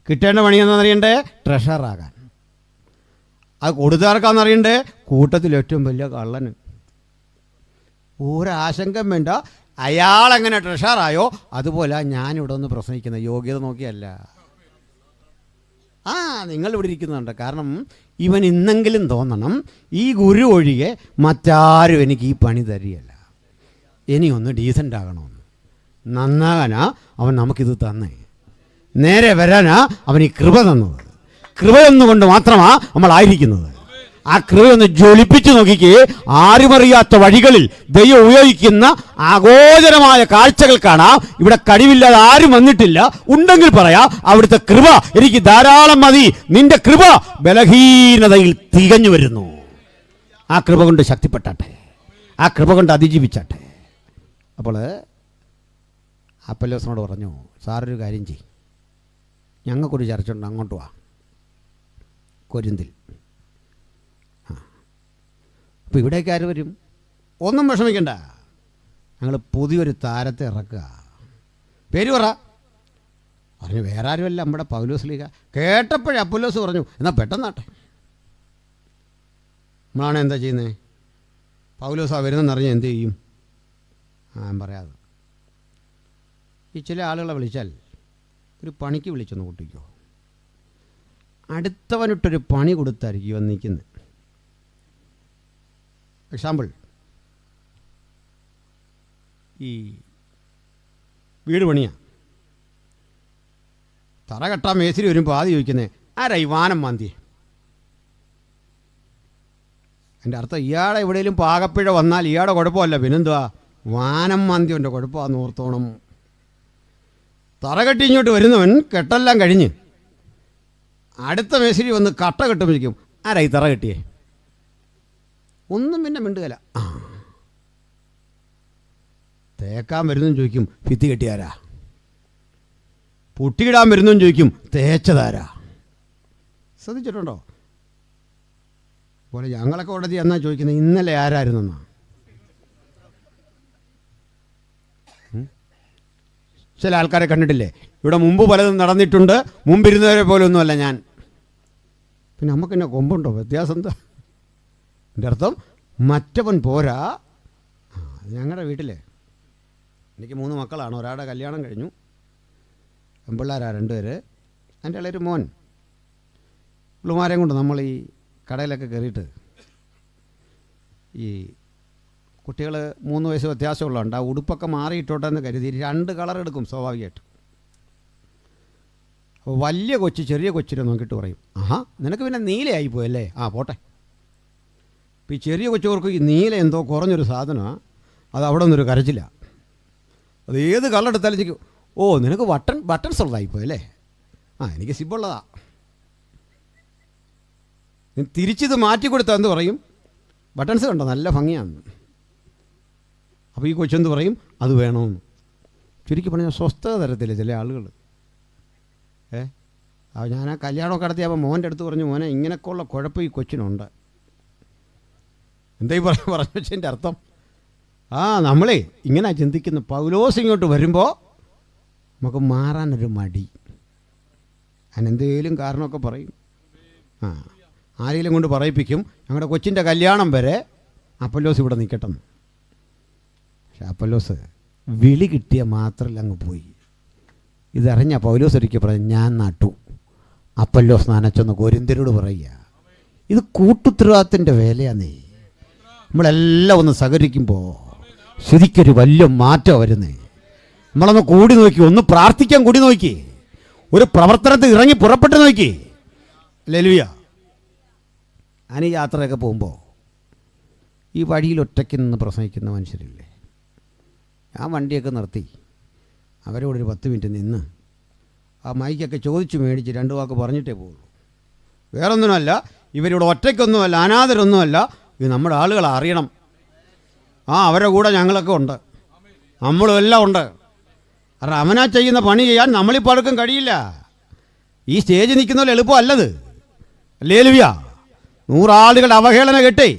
കിട്ടേണ്ട പണി എന്താണെന്നറിയണ്ടേ? ട്രഷറാകാൻ. അത് കൊടുത്താർക്കാണെന്നറിയണ്ടേ? കൂട്ടത്തിൽ ഏറ്റവും വലിയ കള്ളന്. ഒരാശങ്കം വേണ്ട, അയാളെങ്ങനെ ട്രഷറായോ അതുപോലെ ഞാനിവിടെ ഒന്ന് പ്രസംഗിക്കുന്ന യോഗ്യത നോക്കിയല്ല. നിങ്ങളിവിടെ ഇരിക്കുന്നുണ്ട്. കാരണം ഇവൻ ഇന്നെങ്കിലും തോന്നണം ഈ ഗുരു ഒഴികെ മറ്റാരും എനിക്ക് ഈ പണി തരികയല്ല. ഇനി ഒന്ന് ഡീസൻ്റ് ആകണമെന്ന്. നന്നാകാനാ അവൻ നമുക്കിത് തന്നേ. നേരെ വരാനാ അവൻ ഈ കൃപ തന്നത്. കൃപയൊന്നുകൊണ്ട് മാത്രമാണ് നമ്മളായിരിക്കുന്നത്. ആ കൃപയൊന്ന് ജ്വലിപ്പിച്ചു നോക്കിക്കേ. ആരുമറിയാത്ത വഴികളിൽ ദൈവം ഉപയോഗിക്കുന്ന അഗോചരമായ കാഴ്ചകൾ കാണാം. ഇവിടെ കഴിവില്ലാതെ ആരും വന്നിട്ടില്ല. ഉണ്ടെങ്കിൽ പറയാം, അവിടുത്തെ കൃപ എനിക്ക് ധാരാളം മതി. നിന്റെ കൃപ ബലഹീനതയിൽ തികഞ്ഞു വരുന്നു. ആ കൃപ കൊണ്ട് ശക്തിപ്പെട്ടാട്ടെ, ആ കൃപ കൊണ്ട് അതിജീവിച്ചാട്ടെ. അപ്പോൾ അപ്പൊല്ലോസിനോട് പറഞ്ഞു, സാറൊരു കാര്യം ചെയ്യും, ഞങ്ങൾക്കൊരു ചർച്ച ഉണ്ട്, അങ്ങോട്ട് വാ, കൊരിന്തിൽ. അപ്പോൾ ഇവിടേക്ക് ആര് വരും? ഒന്നും വിഷമിക്കണ്ട, ഞങ്ങൾ പുതിയൊരു താരത്തെ ഇറക്കുക. പേര് പറ. പറഞ്ഞു വേറെ ആരുമല്ല, നമ്മുടെ പൗലോസ് ലീഗ. കേട്ടപ്പോഴേ അപ്പൊല്ലോസ് പറഞ്ഞു, എന്നാൽ പെട്ടെന്നാട്ടെ. നമ്മളാണ് എന്താ ചെയ്യുന്നത്? പൗലോസാ വരുന്നെന്നറിഞ്ഞ് എന്ത് ചെയ്യും? ഞാൻ പറയാതെ ഈ ചില ആളുകളെ വിളിച്ചാൽ ഒരു പണിക്ക് വിളിച്ചൊന്ന് കൂട്ടിക്കോ. അടുത്തവനിട്ടൊരു പണി കൊടുത്തായിരിക്കും ഇവൻ നിൽക്കുന്നത്. എക്സാമ്പിൾ, ഈ വീട് പണിയാ, തറ കെട്ടാൻ മേസ്തിരി വരുമ്പോൾ ആദ്യം ചോദിക്കുന്നത്, ആരാ ഈ വാനം മാന്തി? എൻ്റെ അർത്ഥം ഇയാളെ എവിടെയെങ്കിലും പാകപ്പിഴ വന്നാൽ ഇയാളുടെ കുഴപ്പമല്ല, പിന്നെന്തുവാ വാനം മാന്തിയവൻ്റെ കുഴപ്പമാണെന്ന് ഓർത്തോണം. തറ കെട്ടി ഇങ്ങോട്ട് വരുന്നവൻ കെട്ടെല്ലാം കഴിഞ്ഞ് അടുത്ത മേസ്തിരി വന്ന് കട്ട കെട്ടുമ്പോഴേക്കും, ആരാ ഈ തറ കെട്ടിയേ? ഒന്നും പിന്നെ മിണ്ടുകല. തേക്കാൻ വരുന്നെന്ന് ചോദിക്കും, ഭിത്തി കെട്ടിയാരാ? പൊട്ടിയിടാൻ വരുന്നെന്ന് ചോദിക്കും, തേച്ചതാരാ? ശ്രദ്ധിച്ചിട്ടുണ്ടോ? പോലെ ഞങ്ങളൊക്കെ കോടതി എന്നാ ചോദിക്കുന്നത്, ഇന്നലെ ആരായിരുന്നെന്നാ. ചില ആൾക്കാരെ കണ്ടിട്ടില്ലേ, ഇവിടെ മുമ്പ് പലതും നടന്നിട്ടുണ്ട്, മുമ്പിരുന്നവരെ പോലെ ഒന്നുമല്ല ഞാൻ. പിന്നെ നമുക്ക് എന്നെ കൊമ്പുണ്ടോ? വ്യത്യാസം എന്താ? എൻ്റെ അർത്ഥം മറ്റവൻ പോരാ. ഞങ്ങളുടെ വീട്ടിൽ എനിക്ക് 3 മക്കളാണ്. ഒരാളുടെ കല്യാണം കഴിഞ്ഞു, പെൺപിള്ളേരാ 2 പേര്. എൻ്റെ ഇളയൊരു മോൻ. പിള്ളമാരെയും കൊണ്ട് നമ്മൾ ഈ കടയിലൊക്കെ കയറിയിട്ട് ഈ കുട്ടികൾ 3 വയസ്സ് വ്യത്യാസമുള്ളതുണ്ട്. ആ ഉടുപ്പൊക്കെ മാറിയിട്ടോട്ടെ എന്ന് കരുതി 2 കളർ എടുക്കും സ്വാഭാവികമായിട്ട്. അപ്പോൾ വലിയ കൊച്ച് ചെറിയ കൊച്ചിനെ നോക്കിയിട്ട് പറയും, ആഹാ നിനക്ക് പിന്നെ നീലയായിപ്പോയല്ലേ, പോട്ടെ. ഇപ്പോൾ ഈ ചെറിയ കൊച്ചവർക്ക് ഈ നീല എന്തോ കുറഞ്ഞൊരു സാധനമാണ്, അത് അവിടെ നിന്നൊരു കരച്ചില്ല. അത് ഏത് കളർ എടുത്താലും ചോദിക്കും, ഓ നിനക്ക് ബട്ടൺസ് ഉള്ളതായിപ്പോയല്ലേ, എനിക്ക് സിബുള്ളതാ. തിരിച്ചിത് മാറ്റി കൊടുത്താൽ എന്ത് പറയും? ബട്ടൺസ് കണ്ടോ നല്ല ഭംഗിയാണ്. അപ്പോൾ ഈ കൊച്ചെന്ത് പറയും? അത് വേണമെന്ന്. ചുരുക്കി പറഞ്ഞാൽ സ്വസ്ഥത തരത്തില്ല ചില ആളുകൾ. ഞാൻ ആ കല്യാണമൊക്കെ നടത്തിയപ്പോൾ മോൻ്റെ അടുത്ത് പറഞ്ഞു, മോനെ ഇങ്ങനെയൊക്കെയുള്ള കുഴപ്പം ഈ കൊച്ചിനുണ്ട്. എന്താ ഈ പറഞ്ഞു വെച്ചതിൻ്റെ അർത്ഥം? നമ്മളെ ഇങ്ങനെ ചിന്തിക്കുന്ന. പൗലോസ് ഇങ്ങോട്ട് വരുമ്പോൾ നമുക്ക് മാറാനൊരു മടി. അതിനെന്തേലും കാരണമൊക്കെ പറയും. ആരെങ്കിലും കൊണ്ട് പറയിപ്പിക്കും, ഞങ്ങളുടെ കൊച്ചിൻ്റെ കല്യാണം വരെ അപ്പൊല്ലോസ് ഇവിടെ നിൽക്കട്ടെന്ന്. പക്ഷെ അപ്പൊല്ലോസ് വിളി കിട്ടിയ മാത്രമല്ല അങ്ങ് പോയി. ഇതറിഞ്ഞ പൗലോസ് ഒരിക്കൽ പറഞ്ഞു, ഞാൻ നട്ടു, അപ്പൊല്ലോസ് നനച്ചൊന്ന് കൊരിന്ത്യരോട് പറയുക. ഇത് കൂട്ടുത്തരവാദിത്തത്തിൻ്റെ വേലയാന്നേ. നമ്മളെല്ലാം ഒന്ന് സഹകരിക്കുമ്പോൾ ശരിക്കൊരു വലിയ മാറ്റം വരുന്നേ. നമ്മളൊന്ന് കൂടി നോക്കി, ഒന്ന് പ്രാർത്ഥിക്കാൻ കൂടി നോക്കി, ഒരു പ്രവർത്തനത്തിൽ ഇറങ്ങി പുറപ്പെട്ട് നോക്കി. ഹല്ലേലൂയ. ഞാൻ ഈ യാത്രയൊക്കെ പോകുമ്പോൾ ഈ വഴിയിൽ ഒറ്റയ്ക്ക് നിന്ന് പ്രസംഗിക്കുന്ന മനുഷ്യരില്ലേ, ഞാൻ വണ്ടിയൊക്കെ നിർത്തി അവരോട് ഒരു 10 മിനിറ്റ് നിന്ന് ആ മൈക്കൊക്കെ ചോദിച്ച് മേടിച്ച് 2 വാക്ക് പറഞ്ഞിട്ടേ പോകുള്ളൂ. വേറൊന്നിനുമല്ല, ഇവരിവിടെ ഒറ്റയ്ക്കൊന്നുമല്ല, അനാഥരൊന്നുമല്ല. ഇത് നമ്മുടെ ആളുകൾ അറിയണം. അവരുടെ കൂടെ ഞങ്ങളൊക്കെ ഉണ്ട്, നമ്മളും എല്ലാം ഉണ്ട്. കാരണം അവനാ ചെയ്യുന്ന പണി ചെയ്യാൻ നമ്മളിൽ പലർക്കും കഴിയില്ല. ഈ സ്റ്റേജ് നിൽക്കുന്നവരെ എളുപ്പമല്ലത്. ഹല്ലേലൂയ. 100 ആളുകളുടെ അവഹേളന കേട്ടേ,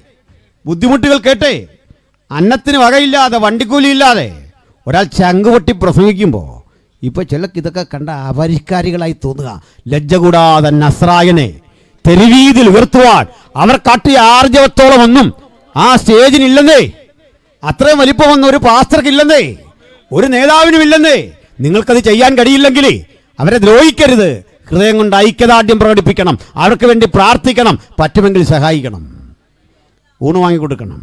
ബുദ്ധിമുട്ടുകൾ കേട്ടേ, അന്നത്തിന് വകയില്ലാതെ, വണ്ടിക്കൂലിയില്ലാതെ ഒരാൾ ചങ്ക് പൊട്ടി പ്രസംഗിക്കുമ്പോൾ ഇപ്പോൾ ചിലർക്ക് ഇതൊക്കെ കണ്ട അപരിഷ്കാരികളായി തോന്നുക. ലജ്ജ കൂടാതെ നസ്രായനെ തെരുവീതിൽ ഉയർത്തുവാൻ അവർ കാട്ടിയ ആർജവത്തോളം ഒന്നും ആ സ്റ്റേജിനില്ലെന്നേ. അത്രയും വലിപ്പം വന്ന ഒരു പാസ്റ്റർക്കില്ലെന്നേ. ഒരു നേതാവിനുമില്ലെന്നേ. നിങ്ങൾക്കത് ചെയ്യാൻ കഴിയില്ലെങ്കിൽ അവരെ ദ്രോഹിക്കരുത്. ഹൃദയം കൊണ്ട് ഐക്യദാർഢ്യം പ്രകടിപ്പിക്കണം, അവർക്ക് വേണ്ടി പ്രാർത്ഥിക്കണം, പറ്റുമെങ്കിൽ സഹായിക്കണം, ഊണ് വാങ്ങിക്കൊടുക്കണം,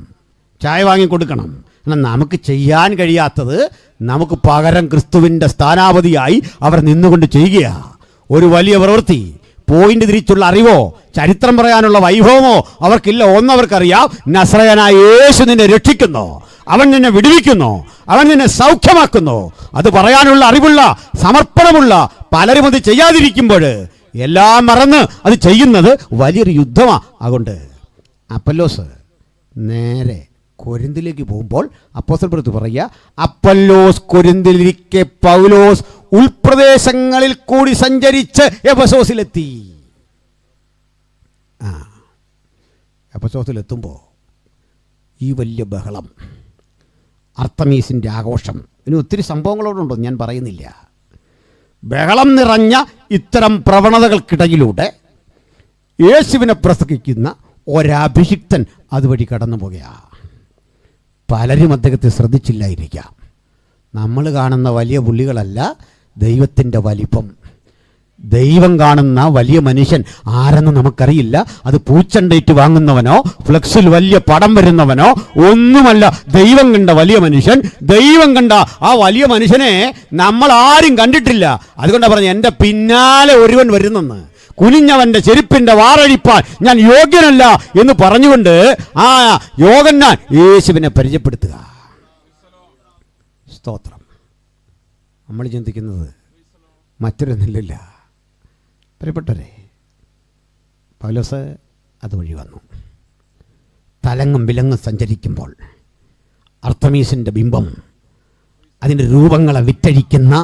ചായ വാങ്ങിക്കൊടുക്കണം. എന്നാൽ നമുക്ക് ചെയ്യാൻ കഴിയാത്തത് നമുക്ക് പകരം ക്രിസ്തുവിൻ്റെ സ്ഥാനാപതിയായി അവർ നിന്നുകൊണ്ട് ചെയ്യുകയാണ്. ഒരു വലിയ പ്രവൃത്തി, പോയിന്റ് തിരിച്ചുള്ള അറിവോ ചരിത്രം പറയാനുള്ള വൈഭവമോ അവർക്കില്ല. ഒന്നവർക്കറിയാം, നസ്രയനായ യേശു നിന്നെ രക്ഷിക്കുന്നു, അവൻ നിന്നെ വിടുവിക്കുന്നു, അവൻ നിന്നെ സൗഖ്യമാക്കുന്നു. അത് പറയാനുള്ള അറിവുള്ള, സമർപ്പണമുള്ള പലരും അത് ചെയ്യാതിരിക്കുമ്പോൾ എല്ലാം മറന്ന് അത് ചെയ്യുന്നത് വലിയൊരു യുദ്ധമാണ്. അതുകൊണ്ട് അപ്പല്ലോസ് നേരെ കൊരിന്തിലേക്ക് പോകുമ്പോൾ അപ്പോസ്തലൻ പറയുക, അപ്പല്ലോസ് കൊരിന്തിലിരിക്കെ പൗലോസ് ഉൾപ്രദേശങ്ങളിൽ കൂടി സഞ്ചരിച്ച് എഫെസോസിലെത്തി. എഫെസോസിലെത്തുമ്പോൾ ഈ വലിയ ബഹളം, അർത്തമീസിൻ്റെ ആഘോഷം, ഇനി ഒത്തിരി സംഭവങ്ങളോടുണ്ടോ ഞാൻ പറയുന്നില്ല. ബഹളം നിറഞ്ഞ ഇത്തരം പ്രവണതകൾക്കിടയിലൂടെ യേശുവിനെ പ്രസംഗിക്കുന്ന ഒരഭിഷിക്തൻ അതുവഴി കടന്നു പോകുകയാണ്. പലരും അദ്ദേഹത്തെ ശ്രദ്ധിച്ചില്ലായിരിക്കാം. നമ്മൾ കാണുന്ന വലിയ പുള്ളികളല്ല ദൈവത്തിൻ്റെ വലിപ്പം. ദൈവം കാണുന്ന വലിയ മനുഷ്യൻ ആരെന്ന് നമുക്കറിയില്ല. അത് പൂച്ചണ്ടേറ്റ് വാങ്ങുന്നവനോ ഫ്ലെക്സിൽ വലിയ പടം വരുന്നവനോ ഒന്നുമല്ല. ദൈവം കണ്ട വലിയ മനുഷ്യൻ, ദൈവം കണ്ട ആ വലിയ മനുഷ്യനെ നമ്മൾ ആരും കണ്ടിട്ടില്ല. അതുകൊണ്ടാണ് പറഞ്ഞത്, എൻ്റെ പിന്നാലെ ഒരുവൻ വരുന്നെന്ന്, കുനിഞ്ഞവൻ്റെ ചെരുപ്പിൻ്റെ വാറഴിപ്പാൻ ഞാൻ യോഗ്യനല്ല എന്ന് പറഞ്ഞുകൊണ്ട് ആ യോഹന്നാൻ യേശുവിനെ പരിചയപ്പെടുത്തുക. സ്തോത്രം. നമ്മൾ ചിന്തിക്കുന്നത് മറ്റൊരൊന്നില്ല. പ്രിയപ്പെട്ടവരെ, പൗലോസ് അതുവഴി വന്നു. തലങ്ങും വിലങ്ങും സഞ്ചരിക്കുമ്പോൾ അർത്തമീസിൻ്റെ ബിംബം, അതിൻ്റെ രൂപങ്ങളെ വിറ്റഴിക്കുന്ന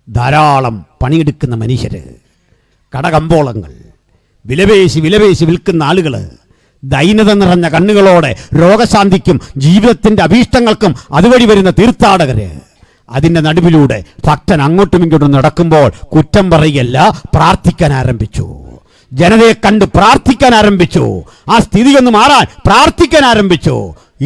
ധാരാളം പണിയെടുക്കുന്ന മനുഷ്യർ, കടകമ്പോളങ്ങൾ, വിലപേശി വിൽക്കുന്ന ആളുകൾ, ദൈനത നിറഞ്ഞ കണ്ണുകളോടെ രോഗശാന്തിക്കും ജീവിതത്തിൻ്റെ അഭീഷ്ടങ്ങൾക്കും അതുവഴി വരുന്ന തീർത്ഥാടകർ, അതിൻ്റെ നടുവിലൂടെ ഭക്തൻ അങ്ങോട്ടും ഇങ്ങോട്ടും നടക്കുമ്പോൾ കുറ്റം പറയുകയല്ല, പ്രാർത്ഥിക്കാൻ ആരംഭിച്ചു. ജനതയെ കണ്ട് പ്രാർത്ഥിക്കാൻ ആരംഭിച്ചു. ആ സ്ഥിതിയൊന്ന് മാറാൻ പ്രാർത്ഥിക്കാൻ ആരംഭിച്ചു.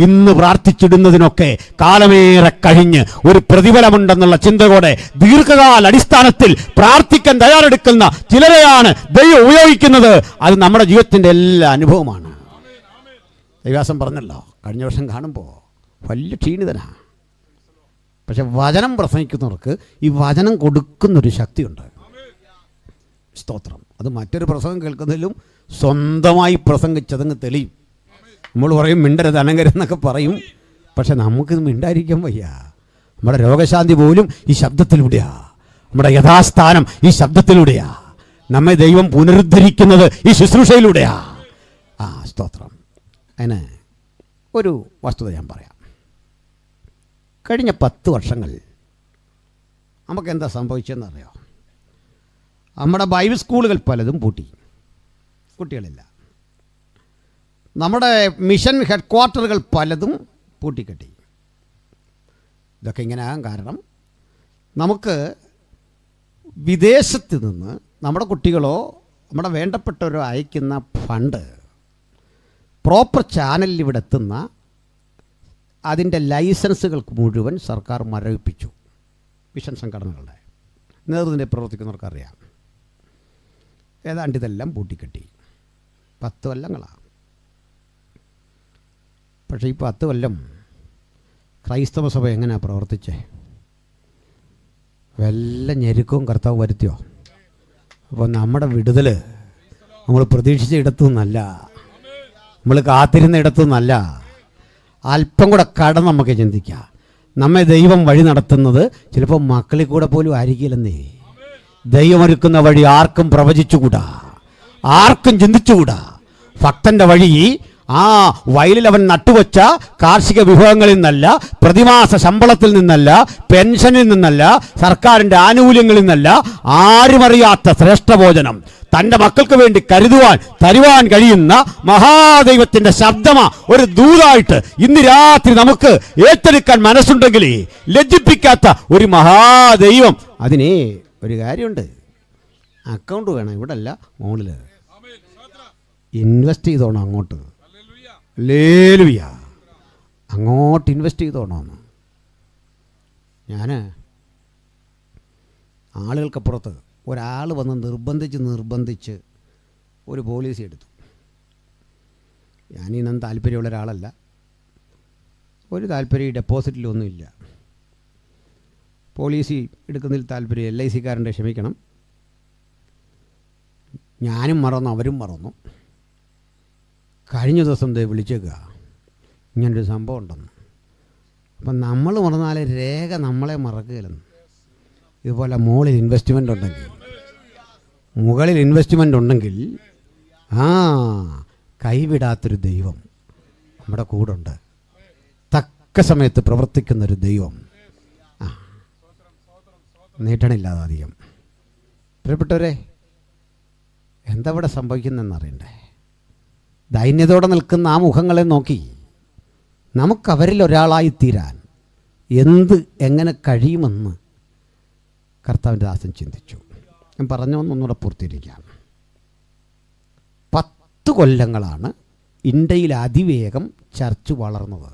ഇന്ന് പ്രാർത്ഥിച്ചിടുന്നതിനൊക്കെ കാലമേറെ കഴിഞ്ഞ് ഒരു പ്രതിഫലമുണ്ടെന്നുള്ള ചിന്തയോടെ ദീർഘകാല അടിസ്ഥാനത്തിൽ പ്രാർത്ഥിക്കാൻ തയ്യാറെടുക്കുന്ന ചിലരെയാണ് ദൈവം ഉപയോഗിക്കുന്നത്. അത് നമ്മുടെ ജീവിതത്തിൻ്റെ എല്ലാ അനുഭവമാണ്. ദൈവാസം പറഞ്ഞല്ലോ, കഴിഞ്ഞ വർഷം കാണുമ്പോൾ വലിയ ക്ഷീണിതനാണ്. പക്ഷെ വചനം പ്രസംഗിക്കുന്നവർക്ക് ഈ വചനം കൊടുക്കുന്നൊരു ശക്തിയുണ്ട്. സ്തോത്രം. അത് മറ്റൊരു പ്രസംഗം കേൾക്കുന്നതിലും സ്വന്തമായി പ്രസംഗിച്ചതങ്ങ് തെളിയും. നമ്മൾ പറയും മിണ്ടരുത്, അനങ്ങരുതെന്നൊക്കെ പറയും. പക്ഷെ നമുക്കിത് മിണ്ടായിരിക്കാൻ വയ്യ. നമ്മുടെ രോഗശാന്തി പോലും ഈ ശബ്ദത്തിലൂടെയാ. നമ്മുടെ യഥാസ്ഥാനം ഈ ശബ്ദത്തിലൂടെയാ. നമ്മെ ദൈവം പുനരുദ്ധരിക്കുന്നത് ഈ ശുശ്രൂഷയിലൂടെയാ. സ്തോത്രം. അതിന് ഒരു വസ്തുത ഞാൻ പറയാം. കഴിഞ്ഞ 10 വർഷങ്ങൾ നമുക്ക് എന്താ സംഭവിച്ചതെന്നറിയോ? നമ്മുടെ ബൈബിൾ സ്കൂളുകൾ പലതും പൂട്ടി, കുട്ടികളില്ല. നമ്മുടെ മിഷൻ ഹെഡ് ക്വാർട്ടറുകൾ പലതും പൂട്ടിക്കെട്ടി. ഇതൊക്കെ ഇങ്ങനെ ആകാൻ കാരണം, നമുക്ക് വിദേശത്ത് നിന്ന് നമ്മുടെ കുട്ടികളോ നമ്മുടെ വേണ്ടപ്പെട്ടവരോ അയക്കുന്ന ഫണ്ട് പ്രോപ്പർ ചാനലിൽ ഇവിടെ എത്തുന്ന അതിൻ്റെ ലൈസൻസുകൾക്ക് മുഴുവൻ സർക്കാർ മരവിപ്പിച്ചു. മിഷൻ സംഘടനകളുടെ നേതൃത്വത്തിൽ പ്രവർത്തിക്കുന്നവർക്കറിയാം. ഏതാണ്ട് ഇതെല്ലാം പൂട്ടിക്കെട്ടി. 10 കൊല്ലങ്ങളാണ്. പക്ഷേ ഈ 10 കൊല്ലം ക്രൈസ്തവ സഭ എങ്ങനെയാണ് പ്രവർത്തിച്ചേ? വല്ല ഞെരുക്കവും കർത്താവ് വരുത്തിയോ? അപ്പോൾ നമ്മുടെ വിടുതൽ നമ്മൾ പ്രതീക്ഷിച്ച ഇടത്തുനിന്നല്ല, നമ്മൾ കാത്തിരുന്ന ഇടത്തുനിന്നല്ല. അല്പം കൂടെ കടന്ന് നമുക്ക് ചിന്തിക്കാം. നമ്മെ ദൈവം വഴി നടത്തുന്നത് ചിലപ്പോൾ മക്കളിൽ കൂടെ പോലും ആയിരിക്കില്ലെന്നേ. ദൈവമൊരുക്കുന്ന വഴി ആർക്കും പ്രവചിച്ചുകൂടാ, ആർക്കും ചിന്തിച്ചുകൂടാ. ഭക്തൻ്റെ വഴി ആ വയലിൽ അവൻ നട്ടുവച്ച കാർഷിക വിഭവങ്ങളിൽ നിന്നല്ല, പ്രതിമാസ ശമ്പളത്തിൽ നിന്നല്ല, പെൻഷനിൽ നിന്നല്ല, സർക്കാരിൻ്റെ ആനുകൂല്യങ്ങളിൽ നിന്നല്ല, ആരുമറിയാത്ത ശ്രേഷ്ഠഭോജനം തൻ്റെ മക്കൾക്ക് വേണ്ടി തരുവാൻ കഴിയുന്ന മഹാദൈവത്തിൻ്റെ ശബ്ദമാ ഒരു ദൂതായിട്ട് ഇന്ന് രാത്രി നമുക്ക് ഏറ്റെടുക്കാൻ മനസ്സുണ്ടെങ്കിൽ ലജ്ജിപ്പിക്കാത്ത ഒരു മഹാദൈവം. അതിന് ഒരു കാര്യമുണ്ട്, അക്കൗണ്ട് വേണം. ഇവിടെ അല്ല, മോളിൽ ഇൻവെസ്റ്റ് ചെയ്തോണം. അങ്ങോട്ട് ലേലുയ അങ്ങോട്ട് ഇൻവെസ്റ്റ് ചെയ്തോണമെന്ന്. ഞാൻ ആളുകൾക്കപ്പുറത്ത് ഒരാൾ വന്ന് നിർബന്ധിച്ച് ഒരു പോളിസി എടുത്തു. ഞാനീന്നും താല്പര്യമുള്ള ഒരാളല്ല, ഒരു താല്പര്യം ഈ ഡെപ്പോസിറ്റിലൊന്നുമില്ല. പോളിസി എടുക്കുന്നതിൽ താല്പര്യം LIC കാരൻ്റെ, ക്ഷമിക്കണം, ഞാനും മറന്നു, അവരും മറന്നു. കഴിഞ്ഞ ദിവസം വിളിച്ചേക്കുക, ഇങ്ങനൊരു സംഭവം ഉണ്ടെന്ന്. അപ്പം നമ്മൾ മറന്നാൽ രേഖ നമ്മളെ മറക്കുകയില്ലെന്ന്. ഇതുപോലെ മുകളിൽ ഇൻവെസ്റ്റ്മെൻ്റ് ഉണ്ടെങ്കിൽ കൈവിടാത്തൊരു ദൈവം നമ്മുടെ കൂടുണ്ട്. തക്ക സമയത്ത് പ്രവർത്തിക്കുന്നൊരു ദൈവം. നീട്ടണില്ലാതെ അധികം. പ്രിയപ്പെട്ടവരെ, എന്താ ഇവിടെ സംഭവിക്കുന്നതെന്നറിയണ്ടേ? ദൈന്യതയോടെ നിൽക്കുന്ന ആ മുഖങ്ങളെ നോക്കി നമുക്കവരിൽ ഒരാളായിത്തീരാൻ എങ്ങനെ കഴിയുമെന്ന് കർത്താവിൻ്റെ ദാസൻ ചിന്തിച്ചു. ഞാൻ പറഞ്ഞൊന്നൊന്നുകൂടെ പൂർത്തീകരിക്കാം. 10 കൊല്ലങ്ങളാണ് ഇന്ത്യയിൽ അതിവേഗം ചർച്ച് വളർന്നത്.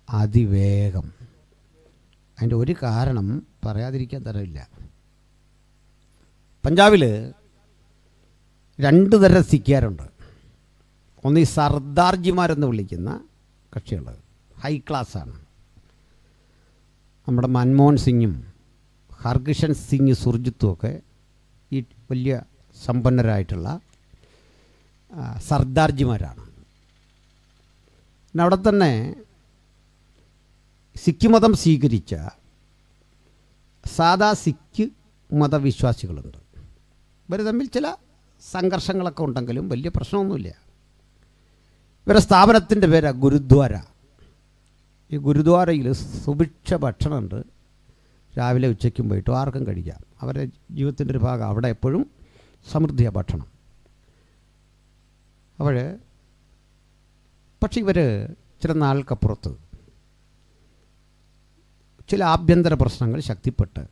അതിവേഗം. അതിൻ്റെ ഒരു കാരണം പറയാതിരിക്കാൻ തരമില്ല. പഞ്ചാബിൽ 2 തരം സിഖ്കാരുണ്ട്. ഒന്ന് ഈ സർദാർജിമാരെന്ന് വിളിക്കുന്ന കക്ഷികൾ, ഹൈ ക്ലാസ്സാണ്. നമ്മുടെ മൻമോഹൻ സിംഗും ഹർകിഷൻ സിംഗ് സുർജിത്തും ഒക്കെ ഈ വലിയ സമ്പന്നരായിട്ടുള്ള സർദാർജിമാരാണ്. പിന്നെ അവിടെ തന്നെ സിഖ് മതം സ്വീകരിച്ച സാധാ സിഖ് മതവിശ്വാസികളുണ്ട്. ഇവർ തമ്മിൽ ചില സംഘർഷങ്ങളൊക്കെ ഉണ്ടെങ്കിലും വലിയ പ്രശ്നമൊന്നുമില്ല. ഇവരുടെ സ്ഥാപനത്തിൻ്റെ പേരാണ് ഗുരുദ്വാര. ഈ ഗുരുദ്വാരയിൽ സുഭിക്ഷ ഭക്ഷണമുണ്ട്. രാവിലെ ഉച്ചയ്ക്കും പോയിട്ടും ആർക്കും കഴിക്കാം. അവരുടെ ജീവിതത്തിൻ്റെ ഒരു ഭാഗം. അവിടെ എപ്പോഴും സമൃദ്ധിയാണ് ഭക്ഷണം. പക്ഷേ ഇവർ ചില നാൾക്കപ്പുറത്ത് ചില ആഭ്യന്തര പ്രശ്നങ്ങൾ ശക്തിപ്പെട്ട്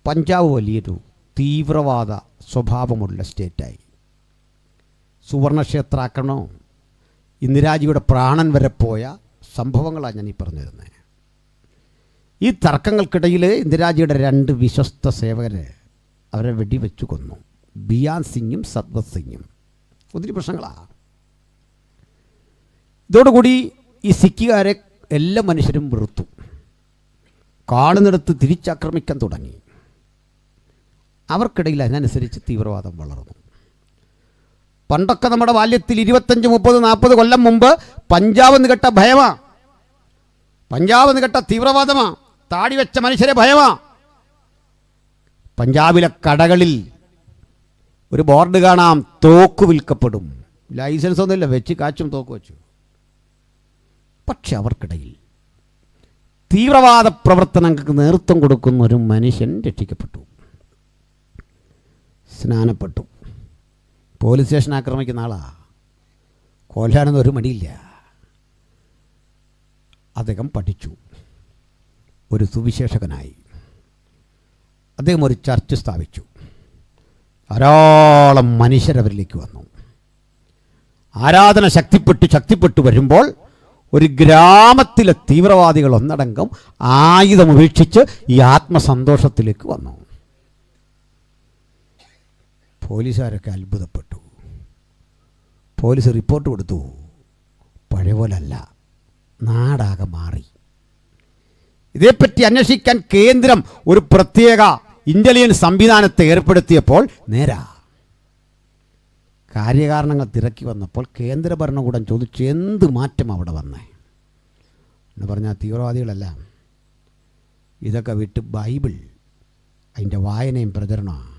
പഞ്ചാബ് വലിയൊരു തീവ്രവാദ സ്വഭാവമുള്ള സ്റ്റേറ്റായി. സുവർണക്ഷേത്രാക്രമണവും ഇന്ദിരാജിയുടെ പ്രാണൻ വരെ പോയ സംഭവങ്ങളാണ് ഞാൻ ഈ പറഞ്ഞു തരുന്നത്. ഈ തർക്കങ്ങൾക്കിടയിൽ ഇന്ദിരാജിയുടെ 2 വിശ്വസ്ത സേവകരെ അവരെ വെടിവെച്ചു കൊന്നു. ബിയാൻ സിംഗും സത്വത് സിംഗും. ഒത്തിരി പ്രശ്നങ്ങളാണ്. ഇതോടുകൂടി ഈ സിഖുകാരെ എല്ലാ മനുഷ്യരും വെറുത്തു. കാണുന്നിടത്ത് തിരിച്ചാക്രമിക്കാൻ തുടങ്ങി. അവർക്കിടയിൽ അതിനനുസരിച്ച് തീവ്രവാദം വളർന്നു. പണ്ടൊക്കെ നമ്മുടെ ബാല്യത്തിൽ 25, 30, 40 കൊല്ലം മുമ്പ് പഞ്ചാബ് എന്ന് കേട്ട ഭയമാ, പഞ്ചാബ് എന്ന് കേട്ട തീവ്രവാദമാ, താടി വെച്ച മനുഷ്യരെ ഭയമാ. പഞ്ചാബിലെ കടകളിൽ ഒരു ബോർഡ് കാണാം, തോക്ക് വിൽക്കപ്പെടും. ലൈസൻസ് ഒന്നുമില്ല, വെച്ച് കാച്ചും തോക്ക് വെച്ചു. പക്ഷെ അവർക്കിടയിൽ തീവ്രവാദ പ്രവർത്തനങ്ങൾക്ക് നേതൃത്വം കൊടുക്കുന്ന ഒരു മനുഷ്യൻ രക്ഷിക്കപ്പെട്ടു, സ്നാനപ്പെട്ടു. പോലീസ് സ്റ്റേഷൻ ആക്രമിക്കുന്ന ആളാ, കൊല്ലാനൊന്നും ഒരു മടിയില്ല. അദ്ദേഹം പഠിച്ചു, ഒരു സുവിശേഷകനായി. അദ്ദേഹം ഒരു ചർച്ച് സ്ഥാപിച്ചു. ധാരാളം മനുഷ്യരവരിലേക്ക് വന്നു. ആരാധന ശക്തിപ്പെട്ടു വരുമ്പോൾ ഒരു ഗ്രാമത്തിലെ തീവ്രവാദികൾ ഒന്നടങ്കം ആയുധം ഉപേക്ഷിച്ച് ഈ ആത്മസന്തോഷത്തിലേക്ക് വന്നു. പോലീസുകാരൊക്കെ അത്ഭുതപ്പെട്ടു. പോലീസ് റിപ്പോർട്ട് കൊടുത്തു, പഴയ പോലല്ല, നാടാകെ മാറി. ഇതേപ്പറ്റി അന്വേഷിക്കാൻ കേന്ദ്രം ഒരു പ്രത്യേക ഇൻ്റലിജൻസ് സംവിധാനത്തെ ഏർപ്പെടുത്തിയപ്പോൾ നേരാ കാര്യകാരണങ്ങൾ തിരക്കി വന്നപ്പോൾ കേന്ദ്ര ഭരണകൂടം ചോദിച്ചു, എന്ത് മാറ്റം അവിടെ വന്നേ എന്ന് പറഞ്ഞാൽ തീവ്രവാദികളെല്ലാം ഇതൊക്കെ വിട്ട് ബൈബിൾ അതിൻ്റെ വായനയും പ്രചരണമാണ്.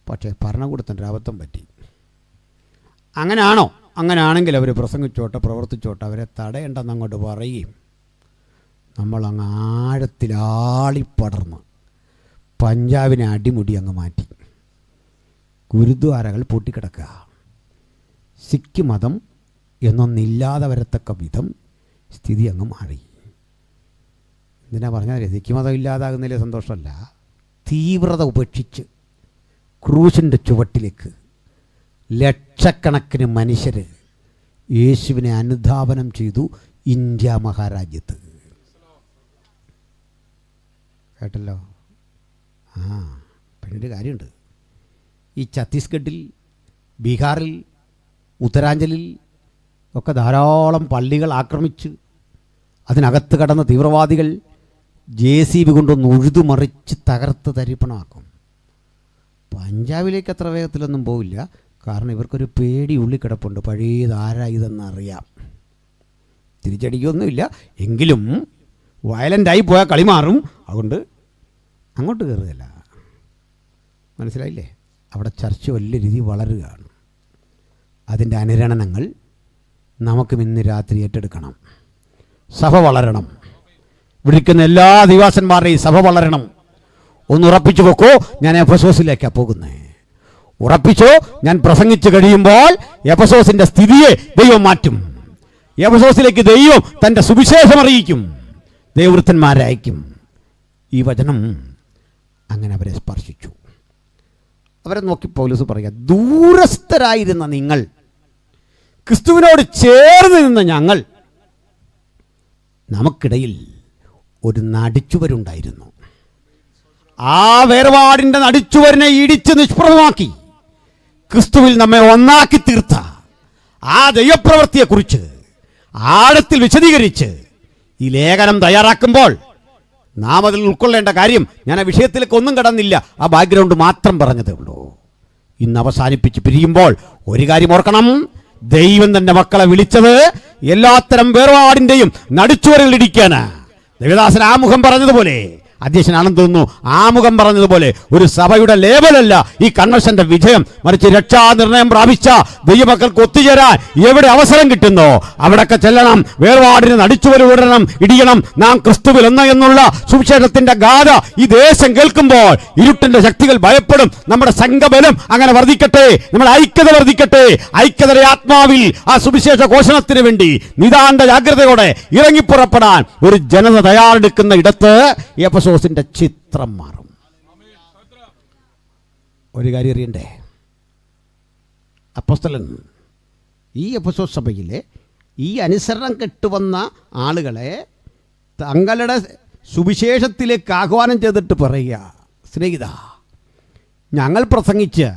പക്ഷേ ഭരണകൂടത്തിൻ്റെ അബദ്ധം പറ്റി. അങ്ങനെയാണോ? അങ്ങനെയാണെങ്കിൽ അവർ പ്രസംഗിച്ചോട്ടെ, പ്രവർത്തിച്ചോട്ടെ, അവരെ തടയേണ്ടെന്ന് അങ്ങോട്ട് പറയുകയും നമ്മളങ്ങ് ആഴത്തിലാളിപ്പടർന്ന് പഞ്ചാബിനെ അടിമുടി അങ്ങ് മാറ്റി. ഗുരുദ്വാരകൾ പൂട്ടിക്കിടക്കുക. സിഖ് മതം എന്നൊന്നില്ലാതെ വരത്തക്ക വിധം സ്ഥിതി അങ്ങ് മാറി. എന്തിനാ പറഞ്ഞാൽ സിഖ് മതം ഇല്ലാതാകുന്നതിലെ സന്തോഷമല്ല, തീവ്രത ഉപേക്ഷിച്ച് ക്രൂശിൻ്റെ ചുവട്ടിലേക്ക് ലക്ഷക്കണക്കിന് മനുഷ്യർ യേശുവിനെ അനുധാവനം ചെയ്തു ഇന്ത്യ മഹാരാജ്യത്ത്. കേട്ടല്ലോ. പിന്നൊരു കാര്യമുണ്ട്. ഈ ഛത്തീസ്ഗഡിൽ, ബീഹാറിൽ, ഉത്തരാഞ്ചലിൽ ഒക്കെ ധാരാളം പള്ളികൾ ആക്രമിച്ച് അതിനകത്ത് കടന്ന തീവ്രവാദികൾ JCB കൊണ്ടൊന്ന് ഉഴുതുമറിച്ച് തകർത്ത് തരിപ്പണമാക്കും. പഞ്ചാബിലേക്ക് അത്ര വേഗത്തിലൊന്നും പോവില്ല. കാരണം ഇവർക്കൊരു പേടി ഉള്ളിൽ കിടപ്പുണ്ട്. പഴയതാരാ ഇതെന്നറിയാം. തിരിച്ചടിക്കൊന്നുമില്ല, എങ്കിലും വയലൻ്റായി പോയാൽ കളി മാറും. അതുകൊണ്ട് അങ്ങോട്ട് കയറുകയല്ല. മനസ്സിലായില്ലേ? അവിടെ ചർച്ച വലിയ രീതി വളരുകയാണ്. അതിൻ്റെ അനുരണനങ്ങൾ നമുക്കും ഇന്ന് രാത്രി ഏറ്റെടുക്കണം. സഭ വളരണം. വിളിക്കുന്ന എല്ലാ ദിവാസന്മാരുടെയും സഭ വളരണം. ഒന്ന് ഉറപ്പിച്ചു വെക്കോ, ഞാൻ എഫെസോസിലേക്കാണ് പോകുന്നത്. ഉറപ്പിച്ചോ, ഞാൻ പ്രസംഗിച്ച് കഴിയുമ്പോൾ എഫെസോസിൻ്റെ സ്ഥിതിയെ ദൈവം മാറ്റും. എഫെസോസിലേക്ക് ദൈവം തൻ്റെ സുവിശേഷം അറിയിക്കും, ദൈവവൃത്തന്മാരെ അയക്കും. ഈ വചനം അങ്ങനെ അവരെ സ്പർശിച്ചു. അവരെ നോക്കി പൗലോസ് പറയുക, ദൂരസ്ഥരായിരുന്ന നിങ്ങൾ, ക്രിസ്തുവിനോട് ചേർന്ന് നിന്ന ഞങ്ങൾ, നമുക്കിടയിൽ ഒരു നടിച്ചുവരുണ്ടായിരുന്നു. ആ വേർപാടിൻ്റെ നടിച്ചുവരിനെ ഇടിച്ച് നിഷ്പ്രഭമാക്കി ക്രിസ്തുവിൽ നമ്മെ ഒന്നാക്കി തീർത്ത ആ ദൈവപ്രവൃത്തിയെക്കുറിച്ച് ആഴത്തിൽ വിശദീകരിച്ച് ഈ ലേഖനം തയ്യാറാക്കുമ്പോൾ നാം അതിൽ ഉൾക്കൊള്ളേണ്ട കാര്യം, ഞാൻ ആ വിഷയത്തിലേക്ക് ഒന്നും കടന്നില്ല, ആ ബാക്ക്ഗ്രൗണ്ട് മാത്രം പറഞ്ഞതേ ഉള്ളൂ. ഇന്ന് അവസാനിപ്പിച്ച് പിരിയുമ്പോൾ ഒരു കാര്യം ഓർക്കണം, ദൈവം തന്റെ മക്കളെ വിളിച്ചത് എല്ലാത്തരം വേർപാടിൻ്റെയും നടുച്ചുവരൽ ഇടിക്കാന്. ദേവദാസൻ ആമുഖം പറഞ്ഞതുപോലെ, അധ്യക്ഷനാണെന്ന് തോന്നുന്നു, ആമുഖം പറഞ്ഞതുപോലെ ഒരു സഭയുടെ ലേബലല്ല ഈ കൺവെൻഷന്റെ വിജയം, മറിച്ച് രക്ഷാനിർണയം പ്രാപിച്ച ദൈവമക്കൾക്ക് ഒത്തുചേരാൻ എവിടെ അവസരം കിട്ടുന്നോ അവിടൊക്കെ ചെല്ലണം. വേർപാടിന് നടിച്ചുവരൽ വിടണം, ഇടിയണം. നാം ക്രിസ്തുവിൽ ഒന്ന് എന്നുള്ള സുവിശേഷത്തിന്റെ ഗാഥ ഈ ദേശം കേൾക്കുമ്പോൾ ഇരുട്ടിന്റെ ശക്തികൾ ഭയപ്പെടും. നമ്മുടെ സംഘബലം അങ്ങനെ വർദ്ധിക്കട്ടെ, നമ്മുടെ ഐക്യത വർദ്ധിക്കട്ടെ. ഐക്യതയുടെ ആത്മാവിൽ ആ സുവിശേഷ ഘോഷണത്തിന് വേണ്ടി നിതാന്ത ജാഗ്രതയോടെ ഇറങ്ങിപ്പുറപ്പെടാൻ ഒരു ജനത തയ്യാറെടുക്കുന്ന ഇടത്ത് എഫെസോസിന്റെ ചിത്രം മാറും. ഒരു കാര്യം അറിയണ്ടേ, അപ്പോസ്തലൻ ഈ എഫെസോസ് സഭയിലെ ഈ അനുസരണം കെട്ടുവന്ന ആളുകളെ തങ്ങളുടെ സുവിശേഷത്തിലേക്ക് ആഹ്വാനം ചെയ്തിട്ട് പറയുക, സ്നേഹിത, ഞങ്ങൾ പ്രസംഗിച്ച്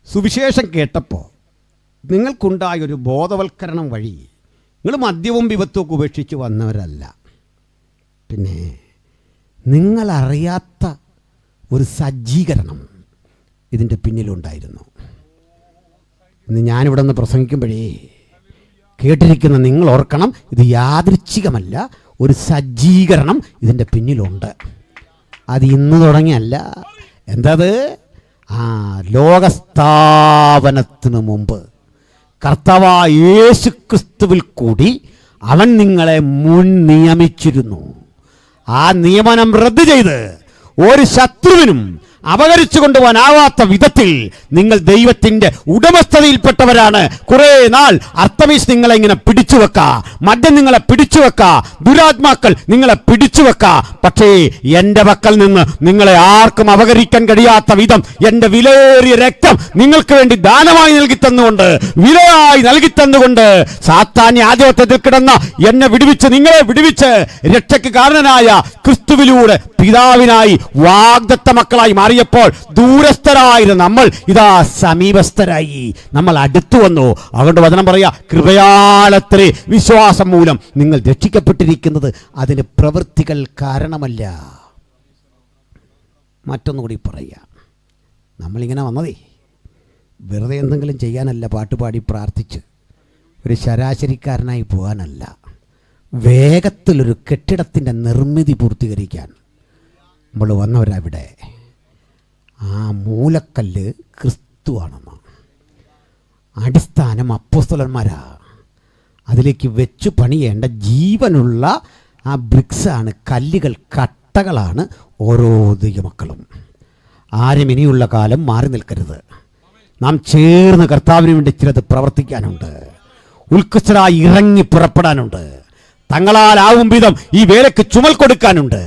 സുവിശേഷം കേട്ടപ്പോൾ നിങ്ങൾക്കുണ്ടായൊരു ബോധവൽക്കരണം വഴി നിങ്ങൾ മദ്യവും വിപത്തുമൊക്കെ ഉപേക്ഷിച്ച് വന്നവരല്ല. പിന്നെ നിങ്ങളറിയാത്ത ഒരു സജ്ജീകരണം ഇതിൻ്റെ പിന്നിലുണ്ടായിരുന്നു. ഇന്ന് ഞാനിവിടെ നിന്ന് പ്രസംഗിക്കുമ്പോഴേ കേട്ടിരിക്കുന്ന നിങ്ങൾ ഓർക്കണം, ഇത് യാദൃച്ഛികമല്ല, ഒരു സജ്ജീകരണം ഇതിൻ്റെ പിന്നിലുണ്ട്. അത് ഇന്ന് തുടങ്ങിയല്ല. എന്തത്? ലോകസ്ഥാപനത്തിന് മുമ്പ് കർത്താവായ യേശു ക്രിസ്തുവിൽ കൂടി അവൻ നിങ്ങളെ മുൻ നിയമിച്ചിരുന്നു. ആ നിയമനം റദ്ദ് ചെയ്ത് ഒരു ശത്രുവിനും അപകരിച്ചു കൊണ്ടുപോകാനാവാത്ത വിധത്തിൽ നിങ്ങൾ ദൈവത്തിന്റെ ഉടമസ്ഥതയിൽപ്പെട്ടവരാണ്. കുറെ നാൾ അർത്തമീസ് നിങ്ങളെ ഇങ്ങനെ പിടിച്ചു വെക്ക, മദ്യം നിങ്ങളെ പിടിച്ചു വെക്ക, ദുരാത്മാക്കൾ നിങ്ങളെ പിടിച്ചു വെക്ക. പക്ഷേ എൻ്റെ പക്കൽ നിന്ന് നിങ്ങളെ ആർക്കും അപകരിക്കാൻ കഴിയാത്ത വിധം എൻ്റെ വിലയേറിയ രക്തം നിങ്ങൾക്ക് വേണ്ടി ദാനമായി നൽകി തന്നുകൊണ്ട്, വിലയായി നൽകി തന്നുകൊണ്ട് സാത്താന്യ ആധിപത്യത്തിൽ കിടന്ന എന്നെ വിടുവിച്ച്, നിങ്ങളെ വിടുവിച്ച് രക്ഷയ്ക്ക് കാരണനായ ക്രിസ്തുവിലൂടെ പിതാവിനായി വാഗ്ദത്ത മക്കളായി മാറിയപ്പോൾ ദൂരസ്ഥരായിരുന്ന നമ്മൾ ഇതാ സമീപസ്ഥരായി, നമ്മൾ അടുത്തു വന്നു. അതുകൊണ്ട് വചനം പറയാ, കൃപയാലത്രേ വിശ്വാസം മൂലം നിങ്ങൾ രക്ഷിക്കപ്പെട്ടിരിക്കുന്നത്, അതിന് പ്രവൃത്തികൾ കാരണമല്ല. മറ്റൊന്നുകൂടി പറയുക, നമ്മളിങ്ങനെ വന്നതേ വെറുതെ എന്തെങ്കിലും ചെയ്യാനല്ല, പാട്ടുപാടി പ്രാർത്ഥിച്ച് ഒരു ശരാശരിക്കാരനായി പോകാനല്ല, വേഗത്തിലൊരു കെട്ടിടത്തിൻ്റെ നിർമ്മിതി പൂർത്തീകരിക്കാൻ നമ്മൾ വന്നവരവിടെ. ആ മൂലക്കല്ല് ക്രിസ്തുവാണെന്ന്, അടിസ്ഥാനം അപ്പോസ്തലന്മാരാ. അതിലേക്ക് വെച്ച് പണിയേണ്ട ജീവനുള്ള ആ ബ്രിക്സാണ്, കല്ലുകൾ, കട്ടകളാണ് ഓരോ ദൈവമക്കളും. ആരും ഇനിയുള്ള കാലം മാറി നിൽക്കരുത്. നാം ചേർന്ന് കർത്താവിന് വേണ്ടി ചിലത് പ്രവർത്തിക്കാനുണ്ട്, ഉത്കൃഷ്ടരായി ഇറങ്ങി പുറപ്പെടാനുണ്ട്, തങ്ങളാലാവും വിധം ഈ വേലയ്ക്ക് ചുമൽ കൊടുക്കാനുണ്ട്.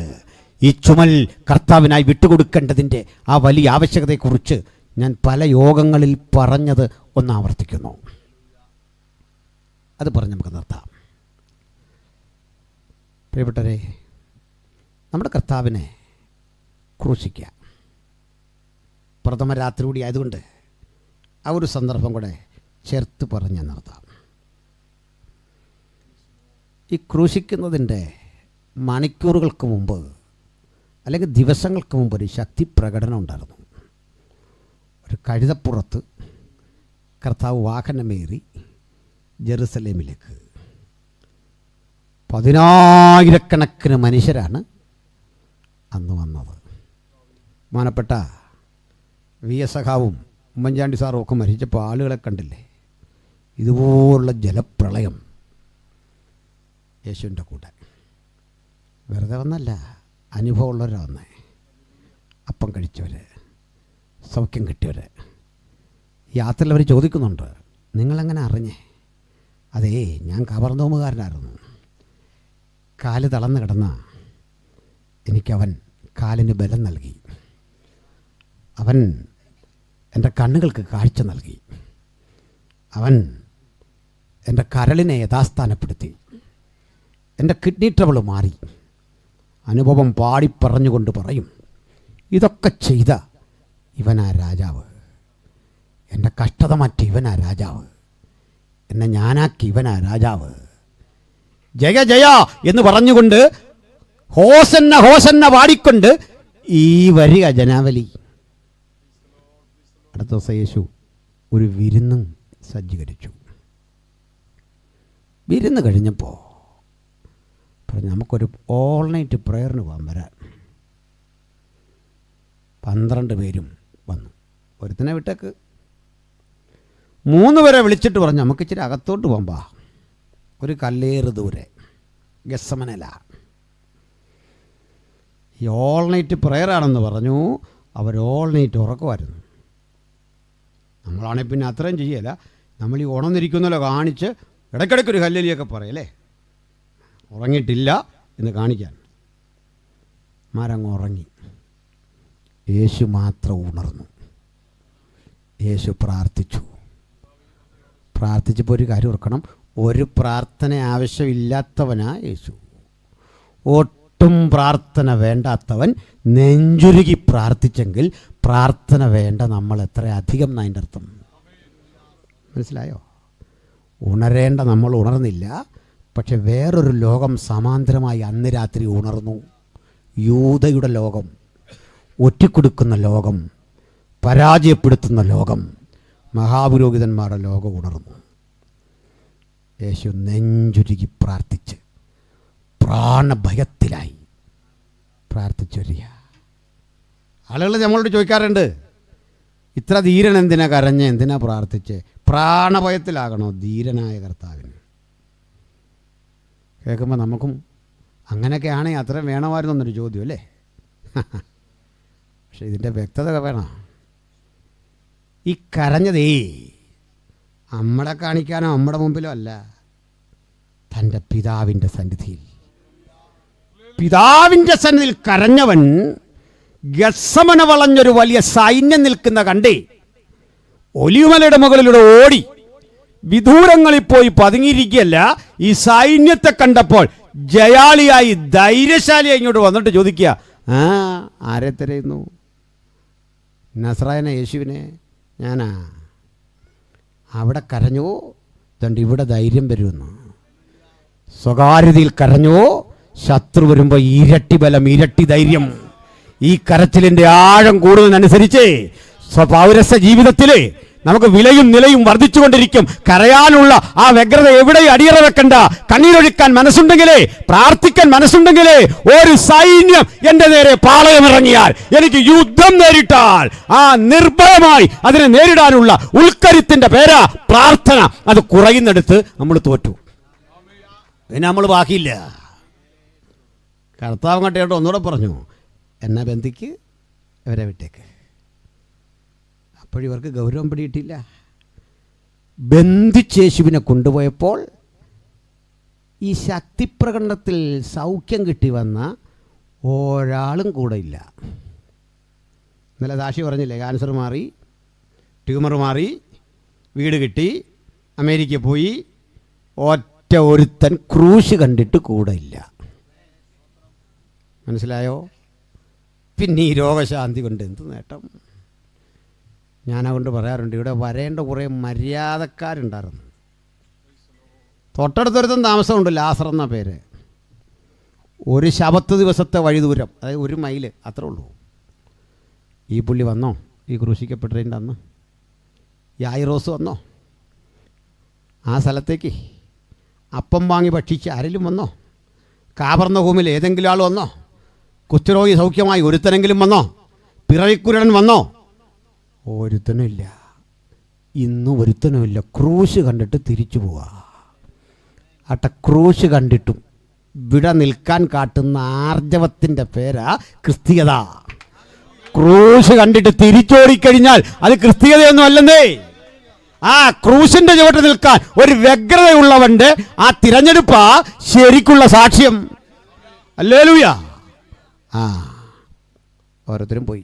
ഈ ചുമൽ കർത്താവിനായി വിട്ടുകൊടുക്കേണ്ടതിൻ്റെ ആ വലിയ ആവശ്യകതയെക്കുറിച്ച് ഞാൻ പല യോഗങ്ങളിൽ പറഞ്ഞത് ഒന്ന് ആവർത്തിക്കുന്നു. അത് പറഞ്ഞ് നമുക്ക് നിർത്താം. പ്രിയപ്പെട്ടവരെ, നമ്മുടെ കർത്താവിനെ ക്രൂശിക്കുക. പ്രഥമ രാത്രി കൂടി ആയതുകൊണ്ട് ആ ഒരു സന്ദർഭം കൂടെ ചേർത്ത് പറഞ്ഞ് നിർത്താം. ഈ ക്രൂശിക്കുന്നതിൻ്റെ മണിക്കൂറുകൾക്ക് മുമ്പ് അല്ലെങ്കിൽ ദിവസങ്ങൾക്ക് മുമ്പ് ഒരു ശക്തി പ്രകടനം ഉണ്ടായിരുന്നു. ഒരു കഴുതപ്പുറത്ത് കർത്താവ് വാഹനമേറി ജെറുസലേമിലേക്ക്. 10,000 മനുഷ്യരാണ് അന്ന് വന്നത്. മാനപ്പെട്ട VS സഖാവും ഉമ്മൻചാണ്ടി സാറും ഒക്കെ മരിച്ചപ്പോൾ ആളുകളെ കണ്ടില്ലേ? ഇതുപോലുള്ള ജലപ്രളയം യേശുവിൻ്റെ കൂടെ. വെറുതെ വന്നല്ല, അനുഭവമുള്ളവരാണ് വന്നേ. അപ്പം കഴിച്ചവർ, സൗഖ്യം കിട്ടിയവർ. യാത്രയിൽ അവർ ചോദിക്കുന്നുണ്ട്, നിങ്ങളെങ്ങനെ അറിഞ്ഞേ? അതേ, ഞാൻ കവർന്നോമുകാരനായിരുന്നു. കാല് തളർന്ന് കിടന്ന എനിക്കവൻ കാലിന് ബലം നൽകി. അവൻ എൻ്റെ കണ്ണുകൾക്ക് കാഴ്ച നൽകി. അവൻ എൻ്റെ കരളിനെ യഥാസ്ഥാനപ്പെടുത്തി. എൻ്റെ കിഡ്നി ട്രബിൾ മാറി. അനുഭവം പാടിപ്പറഞ്ഞുകൊണ്ട് പറയും, ഇതൊക്കെ ചെയ്ത ഇവനാ രാജാവ്. എൻ്റെ കഷ്ടത മാറ്റി ഇവനാ രാജാവ്. എന്നെ ഞാനാക്കി ഇവനാ രാജാവ്. ജയ ജയ എന്ന് പറഞ്ഞുകൊണ്ട് ഹോസന്ന ഹോസന്ന പാടിക്കൊണ്ട് ഈ വരിക ജനാവലി. അടുത്ത ദിവസം യേശു ഒരു വിരുന്നും സജ്ജീകരിച്ചു. വിരുന്ന് കഴിഞ്ഞപ്പോൾ പറഞ്ഞു, നമുക്കൊരു ഓൾ നൈറ്റ് പ്രയറിന് പോകാൻ വരാൻ. 12 പേരും വന്നു. ഒരുത്തനെ വിട്ടേക്ക്. 3 പേരെ വിളിച്ചിട്ട് പറഞ്ഞു, നമുക്ക് ഇച്ചിരി അകത്തോട്ട് പോകാം, ഒരു കല്ലേറ് ദൂരെ ഗെത്സമനേല. ഈ ഓൾ നൈറ്റ് പ്രയറാണെന്ന് പറഞ്ഞു. അവർ ഓൾ നൈറ്റ് ഉറക്കമായിരുന്നു. നമ്മളാണെങ്കിൽ പിന്നെ അത്രയും ചെയ്യല. നമ്മൾ ഈ ഉണർന്നിരിക്കുന്നല്ലോ കാണിച്ച് ഇടയ്ക്കിടയ്ക്കൊരു ഹല്ലേലൂയൊക്കെ പറയല്ലേ, ഉറങ്ങിയിട്ടില്ല എന്ന് കാണിക്കാൻ. മാരങ്ങ് ഉറങ്ങി. യേശു മാത്രം ഉണർന്നു. യേശു പ്രാർത്ഥിച്ചു. പ്രാർത്ഥിച്ചപ്പോൾ ഒരു കാര്യം ഓർക്കണം, ഒരു പ്രാർത്ഥന ആവശ്യമില്ലാത്തവനാ യേശു. ഒട്ടും പ്രാർത്ഥന വേണ്ടാത്തവൻ നെഞ്ചുരുകി പ്രാർത്ഥിച്ചെങ്കിൽ പ്രാർത്ഥന വേണ്ട നമ്മൾ എത്ര അധികം എന്നതിൻ്റെ അർത്ഥം മനസ്സിലായോ? ഉണരേണ്ട നമ്മൾ ഉണർന്നില്ല. പക്ഷെ വേറൊരു ലോകം സമാന്തരമായി അന്ന് രാത്രി ഉണർന്നു. യൂദയുടെ ലോകം, ഒറ്റിക്കൊടുക്കുന്ന ലോകം, പരാജയപ്പെടുത്തുന്ന ലോകം, മഹാപുരോഹിതന്മാരുടെ ലോകം ഉണർന്നു. യേശു നെഞ്ചുരുകി പ്രാർത്ഥിച്ച് പ്രാണഭയത്തിലായി പ്രാർത്ഥിച്ചൊരിയ. ആളുകൾ നമ്മളോട് ചോദിക്കാറുണ്ട്, ഇത്ര ധീരൻ എന്തിനാ കരഞ്ഞ്, എന്തിനാ പ്രാർത്ഥിച്ച്? പ്രാണഭയത്തിലാകണോ ധീരനായ കർത്താവിന്? കേൾക്കുമ്പോൾ നമുക്കും അങ്ങനെയൊക്കെ ആണെങ്കിൽ അത്രയും വേണമായിരുന്നു എന്നൊരു ചോദ്യം അല്ലേ? പക്ഷെ ഇതിൻ്റെ വ്യക്തത വേണം. ഈ കരഞ്ഞതേ നമ്മളെ കാണിക്കാനോ നമ്മുടെ മുമ്പിലോ അല്ല, തൻ്റെ പിതാവിൻ്റെ സന്നിധിയിൽ. പിതാവിൻ്റെ സന്നിധിയിൽ കരഞ്ഞവൻ ഗത്സമന വളഞ്ഞൊരു വലിയ സൈന്യം നിൽക്കുന്ന കണ്ടേ ഒലിവുമലയുടെ മുകളിലൂടെ ഓടി വിദൂരങ്ങളിൽ പോയി പതുങ്ങിയിരിക്കുകയല്ല. ഈ സൈന്യത്തെ കണ്ടപ്പോൾ ജയാളിയായി ധൈര്യശാലിയായി ഇങ്ങോട്ട് വന്നിട്ട് ചോദിക്കുക, ആരെ തിരയുന്നു? നസ്രായന യേശുവിനെ. ഞാനാ. അവിടെ കരഞ്ഞു, അതുകൊണ്ട് ഇവിടെ ധൈര്യം വരുമെന്ന്. സ്വകാര്യതയിൽ കരഞ്ഞു, ശത്രു വരുമ്പോൾ ഇരട്ടി ബലം, ഇരട്ടി ധൈര്യം. ഈ കരച്ചിലിൻ്റെ ആഴം കൂടുന്നതിനനുസരിച്ച് പൗരസ്യ ജീവിതത്തിൽ നമുക്ക് വിലയും നിലയും വർദ്ധിച്ചുകൊണ്ടിരിക്കും. കരയാനുള്ള ആ വ്യഗ്രത എവിടെയും അടിയറ വെക്കണ്ട. കണ്ണീരൊഴുക്കാൻ മനസ്സുണ്ടെങ്കിലേ, പ്രാർത്ഥിക്കാൻ മനസ്സുണ്ടെങ്കിലേ, ഒരു സൈന്യം എൻ്റെ നേരെ പാളയമിറങ്ങിയാൽ, എനിക്ക് യുദ്ധം നേരിട്ടാൽ ആ നിർഭയമായി അതിനെ നേരിടാനുള്ള ഉൾക്കരുത്തിൻ്റെ പേരാ പ്രാർത്ഥന. അത് കുറയുന്നിടത്ത് നമ്മൾ തോറ്റു. പിന്നെ നമ്മൾ ബാക്കിയില്ല. കർത്താവ് കണ്ടേട്ടോ ഒന്നുകൂടെ പറഞ്ഞു, എന്നെ ബന്ധിക്ക്, ഇവരെ വിട്ടേക്ക്. അപ്പോഴിവർക്ക് ഗൗരവം പിടിയിട്ടില്ല. ബന്ധിച്ചേശുവിനെ കൊണ്ടുപോയപ്പോൾ ഈ ശക്തിപ്രകടനത്തിൽ സൗഖ്യം കിട്ടി വന്ന ഒരാളും കൂടെ ഇല്ല. ഇന്നലെ സാക്ഷി പറഞ്ഞില്ലേ, ക്യാൻസർ മാറി, ട്യൂമർ മാറി, വീട് കിട്ടി, അമേരിക്ക പോയി, ഒറ്റ ഒരുത്തൻ ക്രൂശ് കണ്ടിട്ട് കൂടെ ഇല്ല. മനസ്സിലായോ? പിന്നെ ഈ രോഗശാന്തി കൊണ്ട് എന്ത് നേട്ടം? ഞാനതുകൊണ്ട് പറയാറുണ്ട്, ഇവിടെ വരേണ്ട കുറേ മര്യാദക്കാരുണ്ടായിരുന്നു. തൊട്ടടുത്തൊരുത്തം താമസമുണ്ട്, ലാസർ എന്ന പേര്. ഒരു ശബത്ത് ദിവസത്തെ വഴി ദൂരം, അതായത് 1 മൈല് അത്രേ ഉള്ളൂ. ഈ പുള്ളി വന്നോ? ഈ ക്രൂശിക്കപ്പെട്ടതിൻ്റെ അന്ന് യായിറോസ് വന്നോ? ആ സ്ഥലത്തേക്ക് അപ്പം വാങ്ങി ഭക്ഷിച്ച് ആരെങ്കിലും വന്നോ? കാപർന്നഹൂമിൽ ഏതെങ്കിലും ആൾ വന്നോ? കുഷ്ഠരോഗി സൗഖ്യമായി ഒരുത്തനെങ്കിലും വന്നോ? പിറവിക്കുരുടൻ വന്നോ? ഒരുത്തനുമില്ല. ഇന്നും ഒരുത്തനുമില്ല. ക്രൂശ് കണ്ടിട്ട് തിരിച്ചു പോവുക. ക്രൂശ് കണ്ടിട്ടും ഇവിടെ നിൽക്കാൻ കാട്ടുന്ന ആർജവത്തിൻ്റെ പേരാ ക്രിസ്തീയത. ക്രൂശ് കണ്ടിട്ട് തിരിച്ചോടിക്കഴിഞ്ഞാൽ അത് ക്രിസ്തീയതയൊന്നും അല്ലെന്നേ. ആ ക്രൂശിന്റെ ചുവട്ട് നിൽക്കാൻ ഒരു വ്യഗ്രതയുള്ളവന്റെ ആ തിരഞ്ഞെടുപ്പാ ശരിക്കുള്ള സാക്ഷ്യം. ഹല്ലേലൂയ. ഓരോരുത്തരും പോയി.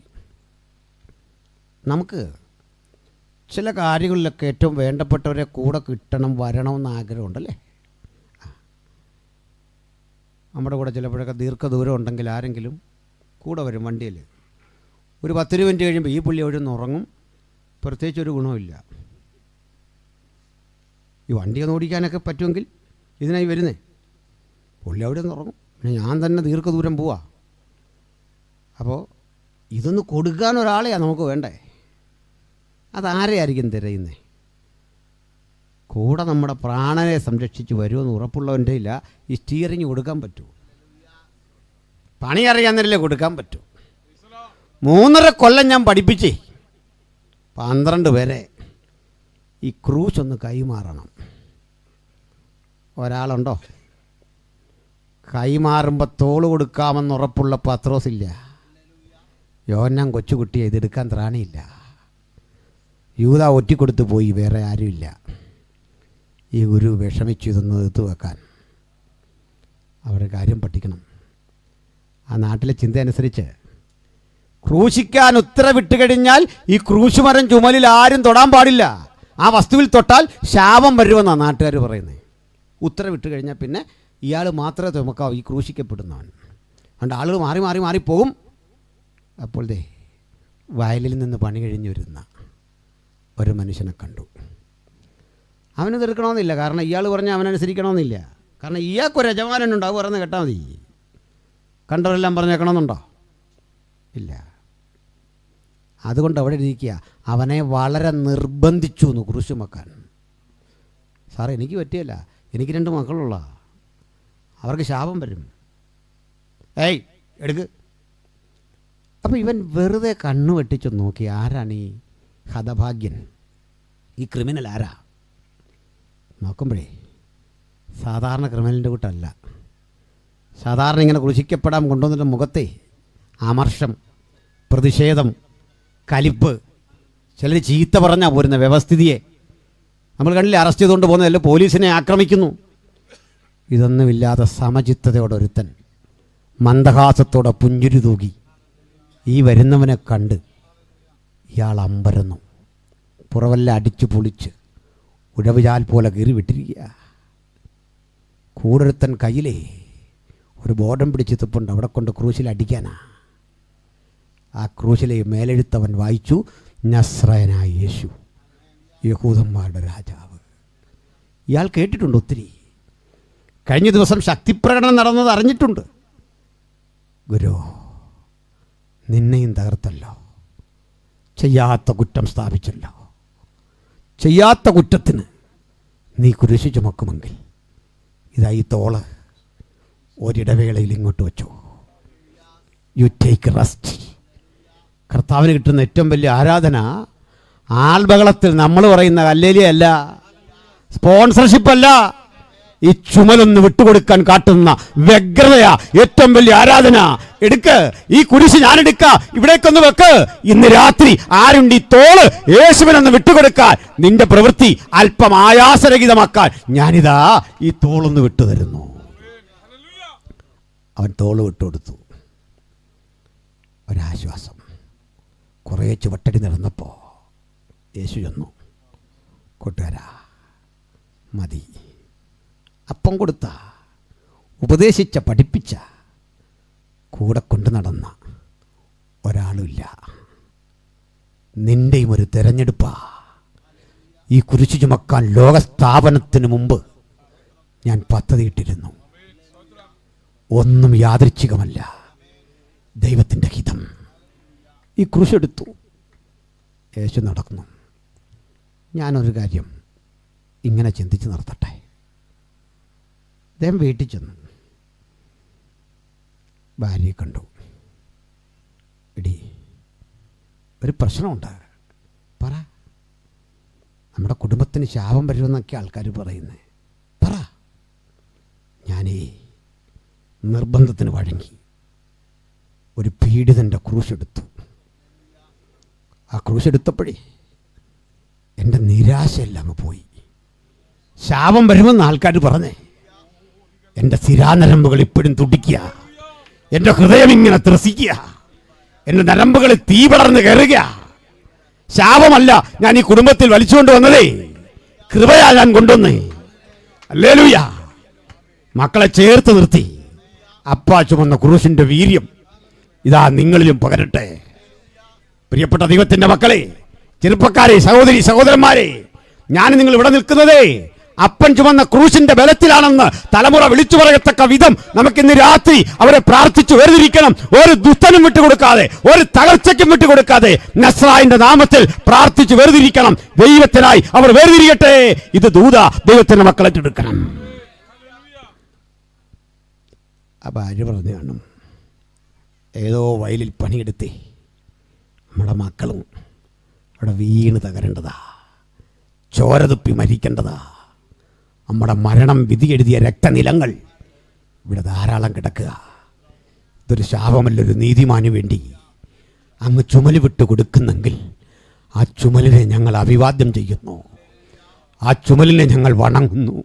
നമുക്ക് ചില കാര്യങ്ങളിലൊക്കെ ഏറ്റവും വേണ്ടപ്പെട്ടവരെ കൂടെ കിട്ടണം, വരണമെന്ന് ആഗ്രഹമുണ്ടല്ലേ? നമ്മുടെ കൂടെ ചിലപ്പോഴൊക്കെ ദീർഘദൂരം ഉണ്ടെങ്കിൽ ആരെങ്കിലും കൂടെ വരും വണ്ടിയിൽ. ഒരു 10 മിനിറ്റ് കഴിയുമ്പോൾ ഈ പുള്ളി അവിടെ നിന്ന് ഉറങ്ങും. പ്രത്യേകിച്ചൊരു ഗുണമില്ല. ഈ വണ്ടിയൊന്ന് ഓടിക്കാനൊക്കെ പറ്റുമെങ്കിൽ ഇതിനായി വരുന്നേ. പുള്ളി അവിടെ നിന്ന് ഉറങ്ങും. പിന്നെ ഞാൻ തന്നെ ദീർഘദൂരം പോവാ. അപ്പോൾ ഇതൊന്ന് കൊടുക്കാൻ ഒരാളെയാണ് നമുക്ക് വേണ്ടേ. അതാരെയായിരിക്കും തിരയുന്നേ? കൂടെ നമ്മുടെ പ്രാണനെ സംരക്ഷിച്ച് വരുമെന്ന് ഉറപ്പുള്ളവൻ്റെ ഇല്ല ഈ സ്റ്റിയറിങ് കൊടുക്കാൻ പറ്റൂ. പണി അറിയാന്നല്ലേ കൊടുക്കാൻ പറ്റൂ. 3.5 കൊല്ലം ഞാൻ പഠിപ്പിച്ചേ 12 പേരെ ഈ ക്രൂശ് ഒന്ന് കൈമാറണം. ഒരാളുണ്ടോ? കൈമാറുമ്പോൾ തോള് കൊടുക്കാമെന്ന് ഉറപ്പുള്ള പത്രോസില്ല. യോഹന്നാൻ കൊച്ചുകുട്ടിയെ ഇതെടുക്കാൻ ത്രാണിയില്ല. യൂദ ഒറ്റിക്കൊടുത്ത് പോയി, വേറെ ആരുമില്ല. ഈ ഗുരു വിഷമിച്ചു ഇതൊന്ന് എടുത്തു വെക്കാൻ. അവരുടെ കാര്യം പഠിക്കണം. ആ നാട്ടിലെ ചിന്ത അനുസരിച്ച് ക്രൂശിക്കാൻ ഉത്തരവിട്ട് കഴിഞ്ഞാൽ ഈ ക്രൂശുമരം ചുമലിൽ ആരും തൊടാൻ പാടില്ല. ആ വസ്തുവിൽ തൊട്ടാൽ ശാപം വരുമെന്നാണ് നാട്ടുകാർ പറയുന്നത്. ഉത്തരവിട്ട് കഴിഞ്ഞാൽ പിന്നെ ഇയാൾ മാത്രമേ ചുമക്കാവൂ, ഈ ക്രൂശിക്കപ്പെടുന്നവൻ. അതുകൊണ്ട് ആളുകൾ മാറി മാറി മാറിപ്പോകും. അപ്പോൾ വയലിൽ നിന്ന് പണി കഴിഞ്ഞ് വരുന്ന ഒരു മനുഷ്യനെ കണ്ടു. അവന് തീർക്കണമെന്നില്ല, കാരണം ഇയാൾ പറഞ്ഞാൽ അവനനുസരിക്കണമെന്നില്ല. കാരണം ഇയാൾക്കൊരു യജമാനനുണ്ട്, അത് പറഞ്ഞ് കേട്ടാൽ മതി. കണ്ടവരെല്ലാം പറഞ്ഞേക്കണമെന്നുണ്ടോ? ഇല്ല. അതുകൊണ്ട് അവിടെ ഇരിക്കുക. അവനെ വളരെ നിർബന്ധിച്ചു എന്ന് കുരിശ് ചുമക്കാൻ. സാറേ എനിക്ക് പറ്റിയല്ല, എനിക്ക് 2 മക്കളുള്ള, അവർക്ക് ശാപം വരും. ഏയ് എടുക്ക്. അപ്പോൾ ഇവൻ വെറുതെ കണ്ണു വെട്ടിച്ചു നോക്കി, ആരാണ് ഈ ഹതഭാഗ്യൻ, ഈ ക്രിമിനൽ ആരാ? നോക്കുമ്പോഴേ സാധാരണ ക്രിമിനലിൻ്റെ കൂട്ടല്ല. സാധാരണ ഇങ്ങനെ ക്രൂശിക്കപ്പെടാൻ കൊണ്ടുവന്നിട്ട് മുഖത്തെ അമർഷം, പ്രതിഷേധം, കലിപ്പ്, ചിലർ ചീത്ത പറഞ്ഞാൽ പോരുന്ന വ്യവസ്ഥിതിയെ നമ്മൾ കണ്ടില്ലേ? അറസ്റ്റ് ചെയ്തുകൊണ്ട് പോകുന്നതല്ല, പോലീസിനെ ആക്രമിക്കുന്നു. ഇതൊന്നുമില്ലാതെ സമചിത്തതയോടൊരുത്തൻ മന്ദഹാസത്തോടെ പുഞ്ചിരി തൂകി ഈ വരുന്നവനെ കണ്ട് ഇയാൾ അമ്പരന്നു. പുറവല്ല അടിച്ചു പൊളിച്ച് ഉഴവുചാൽ പോലെ കീറി വിട്ടിരിക്കുക. കൂടൊരുത്തൻ കയ്യിലേ ഒരു ബോർഡം പിടിച്ച് തുപ്പുണ്ട്, അവിടെ കൊണ്ട് ക്രൂശിൽ അടിക്കാനാ. ആ ക്രൂശിലെ മേലെഴുത്തവൻ വായിച്ചു, നസ്രയനായ യേശു, യഹൂദന്മാരുടെ രാജാവ്. ഇയാൾ കേട്ടിട്ടുണ്ട് ഒത്തിരി. കഴിഞ്ഞ ദിവസം ശക്തിപ്രകടനം നടന്നത് അറിഞ്ഞിട്ടുണ്ട്. ഗുരു, നിന്നെയും തകർത്തല്ലോ, ചെയ്യാത്ത കുറ്റം സ്ഥാപിച്ചല്ലോ. ചെയ്യാത്ത കുറ്റത്തിന് നീ കുരിശ് ചുമക്കുമെങ്കിൽ ഇതാ ഈ തോള് ഒരിടവേളയിൽ ഇങ്ങോട്ട് വെച്ചു. You take rest. കർത്താവിന് കിട്ടുന്ന ഏറ്റവും വലിയ ആരാധന ആൾബഹളത്തിൽ നമ്മൾ പറയുന്ന ഹല്ലേലൂയയല്ല, സ്പോൺസർഷിപ്പല്ല, ഈ ചുമലൊന്ന് വിട്ടുകൊടുക്കാൻ കാട്ടുന്ന വ്യഗ്രതയാ ഏറ്റവും വലിയ ആരാധന. എടുക്ക്, ഈ കുരിശ് ഞാൻ എടുക്കാം, ഇവിടേക്കൊന്ന് വെക്ക്. ഇന്ന് രാത്രി ആരുണ്ട് ഈ തോള് യേശുവിനൊന്ന് വിട്ടുകൊടുക്കാൻ, നിന്റെ പ്രവൃത്തി അല്പം ആയാസരഹിതമാക്കാൻ ഞാനിതാ ഈ തോളൊന്ന് വിട്ടുതരുന്നു. അവൻ തോള് വിട്ടുകൊടുത്തു. ഒരാശ്വാസം. കുറേ ചുവട്ടടി നടന്നപ്പോൾ യേശു ചെന്നു, കൂട്ടുകാരാ മതി. അപ്പം കൊടുത്ത, ഉപദേശിച്ച, പഠിപ്പിച്ച, കൂടെ കൊണ്ടു നടന്ന ഒരാളുമില്ല. നിൻ്റെയും ഒരു തിരഞ്ഞെടുപ്പാ. ഈ കുരിശു ചുമക്കാൻ ലോകസ്ഥാപനത്തിന് മുമ്പ് ഞാൻ പദ്ധതിയിട്ടിരുന്നു. ഒന്നും യാദൃച്ഛികമല്ല, ദൈവത്തിൻ്റെ ഹിതം. ഈ കുരിശെടുത്തു, യേശു നടക്കുന്നു. ഞാനൊരു കാര്യം ഇങ്ങനെ ചിന്തിച്ച് നിർത്തട്ടെ. അദ്ദേഹം വീട്ടിൽ ചെന്നു, ഭാര്യയെ കണ്ടു. എടി, ഒരു പ്രശ്നമുണ്ട്, പറ. നമ്മുടെ കുടുംബത്തിന് ശാപം വരുമെന്നൊക്കെ ആൾക്കാർ പറയുന്നത്, പറ. ഞാനേ നിർബന്ധത്തിന് വഴങ്ങി ഒരു പീഡിതൻ്റെ ക്രൂശെടുത്തു. ആ ക്രൂശെടുത്തപ്പോഴേ എൻ്റെ നിരാശയെല്ലാം അങ്ങ് പോയി. ശാപം വരുമെന്ന് ആൾക്കാർ പറഞ്ഞേ. എൻ്റെ സിരാനരമ്പുകൾ ഇപ്പോഴും തുടിക്കുക, എൻ്റെ ഹൃദയം ഇങ്ങനെ ത്രസിക്കുക, എൻ്റെ നരമ്പുകളിൽ തീ പടർന്ന് കയറുക. ശാപമല്ല ഞാൻ ഈ കുടുംബത്തിൽ വലിച്ചുകൊണ്ട് വന്നതേ, കൃപയാ ഞാൻ കൊണ്ടുവന്നേ. ഹല്ലേലൂയ. മക്കളെ ചേർത്ത് നിർത്തി അപ്പാ ചുമന്ന ക്രൂശിൻ്റെ വീര്യം ഇതാ നിങ്ങളിലും പകരട്ടെ. പ്രിയപ്പെട്ട ദൈവത്തിൻ്റെ മക്കളെ, ചെറുപ്പക്കാരെ, സഹോദരി സഹോദരന്മാരെ, ഞാൻ നിങ്ങൾ ഇവിടെ നിൽക്കുന്നതേ അപ്പൻ ചുമന്ന ക്രൂശിന്റെ ബലത്തിലാണെന്ന് തലമുറ വിളിച്ചു പറയത്തക്ക വിധം നമുക്കിന്ന് രാത്രി അവരെ പ്രാർത്ഥിച്ചു വേർതിരിക്കണം. ഒരു ദുഷ്ടനും വിട്ടുകൊടുക്കാതെ, ഒരു തകർച്ചയ്ക്കും വിട്ടുകൊടുക്കാതെ നസ്രായിന്റെ നാമത്തിൽ പ്രാർത്ഥിച്ചു വേർതിരിക്കണം. ദൈവത്തിനായി അവർ വേർതിരിയട്ടെ. ഇത് ദൂത ദൈവത്തിന്റെ മക്കളെ എടുക്കണം. ആ ഭാര്യ പറഞ്ഞു കാണും, ഏതോ വയലിൽ പണിയെടുത്തേ നമ്മുടെ മക്കളും അവിടെ വീണ് തകരേണ്ടതാ, ചോരതുപ്പി മരിക്കേണ്ടതാ. നമ്മുടെ മരണം വിധി എഴുതിയ രക്തനിലങ്ങൾ ഇവിടെ ധാരാളം കിടക്കുക. ഇതൊരു ശാപമല്ലൊരു നീതിമാനു വേണ്ടി അങ്ങ് ചുമല് വിട്ട് കൊടുക്കുന്നെങ്കിൽ ആ ചുമലിനെ ഞങ്ങൾ അഭിവാദ്യം ചെയ്യുന്നു, ആ ചുമലിനെ ഞങ്ങൾ വണങ്ങുന്നു.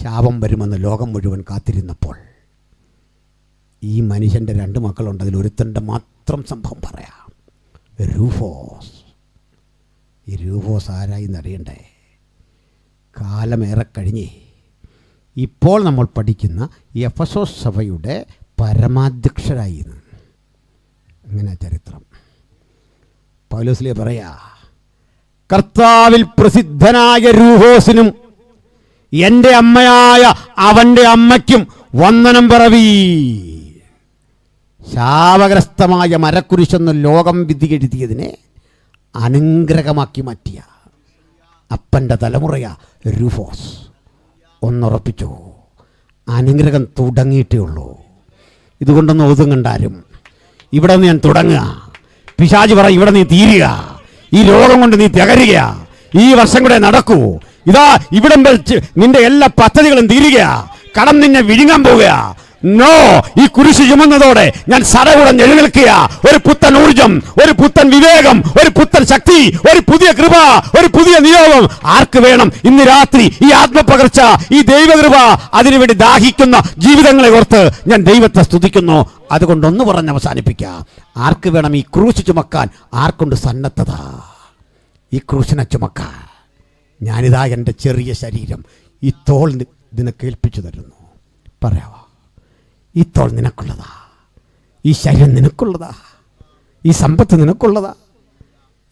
ശാപം വരുമെന്ന് ലോകം മുഴുവൻ കാത്തിരുന്നപ്പോൾ ഈ മനുഷ്യൻ്റെ 2 മക്കളുണ്ട്. അതിലൊരുത്തൻ്റെ മാത്രം സംഭവം പറയാം. രൂഫോസ്. ഈ രൂഫോസ് ആരായി എന്നറിയണ്ടേ? കാലമേറെ കഴിഞ്ഞ് ഇപ്പോൾ നമ്മൾ പഠിക്കുന്ന എഫെസോസ് സഭയുടെ പരമാധ്യക്ഷരായി. അങ്ങനെ ചരിത്രം പൗലോസിലെ പറയാ, കർത്താവിൽ പ്രസിദ്ധനായ രൂഫോസിനും എൻ്റെ അമ്മയായ അവൻ്റെ അമ്മയ്ക്കും വന്ദനം പറവീ. ശാപഗ്രസ്തമായ മരക്കുരിശെന്ന് ലോകം വിധി എഴുതിയതിനെ അനുഗ്രഹമാക്കി മാറ്റിയ അപ്പൻ്റെ തലമുറയാ രൂഫോസ്. ഒന്നുറപ്പിച്ചോ, അനുഗ്രഹം തുടങ്ങിയിട്ടേ ഉള്ളൂ. ഇതുകൊണ്ടൊന്നും ഒതുങ്ങണ്ടാരും. ഇവിടെ നിന്ന് ഞാൻ തുടങ്ങുക. പിശാച് പറ, ഇവിടെ നീ തീരുക, ഈ രോഗം കൊണ്ട് നീ തകരുക, ഈ വർഷം കൂടെ നടക്കൂ. ഇതാ ഇവിടം വെച്ച് നിന്റെ എല്ലാ പദ്ധതികളും തീരുക, കടം നിന്നെ വിഴുങ്ങാൻ പോവുക. നോ, ഈ കുരിശ് ചുമന്നതോടെ ഞാൻ സടകുടം എഴുന്നേൽക്കുക. ഒരു പുത്തൻ ഊർജം, ഒരു പുത്തൻ വിവേകം, ഒരു പുത്തൻ ശക്തി, ഒരു പുതിയ കൃപ, ഒരു പുതിയ നിയോഗം ആർക്ക് വേണം ഇന്ന് രാത്രി? ഈ ആത്മപകർച്ച, ഈ ദൈവകൃപ, അതിനുവേണ്ടി ദാഹിക്കുന്ന ജീവിതങ്ങളെ ഓർത്ത് ഞാൻ ദൈവത്തെ സ്തുതിക്കുന്നു. അതുകൊണ്ടൊന്ന് പറഞ്ഞ് അവസാനിപ്പിക്കുക. ആർക്ക് വേണം ഈ ക്രൂശ് ചുമക്കാൻ? ആർക്കൊണ്ട് സന്നദ്ധത ഈ ക്രൂശിനെ ചുമക്കാൻ? ഞാനിതാ എൻ്റെ ചെറിയ ശരീരം ഈ തോൾ നിനക്ക് ഏൽപ്പിച്ചു തരുന്നു. പറയാവോ? ഈ തോൾ നിനക്കുള്ളതാ, ഈ ശരീരം നിനക്കുള്ളതാ, ഈ സമ്പത്ത് നിനക്കുള്ളതാ,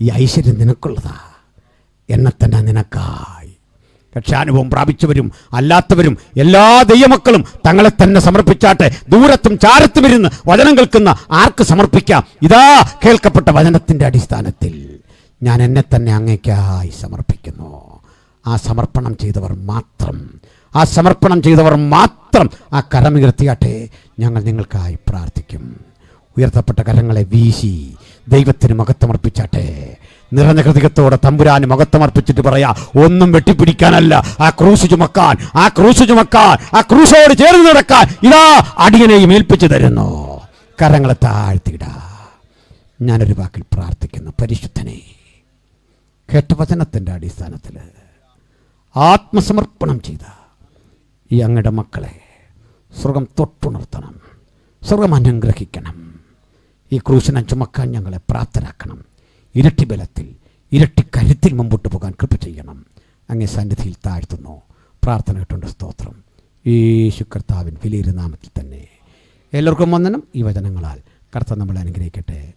ഈ ഐശ്വര്യം നിനക്കുള്ളതാ. എന്നെ തന്നെ നിനക്കായി രക്ഷാനുഭവം പ്രാപിച്ചവരും അല്ലാത്തവരും എല്ലാ ദൈവമക്കളും തങ്ങളെ തന്നെ സമർപ്പിച്ചാട്ടെ. ദൂരത്തും ചാരത്തും ഇരുന്ന് വചനം കേൾക്കുന്ന ആർക്ക് സമർപ്പിക്കാം? ഇതാ കേൾക്കപ്പെട്ട വചനത്തിൻ്റെ അടിസ്ഥാനത്തിൽ ഞാൻ എന്നെ തന്നെ അങ്ങേക്കായി സമർപ്പിക്കുന്നു. ആ സമർപ്പണം ചെയ്തവർ മാത്രം, ആ സമർപ്പണം ചെയ്തവർ മാത്രം ആ കരമുയർത്തിയാട്ടെ. ഞങ്ങൾ നിങ്ങൾക്കായി പ്രാർത്ഥിക്കും. ഉയർത്തപ്പെട്ട കരങ്ങളെ വീശി ദൈവത്തിന് മഹത്വമർപ്പിച്ചാട്ടെ. നിറഞ്ഞ ഹൃദയത്തോടെ തമ്പുരാന് മഹത്വമർപ്പിച്ചിട്ട് പറയാ, ഒന്നും വെട്ടിപ്പിടിക്കാനല്ല, ആ ക്രൂശ് ചുമക്കാൻ, ആ ക്രൂശ് ചുമക്കാൻ, ആ ക്രൂശോട് ചേർന്ന് നടക്കാൻ ഇതാ അടിയനെയും ഏൽപ്പിച്ചു തരുന്നു. കരങ്ങളെ താഴ്ത്തിയിടാ. ഞാനൊരു വാക്കിൽ പ്രാർത്ഥിക്കുന്നു. പരിശുദ്ധനെ, കേട്ട വചനത്തിൻ്റെ അടിസ്ഥാനത്തിൽ ആത്മസമർപ്പണം ചെയ്ത ഈ അങ്ങയുടെ മക്കളെ സ്വർഗം തൊട്ടുണർത്തണം, സ്വർഗം അനുഗ്രഹിക്കണം. ഈ ക്രൂശിനെ ചുമക്കാൻ ഞങ്ങളെ പ്രാപ്തരാക്കണം. ഇരട്ടി ബലത്തിൽ, ഇരട്ടി കരുത്തിൽ മുമ്പോട്ട് പോകാൻ കൃപ ചെയ്യണം. അങ്ങേ സന്നിധിയിൽ താഴ്ത്തുന്നു. പ്രാർത്ഥന കേട്ടുണ്ട്. സ്തോത്രം. യേശു കർത്താവിൻ വലിയൊരു നാമത്തിൽ തന്നെ എല്ലാവർക്കും വന്ദനം. ഈ വചനങ്ങളാൽ കർത്താവ് നമ്മളെ അനുഗ്രഹിക്കട്ടെ.